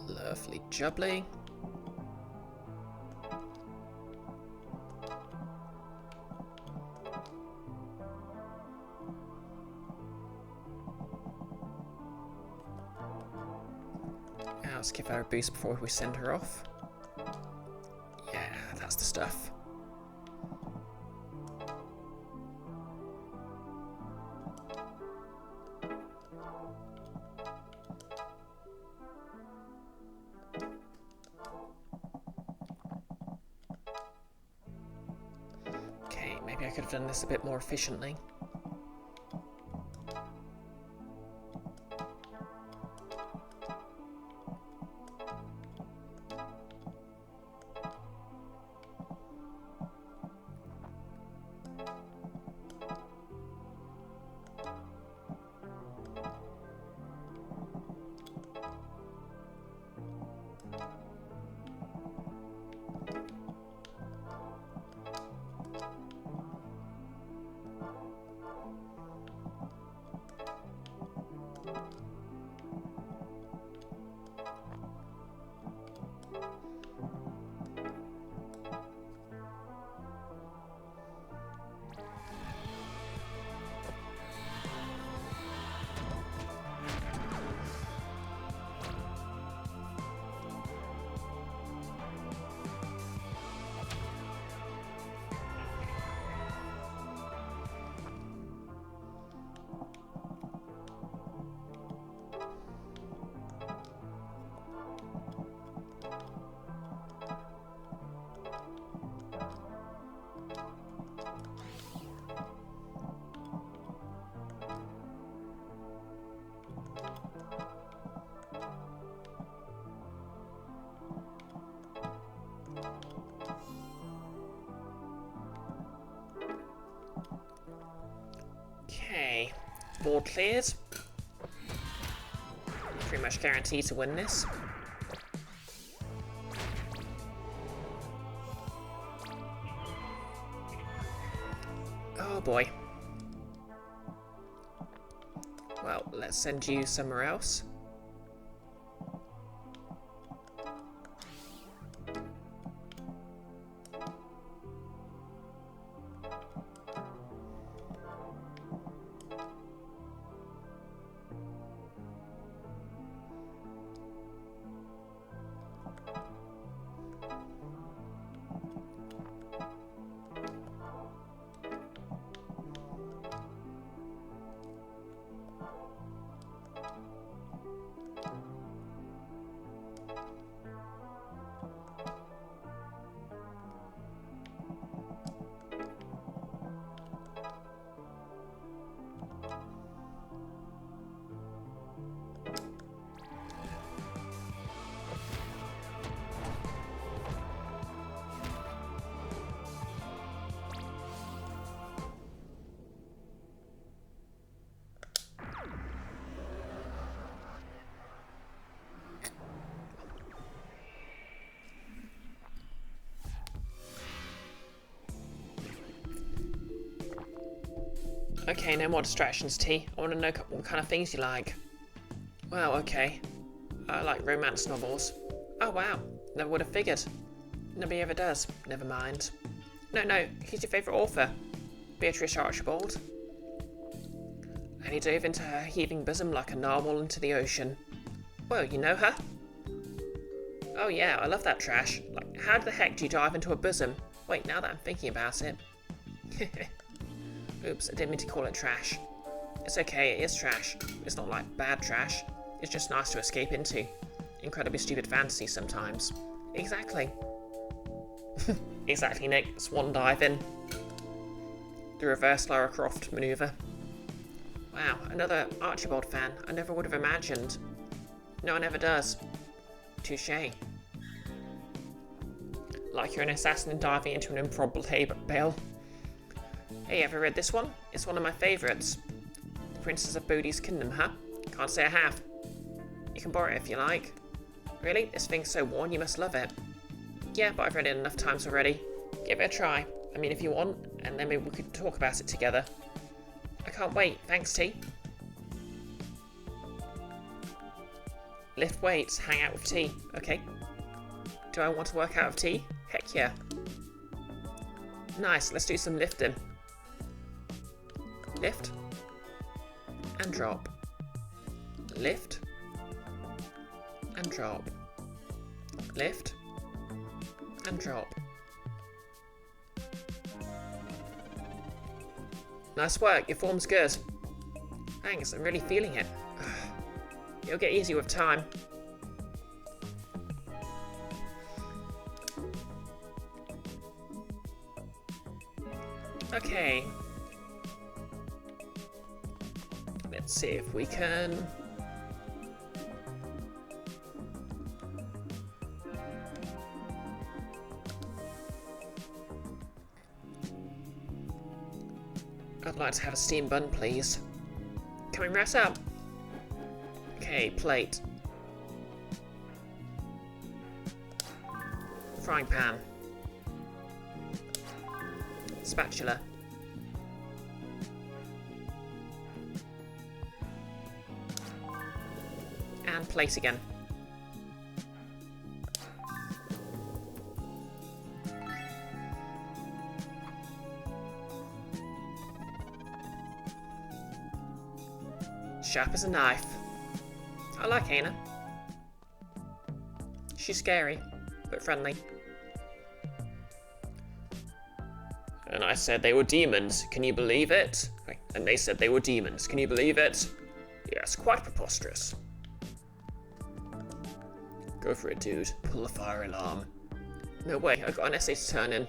Lovely jubbly. Let's give her a boost before we send her off. Yeah, that's the stuff. Okay, maybe I could have done this a bit more efficiently. Board cleared. Pretty much guaranteed to win this. Oh boy. Well, let's send you somewhere else. Okay, no more distractions, T. I want to know what kind of things you like. Well, okay. I like romance novels. Oh, wow. Never would have figured. Nobody ever does. Never mind. No, who's your favourite author? Beatrice Archibald. And he dove into her heaving bosom like a narwhal into the ocean. Well, you know her? Oh yeah, I love that trash. Like, how the heck do you dive into a bosom? Wait, now that I'm thinking about it. Oops, I didn't mean to call it trash. It's okay, it is trash. It's not like bad trash. It's just nice to escape into. Incredibly stupid fantasy sometimes. Exactly. Exactly, Nick. Swan dive in. The reverse Lara Croft maneuver. Wow, another Archibald fan. I never would have imagined. No one ever does. Touché. Like you're an assassin diving into an improbable hay bale. Hey, ever read this one? It's one of my favourites. The Princess of Bodhi's Kingdom, huh? Can't say I have. You can borrow it if you like. Really? This thing's so worn, you must love it. Yeah, but I've read it enough times already. Give it a try. I mean, if you want, and then maybe we could talk about it together. I can't wait. Thanks, T. Lift weights, hang out with T. Okay. Do I want to work out with T? Heck yeah. Nice, let's do some lifting. Lift. And drop. Lift. And drop. Lift. And drop. Nice work, your form's good. Thanks, I'm really feeling it. It'll get easier with time. Okay. Let's see if we can... I'd like to have a steam bun, please. Coming right up. Okay, plate. Frying pan. Spatula. And plate again. Sharp as a knife. I like Ana. She's scary, but friendly. And I said they were demons, can you believe it? And they said they were demons, can you believe it? Yes, quite preposterous. Go for it, dude. Pull the fire alarm. No way, I've got an essay to turn in.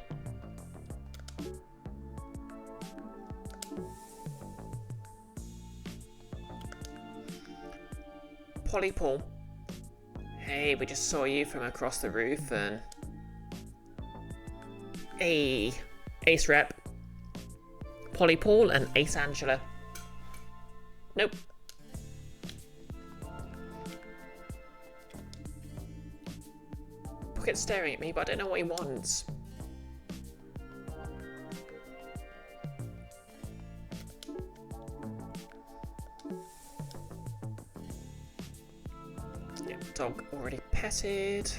Polly Paul. Hey, we just saw you from across the roof and... Hey, Ace Rep. Polly Paul and Ace Angela. Nope. Pocket's staring at me, but I don't know what he wants. Yep, dog already petted.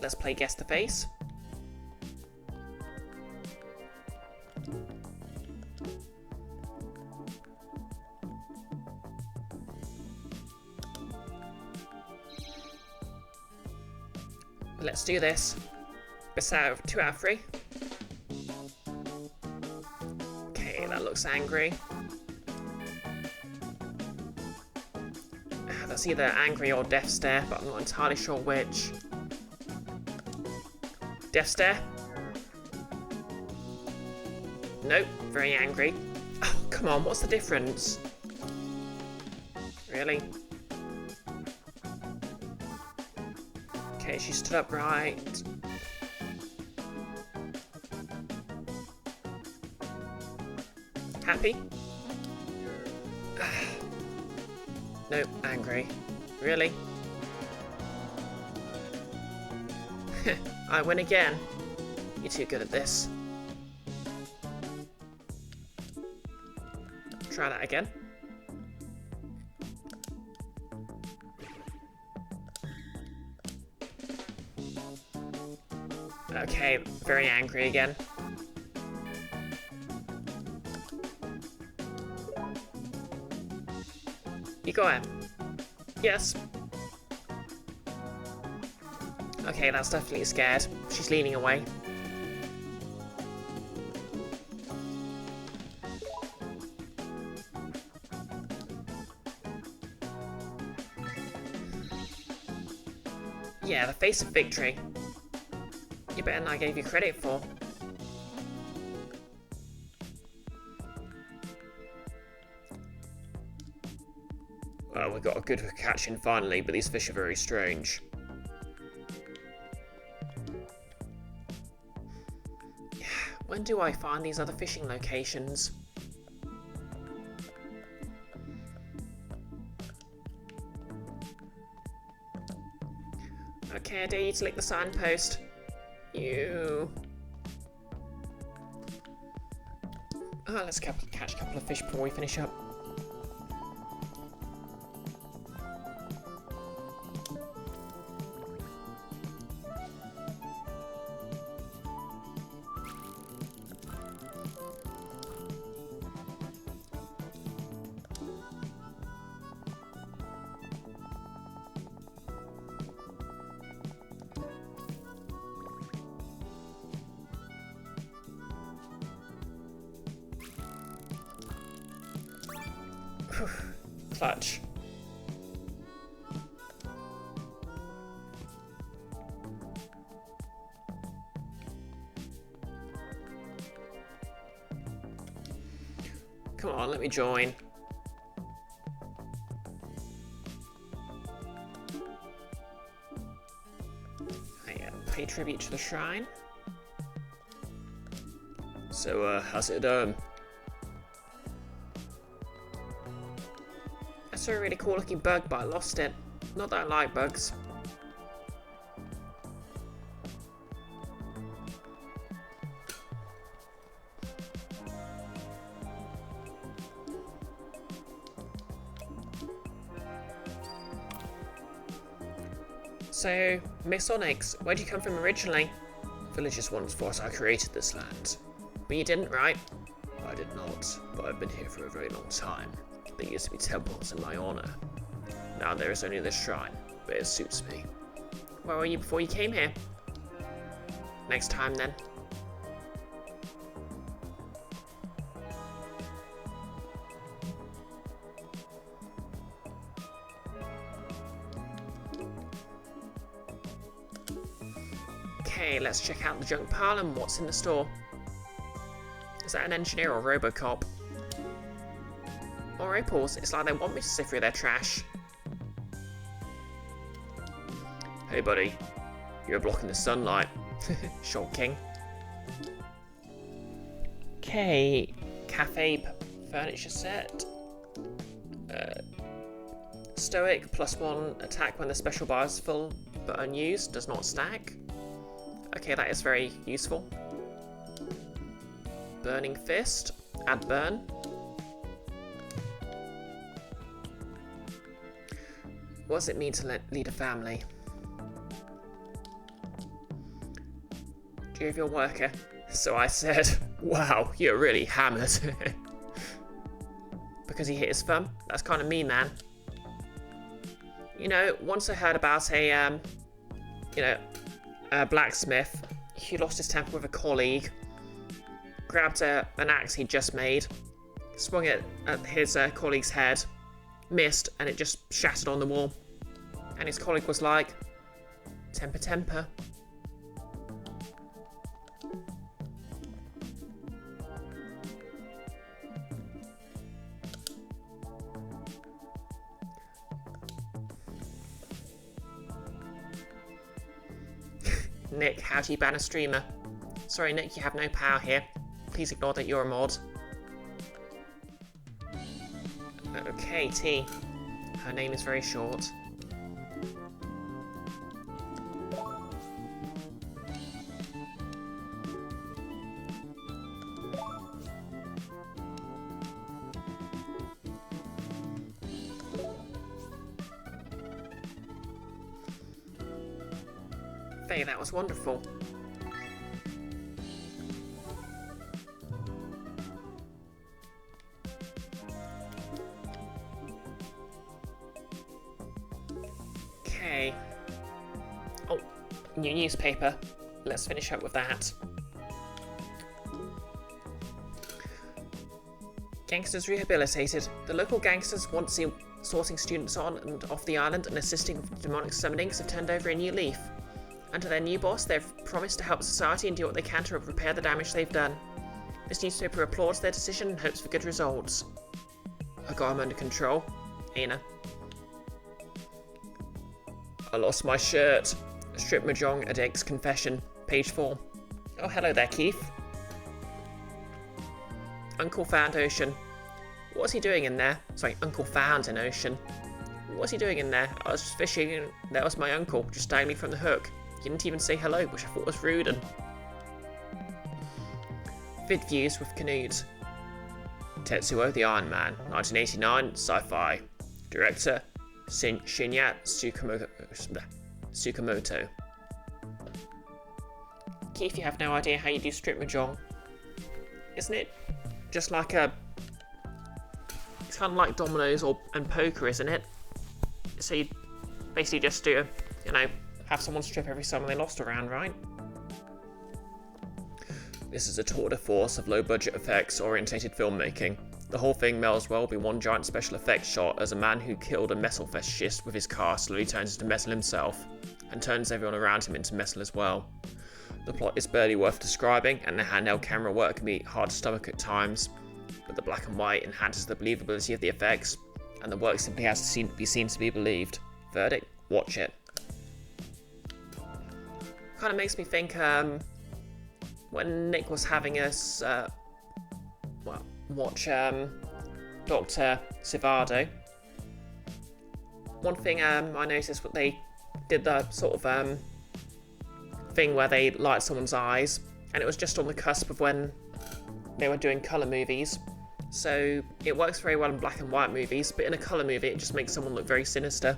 Let's play Guess the Face. Let's do this. Best out of 2 out of 3. Okay, that looks angry. That's either angry or death stare, but I'm not entirely sure which. Death stare? Nope, very angry. Oh, come on, what's the difference? Really? Okay, she stood upright. Happy? Nope, angry. Really? I win again. You're too good at this. Try that again. Okay, very angry again. You got it. Yes. Okay, that's definitely scared. She's leaning away. Yeah, the face of victory. You better than I gave you credit for. Well, we got a good catch in finally, but these fish are very strange. When do I find these other fishing locations? Okay, I dare you to lick the signpost. You. Oh, let's catch a couple of fish before we finish up. Clutch. Come on, let me join. I pay tribute to the shrine. So, how's it done? I saw a really cool looking bug, but I lost it. Not that I like bugs. So, Miss Onyx, where'd you come from originally? Villagers once thought I created this land. But you didn't, right? I did not, but I've been here for a very long time. There used to be temples in my honor. Now there is only this shrine, but it suits me. Where were you before you came here? Next time, then. Okay, let's check out the junk pile and what's in the store. Is that an engineer or Robocop? Or opals, it's like they want me to sift through their trash. Hey buddy, you're blocking the sunlight. Shocking. Okay, cafe Furniture set. Stoic, +1 attack when the special bar is full but unused, does not stack. Okay, that is very useful. Burning Fist, add burn. What does it mean to lead a family? Jovial worker. So I said, wow, you're really hammered. Because he hit his thumb? That's kind of mean, man. You know, once I heard about a blacksmith. He lost his temper with a colleague. Grabbed an axe he'd just made. Swung it at his colleague's head. Missed, and it just shattered on the wall. And his colleague was like, temper, temper. Nick, how do you ban a streamer? Sorry, Nick, you have no power here. Please ignore that you're a mod. Okay, T. Her name is very short. Faye, that was wonderful. Okay. Oh, new newspaper. Let's finish up with that. Gangsters rehabilitated. The local gangsters, once sorting students on and off the island and assisting with demonic summonings, have turned over a new leaf. Under their new boss, they've promised to help society and do what they can to repair the damage they've done. This newspaper applauds their decision and hopes for good results. I got him under control. Ana. I lost my shirt. Strip Mahjong Addict's Confession. Page 4. Oh, hello there, Keith. Uncle found Ocean. What's he doing in there? Sorry, Uncle found an ocean. What's he doing in there? I was just fishing and there was my uncle, just dangling from the hook. He didn't even say hello, which I thought was rude and... Vid views with Canute. Tetsuo the Iron Man, 1989, sci-fi. Director, Shinya Tsukamoto. Keith, you have no idea how you do strip mahjong. Isn't it just like a... It's kind of like dominoes and poker, isn't it? So you basically just do, have someone strip every summer they lost around, right? This is a tour de force of low-budget effects-orientated filmmaking. The whole thing may as well be one giant special effects shot as a man who killed a metal fascist with his car slowly turns into metal himself, and turns everyone around him into metal as well. The plot is barely worth describing, and the handheld camera work can be hard to stomach at times, but the black and white enhances the believability of the effects, and the work simply has to be seen to be believed. Verdict? Watch it. Kind of makes me think, when Nick was having us, watch, Dr. Sivado. One thing, I noticed what they did the sort of, thing where they light someone's eyes, and it was just on the cusp of when they were doing colour movies. So it works very well in black and white movies, but in a colour movie it just makes someone look very sinister.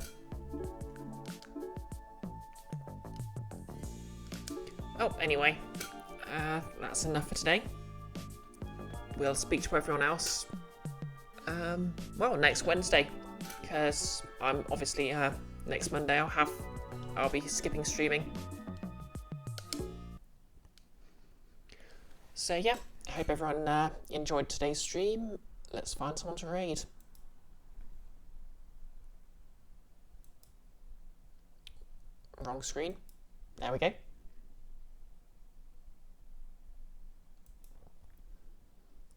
Oh, anyway, that's enough for today. We'll speak to everyone else, next Wednesday, because I'm obviously, next Monday I'll be skipping streaming. So yeah, I hope everyone enjoyed today's stream. Let's find someone to raid. Wrong screen. There we go.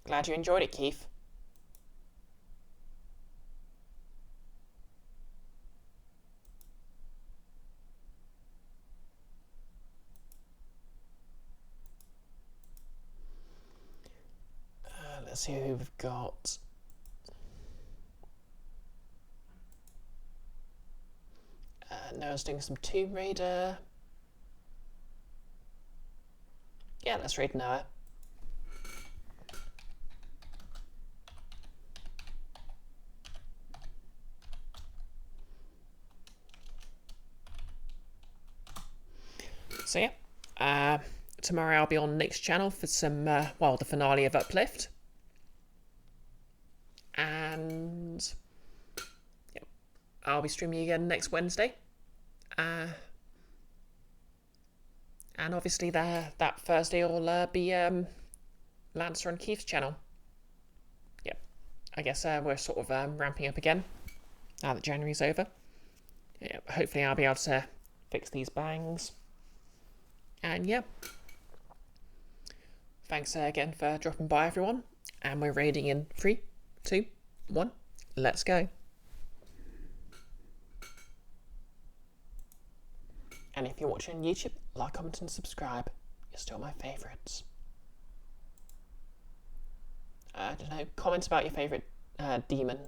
Glad you enjoyed it, Keith. let's see who we've got. Noah's doing some Tomb Raider. Yeah, let's raid Noah. So yeah, tomorrow I'll be on Nick's channel for some, well, the finale of Uplift. And yeah, I'll be streaming again next Wednesday. And obviously that Thursday will be Lancer and Keith's channel. Yep, I guess we're sort of ramping up again now that January's over. Yeah, hopefully I'll be able to fix these bangs. And yeah, thanks again for dropping by, everyone. And we're raiding in 3, 2, 1. Let's go. And if you're watching on YouTube, like, comment, and subscribe. You're still my favourites. I don't know, comment about your favourite demon.